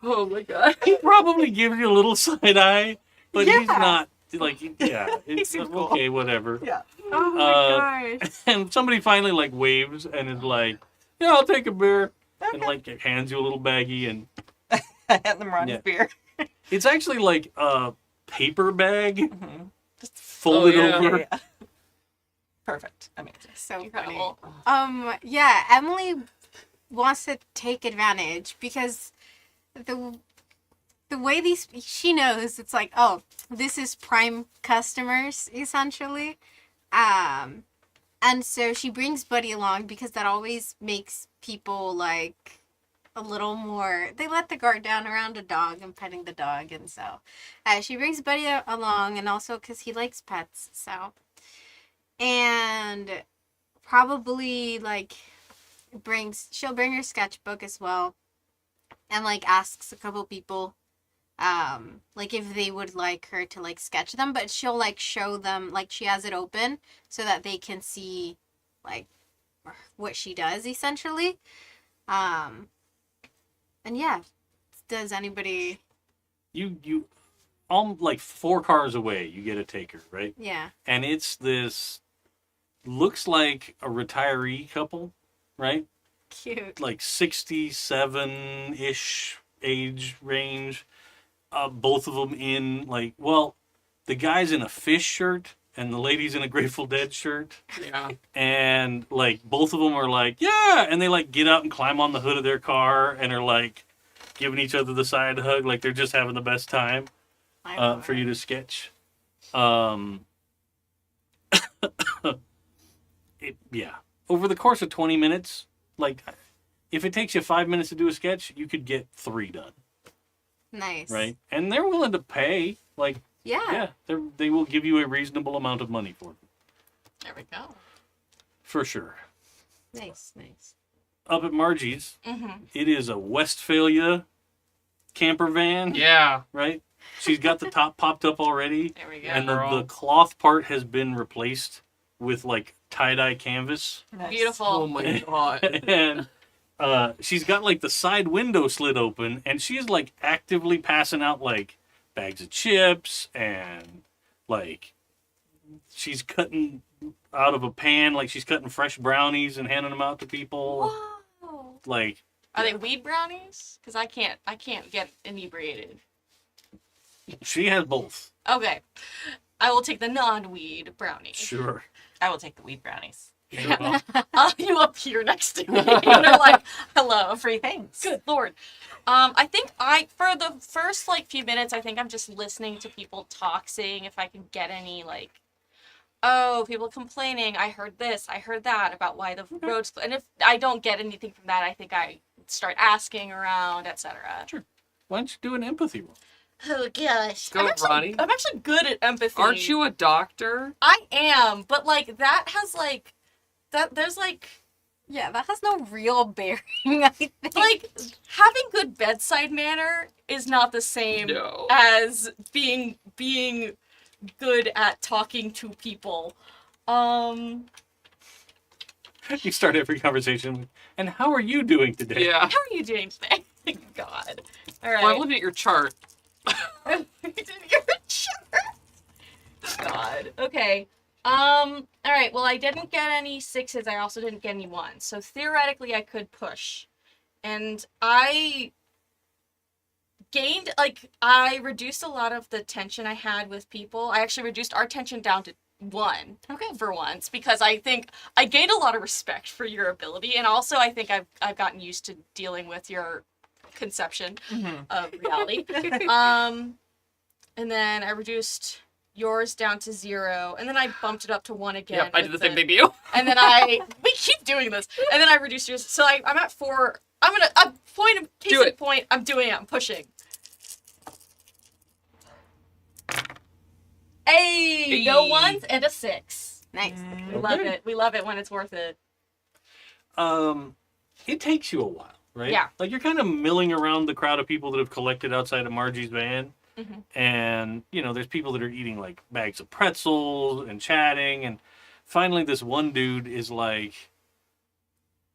Oh my god. He probably gives you a little side eye, but he's Yeah. not like, yeah, it's seems cool. okay, whatever. Yeah. Oh my gosh. And somebody finally like waves and is like, "Yeah, I'll take a beer," and like hands you a little baggie, and I had them Ronnie's Yeah. beer. it's actually like a paper bag Mhm. just folded yeah. over. Yeah. Perfect. Amazing. So Incredible. funny. Yeah, Emily wants to take advantage because the way she knows it's like, oh, this is prime customers essentially. And so she brings Buddy along because that always makes people like a little more, they let the guard down around a dog and petting the dog, and so she brings Buddy along, and also because he likes pets, so. And probably like she'll bring her sketchbook as well, and like asks a couple people like if they would like her to like sketch them, but she'll like show them, like she has it open so that they can see like what she does essentially. And yeah, does anybody? You all like 4 cars away, you get a taker, right? Yeah. And it's this looks like a retiree couple, right? Cute. Like 67-ish age range. Both of them in like, well, the guy's in a Fish shirt and the lady's in a Grateful Dead shirt. Yeah. And like both of them are like, yeah, and they like get out and climb on the hood of their car and are like giving each other the side hug, like they're just having the best time for you to sketch. Yeah, over the course of 20 minutes, like if it takes you 5 minutes to do a sketch, you could get 3 done, Nice. right? And they're willing to pay, like, Yeah. yeah, they will give you a reasonable amount of money for it, There we go. for sure. Nice. Nice. Up at Margie's, Mm-hmm. it is a Westphalia camper van, Yeah. right? She's got the top popped up already, There we go. and girl. the cloth part has been replaced with like tie-dye canvas. Nice. Beautiful. Oh my god. And she's got like the side window slit open, and she's like actively passing out like bags of chips, and like she's cutting out of a pan, like she's cutting fresh brownies and handing them out to people. Whoa. Like, Are they weed brownies? Because I can't get inebriated. she has both. Okay. I will take the non-weed brownie. Sure. I will take the weed brownies. Sure. You up here next to me. And they're like, hello. Free things. Good Lord. I think for the first like few minutes, I think I'm just listening to people talk, seeing if I can get any like, oh, people complaining. I heard this, I heard that about why the roads. And if I don't get anything from that, I think I start asking around, etc. Why don't you do an empathy roll? Oh gosh. Go, Ronnie. I'm actually good at empathy. Aren't you a doctor? I am, but like that has like that. There's like Yeah, that has no real bearing, I think. like having good bedside manner is not the same No. as being good at talking to people. You start every conversation with, and how are you doing today? Yeah. How are you doing today? God. All right. Well, I'm looking at your chart. God. Okay. All right. Well, I didn't get any 6s. I also didn't get any 1s. So theoretically, I could push, and I gained I reduced a lot of the tension I had with people. I actually reduced our tension down to 1. Okay. For once, because I think I gained a lot of respect for your ability, and also I think I've gotten used to dealing with your conception of reality. And then I reduced yours down to 0, and then I bumped it up to 1 again. Yep, I did the with same thing to you. And then we keep doing this, and then I reduced yours. So I'm at 4. I'm gonna Do it. point. I'm doing it. I'm pushing. Hey, no 1s and a 6. Nice. We love it. We love it when it's worth it. It takes you a while, right? Yeah. Like you're kind of milling around the crowd of people that have collected outside of Margie's van. Mhm. And, there's people that are eating like bags of pretzels and chatting. And finally, this one dude is like,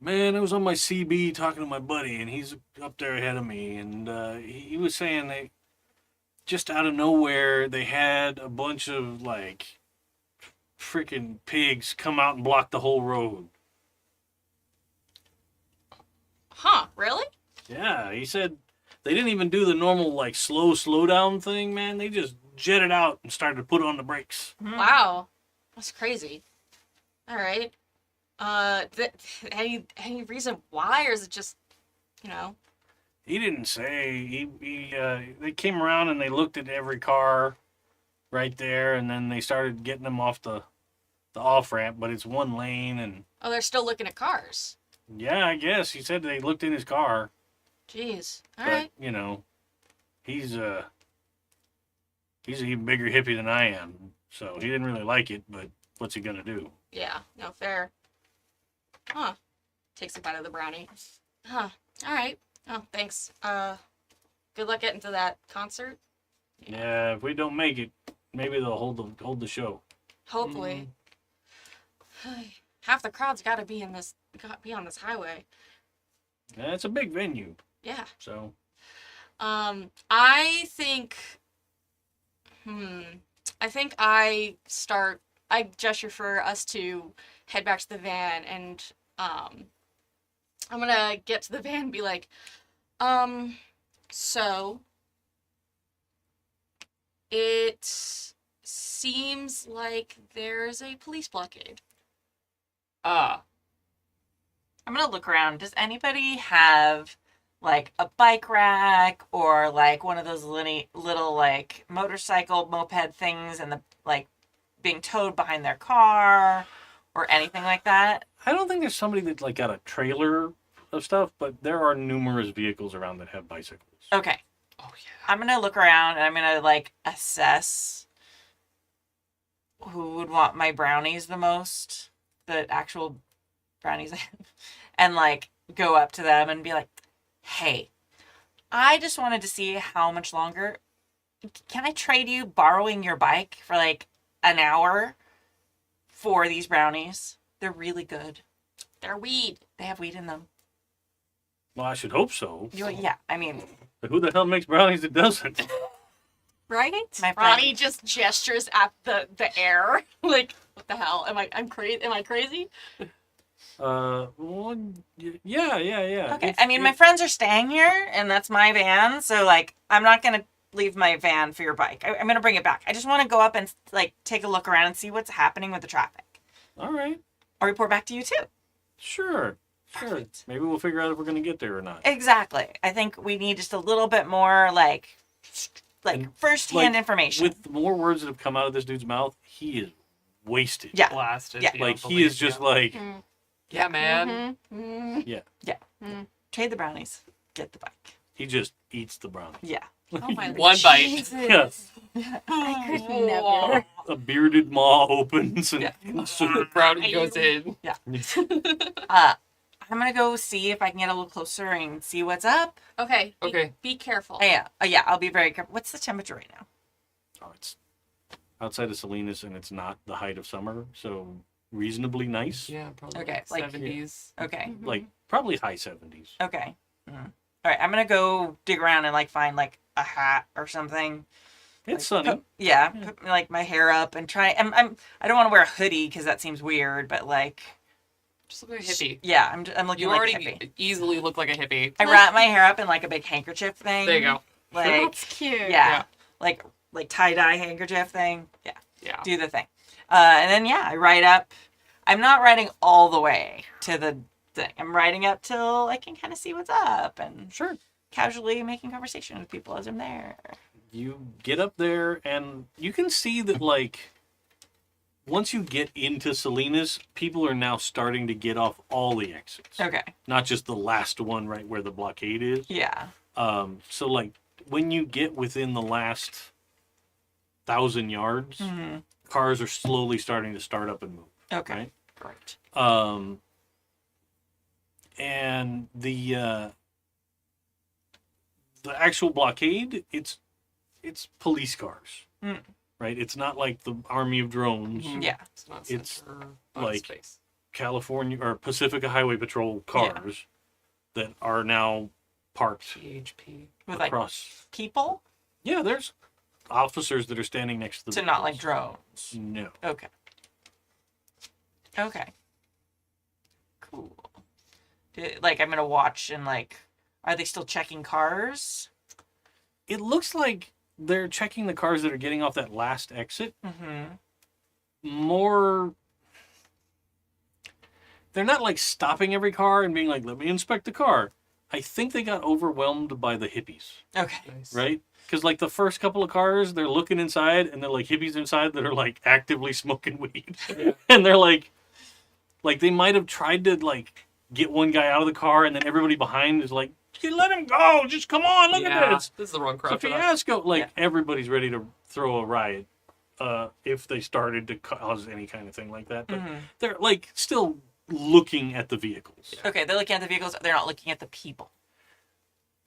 man, I was on my CB talking to my buddy, and he's up there ahead of me. And he was saying they just out of nowhere, they had a bunch of like freaking pigs come out and block the whole road. Huh? Really? Yeah, he said they didn't even do the normal like slow down thing, man. They just jetted out and started to put on the brakes. Wow, that's crazy. All right. Any reason why, or is it just, He didn't say. They came around and they looked at every car right there, and then they started getting them off the off ramp, but it's one lane, and Oh, they're still looking at cars. yeah, I guess he said they looked in his car. Jeez. All But right. he's an even bigger hippie than I am, so he didn't really like it. But what's he gonna do? Yeah. No fair. Huh. Takes a bite of the brownie. Huh. All right. Oh, thanks. Good luck getting to that concert. Yeah, if we don't make it, maybe they'll hold the show. Hopefully. Half the crowd's got to be on this highway. Yeah, it's a big venue, Yeah. so I think I gesture for us to head back to the van, and I'm gonna get to the van and be like, so it seems like there's a police blockade. Ah. I'm gonna look around. Does anybody have like a bike rack or like one of those little like motorcycle moped things and the like being towed behind their car or anything like that? I don't think there's somebody that like got a trailer of stuff, but there are numerous vehicles around that have bicycles. Okay. Oh yeah. I'm gonna look around and I'm gonna like assess who would want my brownies the most, the actual brownies I have, and like go up to them and be like, hey, I just wanted to see how much longer. Can I trade you borrowing your bike for like an hour for these brownies? They're really good. They're weed. They have weed in them. Well, I should hope so. Yeah, I mean, But who the hell makes brownies that doesn't? Right? my friend. Ronnie just gestures at the air. Like, what the hell? Am I crazy? Well, yeah. Okay, I mean, my friends are staying here, and that's my van, so, like, I'm not going to leave my van for your bike. I'm going to bring it back. I just want to go up and, like, take a look around and see what's happening with the traffic. All right, I'll report back to you, too. sure. Perfect. Maybe we'll figure out if we're going to get there or not. Exactly. I think we need just a little bit more, like And, first-hand like, information. With more words that have come out of this dude's mouth, he is wasted. Yeah. Blasted. Yeah. you Like, don't he is believe just you. like, Yeah, man. Mm-hmm. Trade the brownies. Get the bike. He just eats the brownie. Yeah. Oh my One bite. Jesus. I could never. A bearded maw opens and Yeah. The brownie goes in. I'm gonna go see if I can get a little closer and see what's up. Okay. Okay. Be careful. Oh, yeah. Oh, yeah. I'll be very careful. What's the temperature right now? Oh, it's outside of Salinas and it's not the height of summer, so reasonably nice. Yeah, probably Okay, like like- 70s. Okay. Like probably high 70s. Okay. All right. I'm gonna go dig around and like find like a hat or something. It's Like, sunny. put like my hair up and try. I don't want to wear a hoodie because that seems weird, but like, Just look like a hippie. yeah, I'm looking You like already a hippie. easily look like a hippie. I wrap my hair up in like a big handkerchief thing. There you go. Like, That's cute. yeah, like tie dye handkerchief thing. Yeah, Yeah. do the thing. And then I ride up. I'm not riding all the way to the thing. I'm riding up till I can kind of see what's up and Sure. casually making conversation with people as I'm there. You get up there and you can see that like once you get into Salinas, people are now starting to get off all the exits. Okay. Not just the last one right where the blockade is. Yeah. So like when you get within the last 1,000 yards, Mm-hmm. cars are slowly starting to start up and move. Okay. Right? Great. And the actual blockade, it's police cars, Mm. right? It's not like the army of drones, Mhm. Yeah. It's not It's Sentre, but like- it's space. California or Pacifica Highway Patrol cars that are now parked PHP. With like across. people Yeah, there's officers that are standing next to the to not like vehicles. drones. No. Okay. Okay. Cool. Like I'm gonna watch and like, are they still checking cars? It looks like they're checking the cars that are getting off that last exit. Mm-hmm. More, they're not like stopping every car and being like, let me inspect the car. I think they got overwhelmed by the hippies, Okay. Nice. right? Because like the first couple of cars, they're looking inside and they're like hippies inside that are like actively smoking weed. And they're like they might have tried to like get one guy out of the car and then everybody behind is like, "You let him go, just come on, look Yeah, at this. This is the wrong It's a crowd for that. fiasco." Like Yeah. everybody's ready to throw a riot if they started to cause any kind of thing like that. But Mm-hmm. they're like still looking at the vehicles. Okay, they're looking at the vehicles. They're not looking at the people.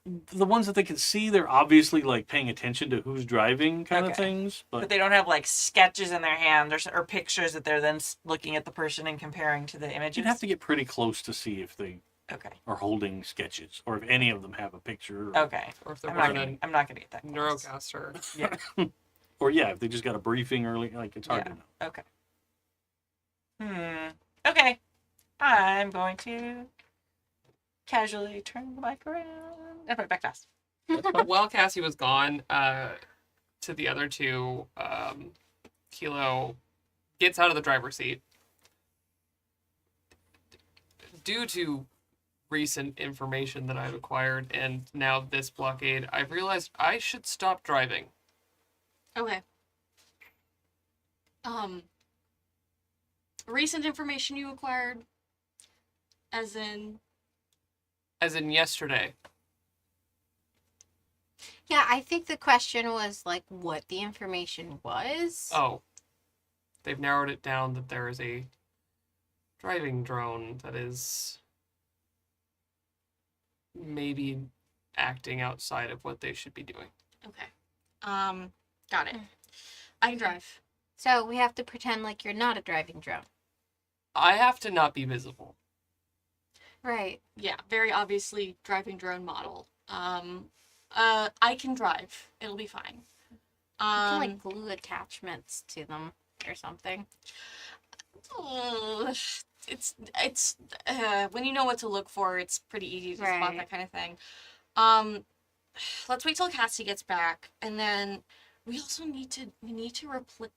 The ones that they can see, they're obviously like paying attention to who's driving kind of Okay. things. But But they don't have like sketches in their hand or pictures that they're then looking at the person and comparing to the images. you'd have to get pretty close to see if they Okay. are holding sketches or if any of them have a picture. Okay. Or if they're I'm not wearing gonna. I'm not gonna get that. a close. Neurocaster. Yeah. Or yeah, if they just got a briefing early, like it's hard Yeah. to know. Okay. Okay. I'm going to casually turn the mic around and put it back fast. While Cassie was gone, to the other two, Kilo gets out of the driver's seat. Due to recent information that I've acquired and now this blockade, I've realized I should stop driving. Okay. Recent information you acquired, as in. As in yesterday. Yeah, I think the question was like what the information was. Oh. They've narrowed it down that there is a driving drone that is maybe acting outside of what they should be doing. Okay. Got it. I can drive. So we have to pretend like you're not a driving drone. I have to not be visible. Right. Yeah, very obviously driving drone model. I can drive. It'll be fine. You can like glue attachments to them or something. It's when you know what to look for, it's pretty easy to spot Right. that kind of thing. Let's wait till Cassie gets back, and then we also need to replace.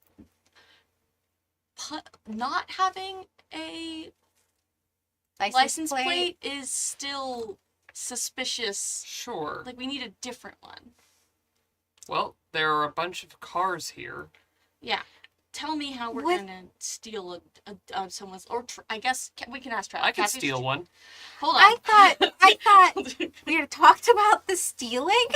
Not having a license plate is still suspicious. Sure. Like, we need a different one. Well, there are a bunch of cars here. Yeah. Tell tell me how we're What- gonna steal someone's, or I guess we can ask Travis. I could steal one. Hold on. I thought we had talked about the stealing.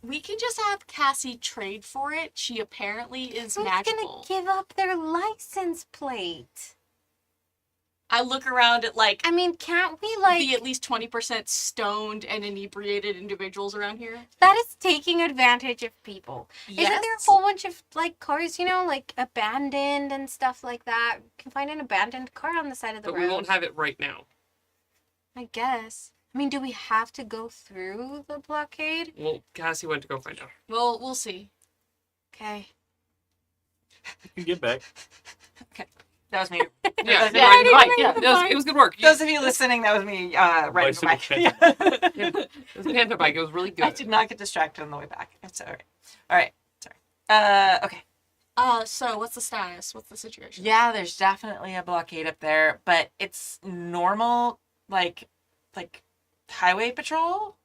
We can just have Cassie trade for it. She apparently is Who's magical. gonna give up their license plate? I look around at like I mean, can't we like? the at least 20% stoned and inebriated individuals around here. That is taking advantage of people. Isn't there a Yes. whole bunch of like cars, like abandoned and stuff like that? You can find an abandoned car on the side of the But road. we won't have it right now. I guess. I mean, do we have to go through the blockade? Well, Cassie went to go find out. Well, we'll see. Okay. You get back. That was me. Yeah, Yeah, riding the I bike. didn't Yeah, even it was good work. Those of you listening, that was me riding the bike. Bicycle Yeah. It was a panther bike. It was really I good. did not get distracted on the way back. It's all right. All right. Sorry. Okay. So what's the status? What's the situation? Yeah, there's definitely a blockade up there, but it's normal, like highway patrol.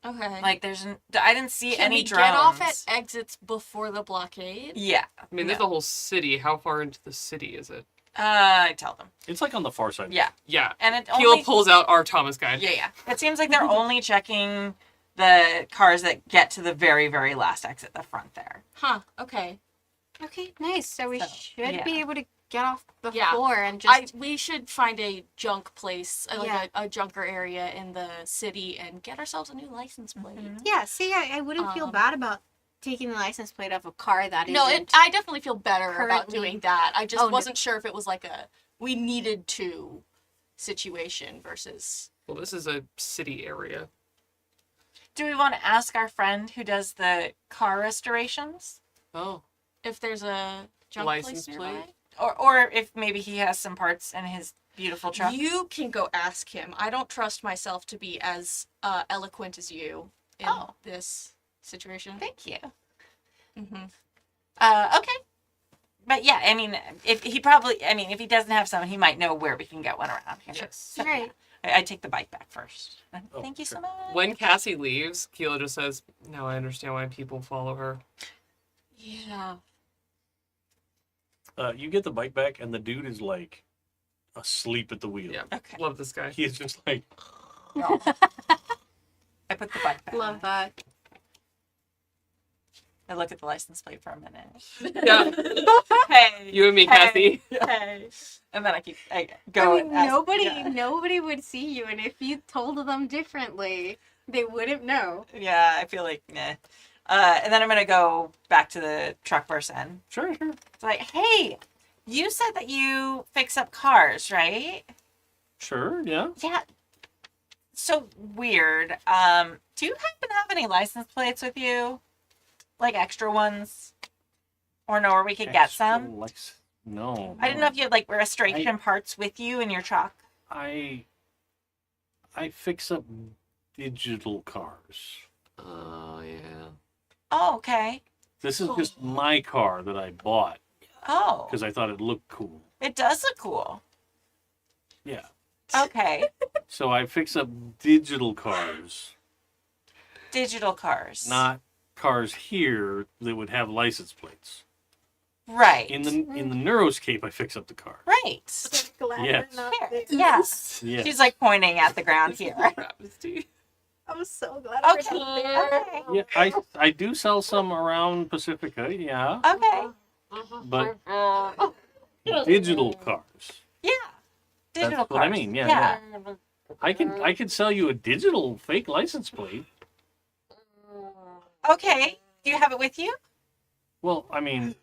Okay. Like I didn't see Can any we drones. get off at exits before the blockade? Yeah. I mean, there's Yeah. the whole city. How far into the city is it? I tell them. It's like on the far side. Yeah, Yeah. and it Keela only. pulls out our Thomas guide. Yeah. It seems like they're only checking the cars that get to the very, very last exit, the front there. Huh. Okay. Okay, nice. So we So, should yeah. be able to get off before Yeah. and just. We should find a junk place, like Yeah. a junker area in the city, and get ourselves a new license plate. Yeah, see, I wouldn't feel bad about taking the license plate off a car that No, isn't. I definitely feel better about currently- doing that. I just Oh, no. wasn't sure if it was like a we needed to situation versus. Well, this is a city area. Do we want to ask our friend who does the car restorations? Oh. If there's a junk License place plate? nearby. Or if maybe he has some parts in his beautiful truck? You can go ask him. I don't trust myself to be as eloquent as you in Oh. this situation. Thank you. Mm-hmm. Okay. But yeah, I mean, if he doesn't have some, he might know where we can get one around here. Yes. So, Right. I take the bike back first. Oh, Thank you so sure. much. When Cassie leaves, Keela just says, "Now I understand why people follow her." Yeah. You get the bike back, and the dude is like asleep at the wheel. Yeah. Okay. Love this guy. He is just like, I put the bike back. Love that. I look at the license plate for a minute. Yeah. Hey. You and me, Cassie. Hey. And then I go. I mean, and ask- nobody Yeah. nobody would see you, and if you told them differently, they wouldn't know. Yeah, I feel like nah. And then I'm gonna go back to the truck person. sure. It's like, hey, you said that you fix up cars, right? Sure, yeah. Yeah. So weird. Do you happen to have any license plates with you? Like extra ones? Or know where we could get Extra some? No. I didn't know if you had like restoration parts with you in your truck. I fix up digital cars. Oh, yeah. Oh, okay. This is just my car that I bought Oh, because I thought it looked cool. it does look cool. Yeah. Okay. So I fix up digital cars, Digital cars. not cars here that would have license plates. right. In the Neuroscape, I fix up the car. right. Glad Yes. we're not Here. there. Yes. Yeah. She's like pointing at the ground here. Travesty. I'm so glad Okay. we're not there. Okay. Yeah, I do sell some around Pacifica, yeah, Okay. but digital cars. Yeah. Digital That's cars. what I mean, yeah. I can sell you a digital fake license plate. Okay. Do you have it with you? Well, I mean,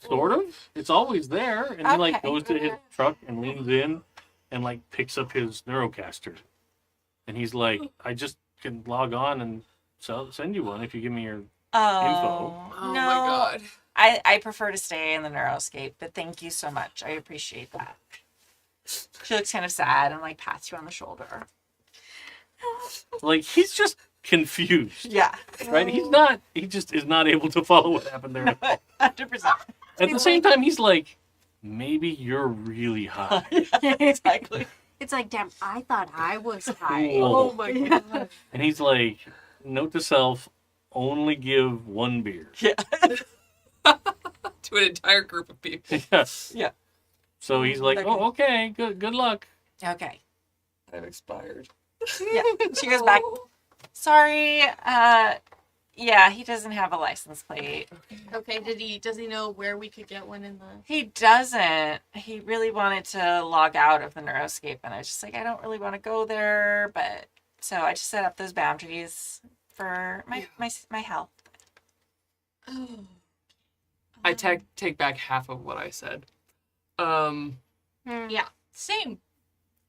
sort of. It's always there, and he like Okay. goes to his truck and leans in, and like picks up his Neurocaster, and he's like, "I just can log on and send you one if you give me your." Oh, Oh no. my god. I prefer to stay in the Neuroscape, but thank you so much. I appreciate that. She looks kind of sad and like pats you on the shoulder. Like he's just confused, Yeah. right? He's not. He just is not able to follow what happened there. 100%. At the same time, he's like, maybe you're really high. Exactly. It's like, damn, I thought I was high. Cool. my god. And he's like, note to self, only give one beer. Yeah. to an entire group of people. Yes. Yeah. So he's like, Okay. "Oh, okay, good luck." Okay. I've expired. Yeah. She goes back. Sorry. Yeah, he doesn't have a license plate. Okay, does he know where we could get one in the He doesn't. He really wanted to log out of the Neuroscape, and I was just like, I don't really want to go there, but so I just set up those boundaries for my health. I take back half of what I said. Yeah, same.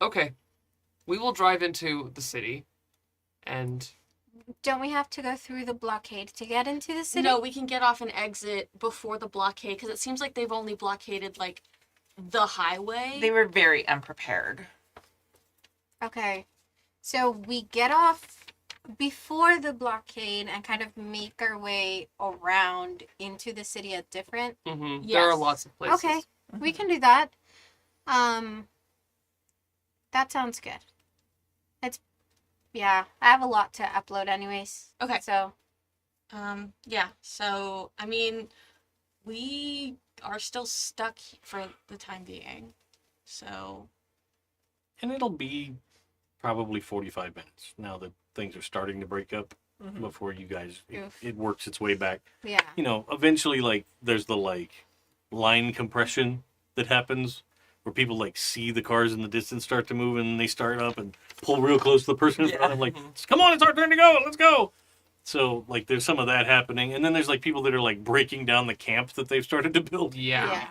Okay. We will drive into the city and Don't we have to go through the blockade to get into the city? No, we can get off and exit before the blockade because it seems like they've only blockaded like the highway. They were very unprepared. Okay. So we get off before the blockade and kind of make our way around into the city at different. there are Yes. lots of places. Okay. We can do that. That sounds good. Yeah, I have a lot to upload anyways. Okay. So, Yeah. So I mean, we are still stuck for the time being. So And it'll be probably 45 minutes now that things are starting to break up Mhm. before you guys, Oof. it works its way back. yeah. You know, eventually, like, there's the, like, line compression that happens where people, like, see the cars in the distance start to move and they start up and pull real close to the person in front of them, like, come on, it's our turn to go, let's go. So, like, there's some of that happening. And then there's, like, people that are, like, breaking down the camp that they've started to build Yeah.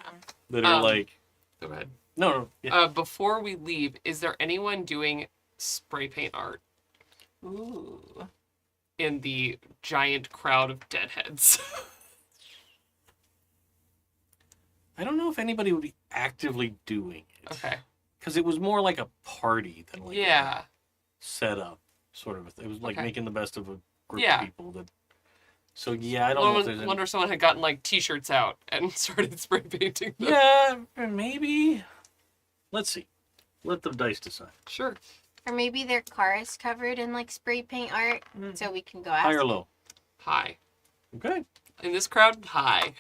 that are, like, Go ahead. no, yeah. Before we leave, is there anyone doing spray paint art Ooh. in the giant crowd of deadheads? I don't know if anybody would be actively doing it. Okay. Because it was more like a party than like Yeah. a set up sort of. It was like Okay. making the best of a group Yeah. of people. So yeah, I don't know if there's any... Wonder if someone had gotten like T-shirts out and started spray painting them. Yeah, maybe. Let's see. Let the dice decide. Sure. Or maybe their car is covered in like spray paint art, so we can go High ask. or low? Hi. Okay. In this crowd, hi.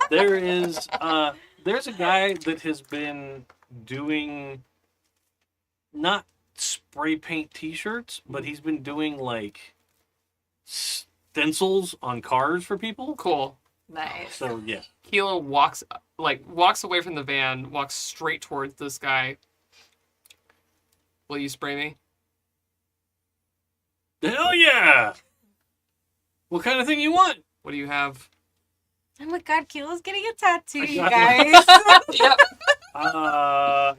There is there's a guy that has been doing not spray paint t-shirts, but he's been doing like stencils on cars for people. Cool. Nice. So yeah. Kilo walks away from the van, walks straight towards this guy. Will you spray me? Hell yeah! What kind of thing you want? What do you have? Oh my god, Kilo's getting a tattoo, you got guys. Yep.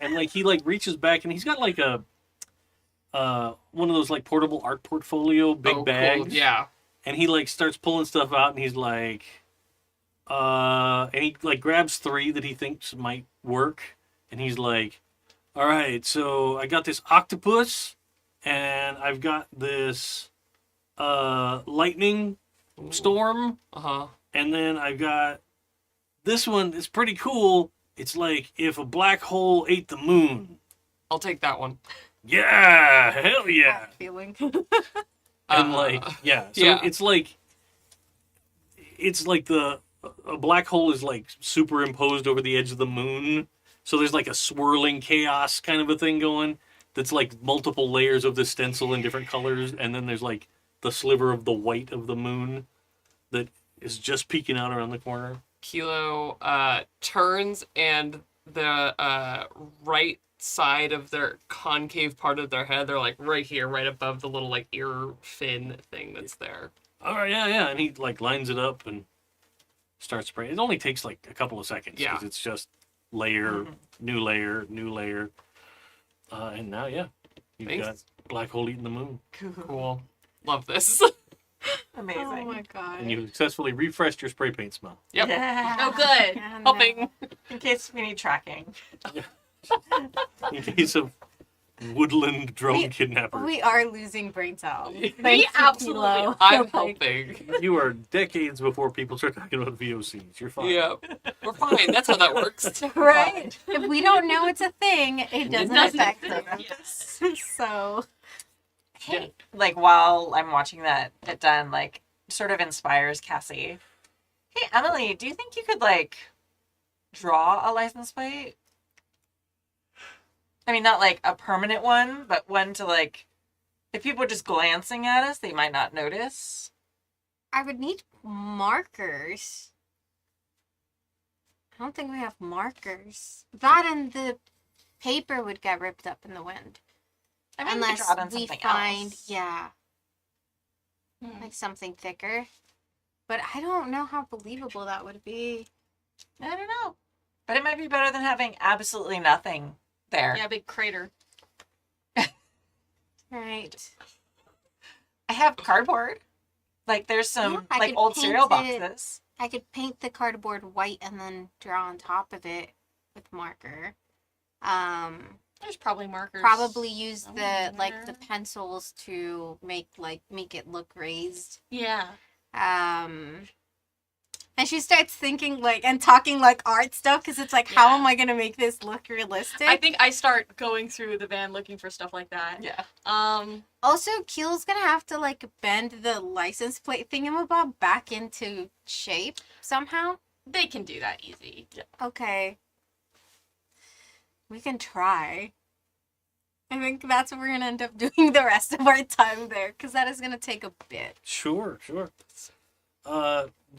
And like he like reaches back and he's got like a one of those like portable art portfolio big Cool. bags. Yeah. And he like starts pulling stuff out and he's like and he like grabs 3 that he thinks might work and he's like, all right, so I got this octopus and I've got this lightning storm Uh-huh. and then I've got this one. It's pretty cool. It's like if a black hole ate the moon. I'll take that one. Yeah, hell yeah. Bad feeling. And like, yeah. So yeah. it's like a black hole is like superimposed over the edge of the moon. So there's like a swirling chaos kind of a thing going that's like multiple layers of the stencil in different colors. And then there's like the sliver of the white of the moon that is just peeking out around the corner. Kilo turns and the right side of their concave part of their head, they're like right here, right above the little like ear fin thing that's there. All right, yeah. And he like lines it up and starts spraying. It only takes like a couple of seconds because it's just layer, new layer, new layer. And now, yeah, you've Thanks. got black hole eating the moon. Cool. Love this. Amazing. Oh my god. And you successfully refreshed your spray paint smell. Yep. Yeah. Oh, good. And, Helping. In case we need tracking. In case of woodland drone kidnapper. we are losing brain cells. We Thanks to absolutely Kilo. are. I'm Like, helping. You are decades before people start talking about VOCs. You're fine. Yeah. We're fine. That's how that works. Right? If we don't know it's a thing, it doesn't doesn't. affect us. Yes. So, Hey, like while I'm watching that get done, like sort of inspires Cassie. Hey, Emily, do you think you could, like, draw a license plate? I mean, not like a permanent one, but one to, like, if people are just glancing at us, they might not notice. I would need markers. I don't think we have markers. That and the paper would get ripped up in the wind. I mean, Unless we could draw it on we something find, else. yeah, Hmm. like something thicker. But I don't know how believable that would be. I don't know. But it might be better than having absolutely nothing there. Yeah, big crater. Right. I have cardboard. Like, there's some, Yeah, I like, could old paint cereal it. boxes. I could paint the cardboard white and then draw on top of it with marker. There's probably markers. Probably use the somewhere. like the pencils to make it look raised. Yeah. And she starts thinking like and talking like art stuff because it's like, how Yeah. am I gonna make this look realistic? I think I start going through the van looking for stuff like that. Yeah. Also, Keel's gonna have to like bend the license plate thingamabob back into shape somehow. They can do that easy. Okay. We can try. I think that's what we're gonna end up doing the rest of our time there, because that is gonna take a bit. Sure.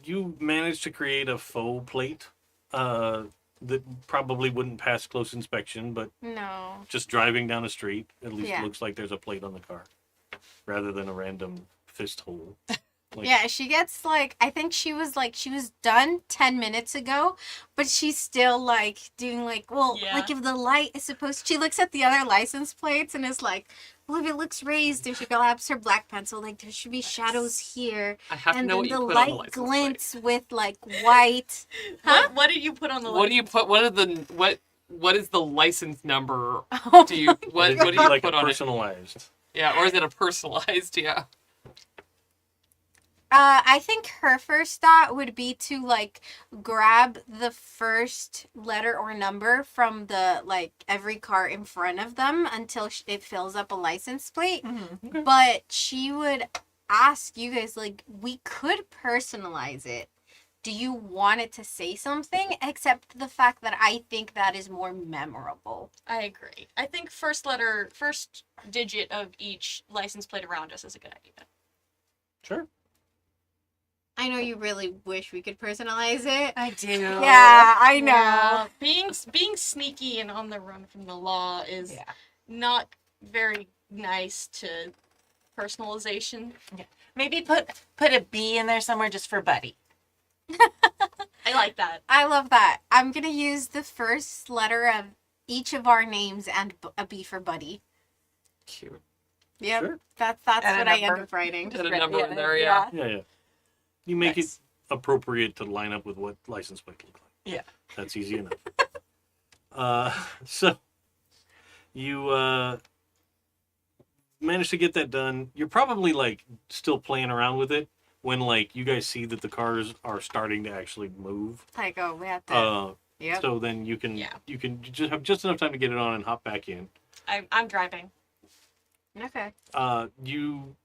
You managed to create a faux plate that probably wouldn't pass close inspection, but No. just driving down a street, at least Yeah. it looks like there's a plate on the car, rather than a random fist hole. Like- Yeah, she gets like, I think she was done 10 minutes ago, but she's still like doing like, well, Yeah. like if the light is supposed, she looks at the other license plates and is like, well, if it looks raised, if she grabs her black pencil, like there should be shadows here. I have to And know then what you the put on the light license plate. glints with like white. Huh? What did you put on the What do you license? put? What is the license number? Oh Do you what It'd do be you like put a on it? personalized. Yeah, or is it a personalized? Yeah. I think her first thought would be to like grab the first letter or number from the like every car in front of them until it fills up a license plate. Mm-hmm. But she would ask you guys like, we could personalize it. Do you want it to say something? Except the fact that I think that is more memorable. I agree. I think first digit of each license plate around us is a good idea. Sure. I know you really wish we could personalize it. I do. Yeah, I know. Yeah, being sneaky and on the run from the law is Yeah. not very nice to personalization. Maybe put a B in there somewhere just for Buddy. I like that. I love that. I'm gonna use the first letter of each of our names and a B for Buddy. Cute. Yep, Sure. that's And a what I end number. up writing. Put a Right, number yeah, in there, yeah. Yeah. You make Nice. it appropriate to line up with what license plate look like. Yeah. That's easy enough. So you managed to get that done. You're probably like still playing around with it when like you guys see that the cars are starting to actually move. Like, oh, we have to. Yep. So then you can Yeah. just have just enough time to get it on and hop back in. I'm driving. Okay. You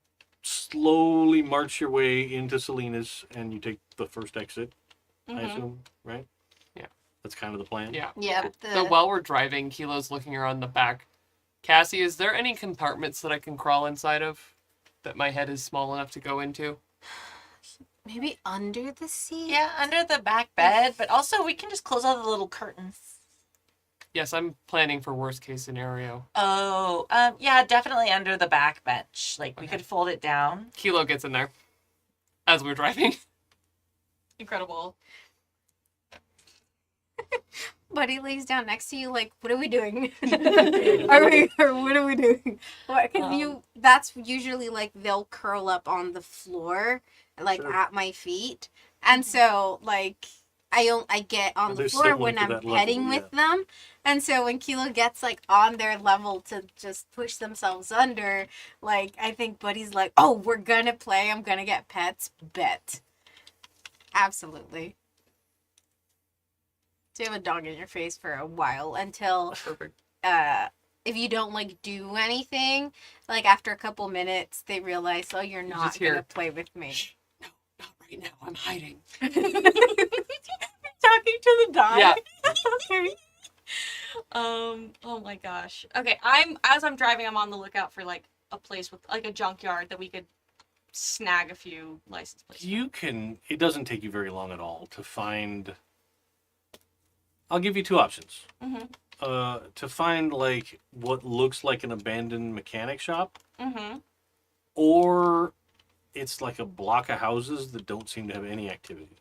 slowly march your way into Selena's and you take the first exit, I Mhm. assume, right? Yeah. That's kind of the plan. Yeah. Yep. So while we're driving, Kilo's looking around the back. Cassie, is there any compartments that I can crawl inside of that my head is small enough to go into? Maybe under the seat. Yeah, under the back bed, but also we can just close all the little curtains. Yes, I'm planning for worst case scenario. Oh, yeah, definitely under the back bench. Like we Okay. could fold it down. Kilo gets in there as we're driving. Incredible. Buddy lays down next to you. Like, what are we doing? Or what are we doing? Because that's usually like they'll curl up on the floor, like Sure. at my feet, and so like. I get on And the they're floor similar when to I'm that level, petting yeah. with them. And so when Kilo gets like on their level to just push themselves under, like I think Buddy's like, oh, we're gonna play, I'm gonna get pets. Bet. Absolutely. So you have a dog in your face for a while until Perfect. if you don't like do anything, like after a couple minutes they realize, oh, you're not just hear- gonna play with me. No, not right me now. I'm hiding. Talking to the dog. Yeah. Okay. Oh my gosh. Okay, as I'm driving, I'm on the lookout for like a place with like a junkyard that we could snag a few license plates. You can. It doesn't take you very long at all to find. I'll give you two options. Mm-hmm. To find like what looks like an abandoned mechanic shop, Mm-hmm. or it's like a block of houses that don't seem to have any activity.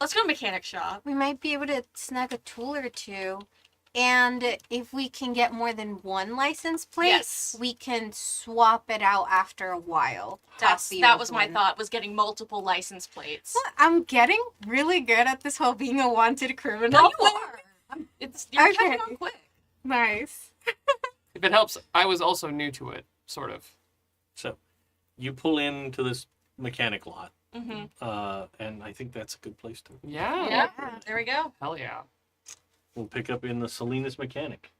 Let's go to mechanic shop. We might be able to snag a tool or two. And if we can get more than one license plate, Yes. we can swap it out after a while. That was my thought, was getting multiple license plates. Well, I'm getting really good at this whole being a wanted criminal. No, you are. You're Okay. catching on quick. Nice. If it helps, I was also new to it, sort of. So, you pull into this mechanic lot, Mm-hmm. and I think that's a good place to. Yeah. Yeah. There we go. Hell yeah. We'll pick up in the Salinas Mechanic.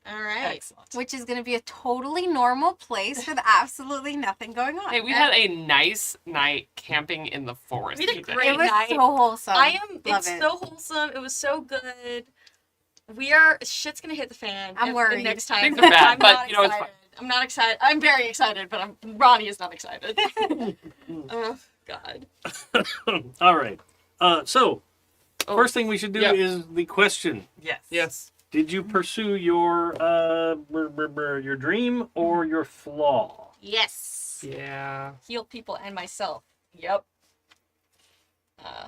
All right. Excellent. Which is going to be a totally normal place with absolutely nothing going on. Hey, we had a nice night camping in the forest. We did today. great. It was night. so wholesome. Love Love it's it. so wholesome. It was so good. Shit's gonna hit the fan. I'm worried. Next time. Things are bad, I'm but, not you know, it's excited. I'm not excited. I'm very excited, but Ronnie is not excited. Oh, God. All right. So, Oh, first thing we should do yeah. is the question. Yes. Yes. Did you pursue your your dream or your flaw? Yes. Yeah. Heal people and myself. Yep.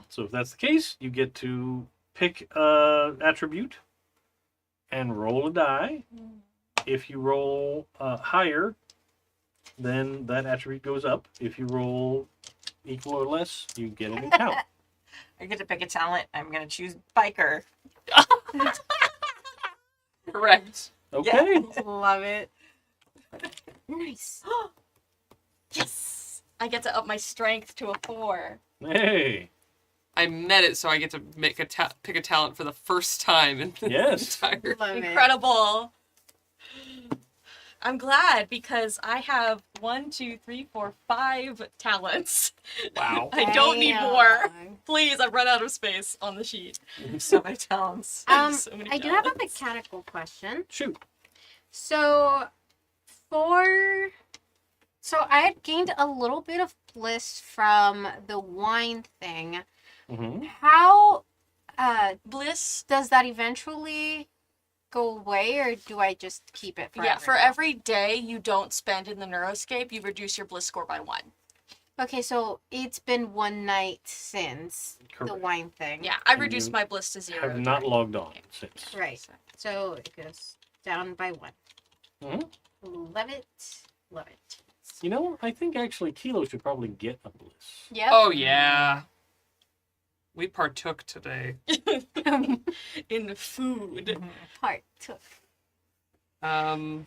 So if that's the case, you get to pick a attribute and roll a die. If you roll higher, then that attribute goes up. If you roll equal or less, you get an account. I get to pick a talent. I'm gonna choose biker. Correct. Okay. Love it. Nice. Yes. I get to up my strength to a 4. Hey. I met it, so I get to pick a talent for the first time in the Yes. entire. Love it. Incredible. I'm glad because I have 1, 2, 3, 4, 5 talents. Wow. I don't need more. Dang. Please, I've run out of space on the sheet. So many talents. So many I do have a talents. mechanical question. Shoot. So, I had gained a little bit of bliss from the wine thing. Mm-hmm. How Bliss. does that eventually go away, or do I just keep it forever? Yeah, for every day you don't spend in the neuroscape, you reduce your bliss score by 1. Okay, so it's been one night since the Correct. wine thing. Yeah, I And reduced you my bliss to 0. Have not during- logged on since. Right. So it goes down by 1. Mhm. Love it. Love it. You know, I think actually Kilo should probably get a bliss. Yep. Oh yeah. We partook today. In the food. Part took. Um.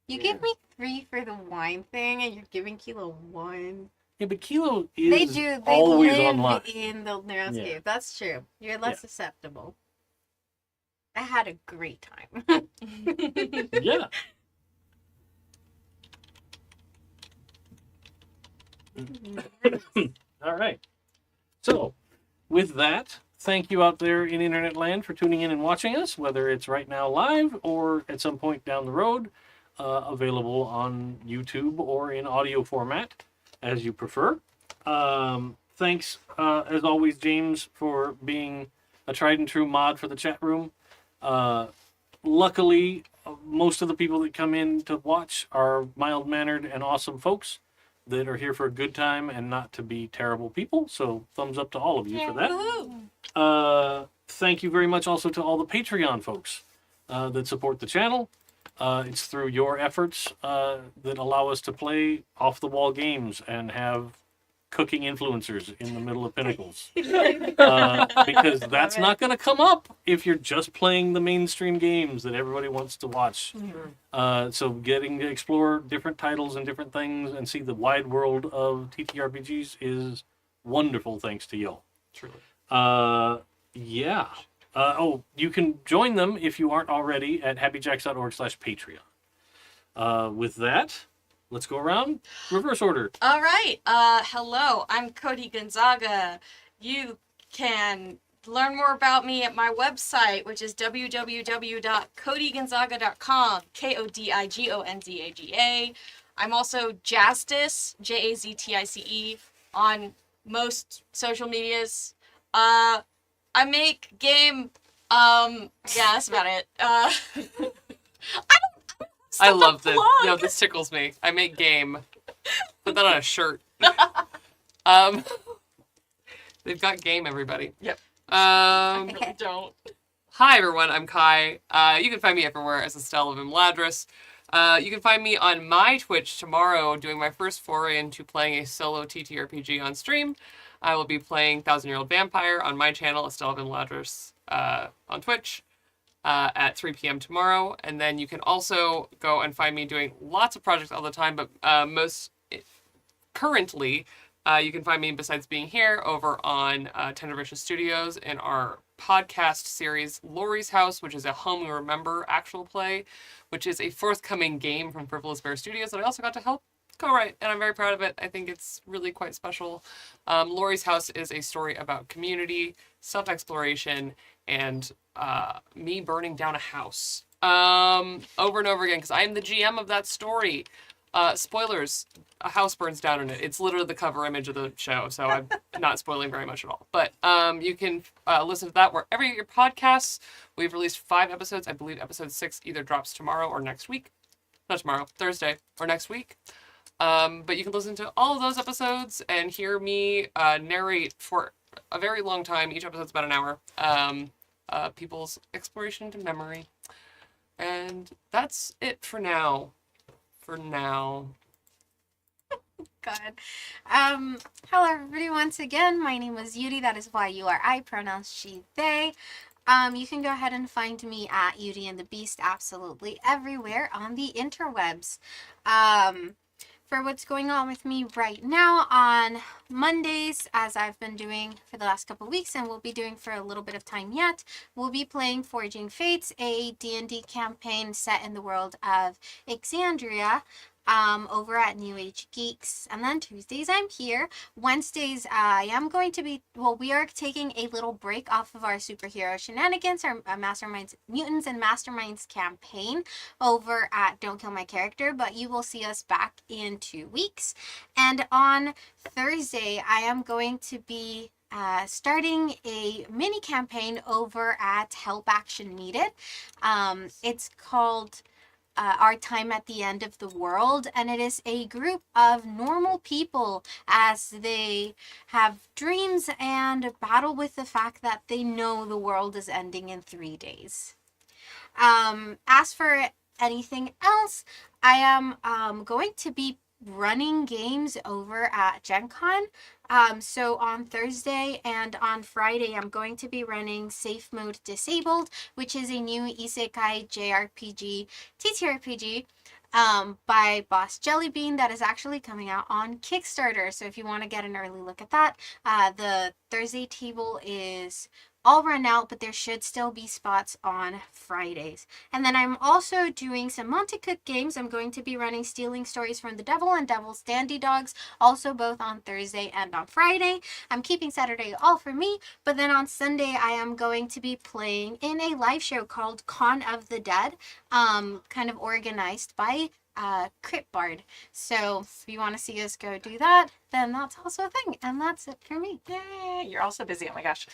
You Yeah. gave me 3 for the wine thing, and you're giving Kilo 1. Yeah, but Kilo is They do. They always live online. in the neuroscape. Yeah. That's true. You're less susceptible. I had a great time. Yeah. All right. So, with that, thank you out there in internet land for tuning in and watching us, whether it's right now live or at some point down the road, available on YouTube or in audio format, as you prefer. Thanks, as always, James, for being a tried and true mod for the chat room. Luckily, most of the people that come in to watch are mild-mannered and awesome folks that are here for a good time and not to be terrible people. So thumbs up to all of you for that. Woohoo. Thank you very much also to all the Patreon folks that support the channel. It's through your efforts that allow us to play off-the-wall games and have cooking influencers in the middle of Pinnacles. Because that's not going to come up if you're just playing the mainstream games that everybody wants to watch. So getting to explore different titles and different things and see the wide world of TTRPGs is wonderful thanks to y'all. Truly. Yeah. You can join them if you aren't already at happyjacks.org/Patreon. With that, let's go around reverse order. All right. Hello. I'm Cody Gonzaga. You can learn more about me at my website, which is www.codygonzaga.com. KODIGONZAGA. I'm also Jaztice, JAZTICE, on most social medias. I make game. Yeah, that's about it. I love this. plug. No, this tickles me. I make game. Put that on a shirt. They've got game, everybody. Yep. Don't. Hi, everyone. I'm Kai. You can find me everywhere as Estelle of Imladris. You can find me on my Twitch tomorrow doing my first foray into playing a solo TTRPG on stream. I will be playing 1000-Year-Old Vampire on my channel, Estelle of Imladris, on Twitch at 3 p.m. tomorrow. And then you can also go and find me doing lots of projects all the time, but most currently, you can find me, besides being here, over on Tender Vicious Studios in our podcast series, Lori's House, which is a Home We Remember actual play, which is a forthcoming game from Frivolous Bear Studios that I also got to help co-write, and I'm very proud of it. I think it's really quite special. Lori's House is a story about community, self-exploration, and me burning down a house over and over again, because I am the GM of that story. Spoilers, a house burns down in it. It's literally the cover image of the show, so I'm not spoiling very much at all. But you can listen to that wherever you get your podcasts. We've released 5 episodes. I believe episode 6 either drops tomorrow or next week. Not tomorrow, Thursday or next week. But you can listen to all of those episodes and hear me narrate for a very long time. Each episode's about an hour. People's exploration into memory. And that's it for now. God. Hello everybody once again. My name is Yuri. That is YURI, pronouns she, they. You can go ahead and find me at Yuri and the Beast absolutely everywhere on the interwebs. For what's going on with me right now on Mondays, as I've been doing for the last couple of weeks and will be doing for a little bit of time yet, we'll be playing Forging Fates, a D&D campaign set in the world of Exandria, over at New Age Geeks. And then Tuesdays I'm here. Wednesdays I am going to be, we are taking a little break off of our superhero shenanigans, our Masterminds, Mutants and Masterminds campaign over at Don't Kill My Character, but you will see us back in 2 weeks. And on Thursday I am going to be starting a mini campaign over at Help Action Needed. It's called Our Time at the End of the World, and it is a group of normal people as they have dreams and battle with the fact that they know the world is ending in 3 days. As for anything else, I am going to be running games over at Gen Con. So on Thursday and on Friday, I'm going to be running Safe Mode Disabled, which is a new Isekai JRPG, TTRPG, by Boss Jellybean that is actually coming out on Kickstarter. So if you want to get an early look at that, the Thursday table is all run out, but there should still be spots on Fridays. And then I'm also doing some Monte-Cook games. I'm going to be running Stealing Stories from the Devil and Devil's Dandy Dogs, also both on Thursday and on Friday. I'm keeping Saturday all for me, but then on Sunday I am going to be playing in a live show called Con of the Dead, kind of organized by Crypt Bard. So if you want to see us go do that, then that's also a thing. And that's it for me. Yay, you're also busy. Oh my gosh.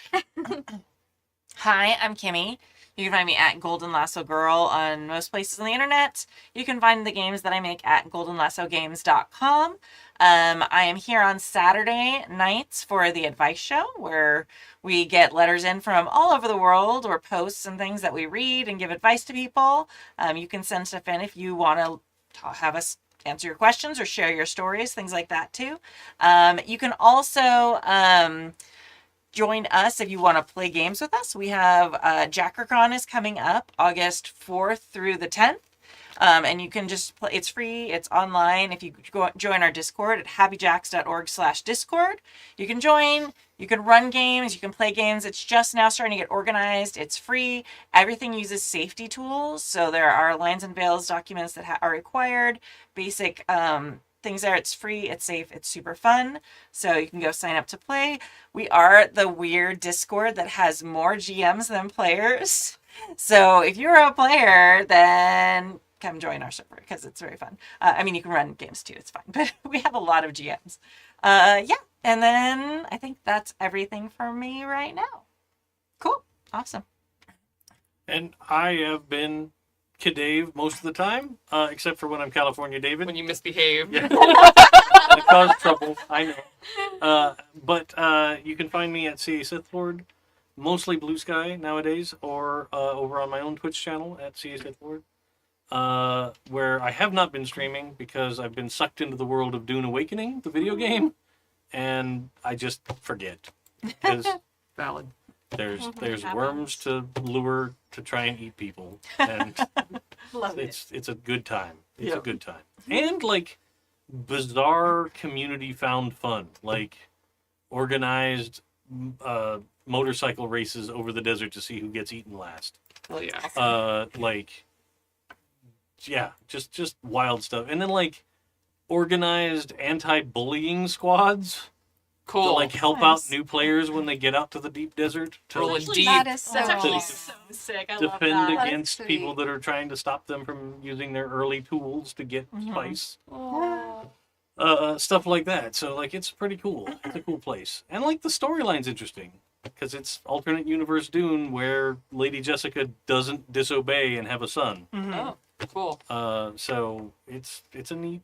Hi, I'm Kimmy. You can find me at Golden Lasso Girl on most places on the internet. You can find the games that I make at goldenlassogames.com. I am here on Saturday nights for the advice show, where we get letters in from all over the world, or posts and things that we read and give advice to people. You can send stuff in if you want to have us answer your questions or share your stories, things like that too. You can also join us if you want to play games with us. We have JackerCon is coming up August 4th through the 10th. And you can just play. It's free. It's online. If you join our Discord at happyjacks.org/discord, you can join. You can run games. You can play games. It's just now starting to get organized. It's free. Everything uses safety tools. So there are lines and veils documents that are required. Basic things there. It's free. It's safe. It's super fun. So you can go sign up to play. We are the weird Discord that has more GMs than players. So if you're a player, then come join our server because it's very fun. I mean, you can run games too. It's fine. But we have a lot of GMs. Yeah. And then I think that's everything for me right now. Cool. Awesome. And I have been Kid Dave most of the time, except for when I'm California David. When you misbehave. Yeah. I cause trouble, I know. But you can find me at CA Sith Lord, mostly Blue Sky nowadays, or over on my own Twitch channel at CA Sith Lord, where I have not been streaming because I've been sucked into the world of Dune Awakening, the video game, and I just forget. Because Valid. there's Happens. worms to lure to try and eat people, and Love it. it's a good time. It's a Yep. good time. And like bizarre community found fun, like organized motorcycle races over the desert to see who gets eaten last. Well, yeah. Like yeah, just wild stuff. And then like organized anti-bullying squads Cool. to like help Nice. out new players when they get out to the deep desert to Rolling Actually, deep. That is so That's actually To so sick. I love defend that. That's against sweet. people that are trying to stop them from using their early tools to get Mhm. spice. Oh. Stuff like that. So like it's pretty cool. It's a cool place. And like the storyline's interesting because it's alternate universe Dune where Lady Jessica doesn't disobey and have a son. Oh, cool. So it's a neat.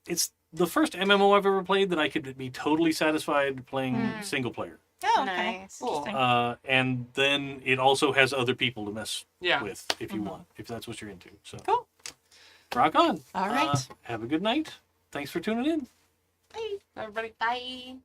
It's the first MMO I've ever played that I could be totally satisfied playing single player. Oh, okay. Nice. Cool. Interesting. And then it also has other people to mess Yeah. with if you want, if that's what you're into. So Cool. rock on. All right. Have a good night. Thanks for tuning in. Everybody. Bye.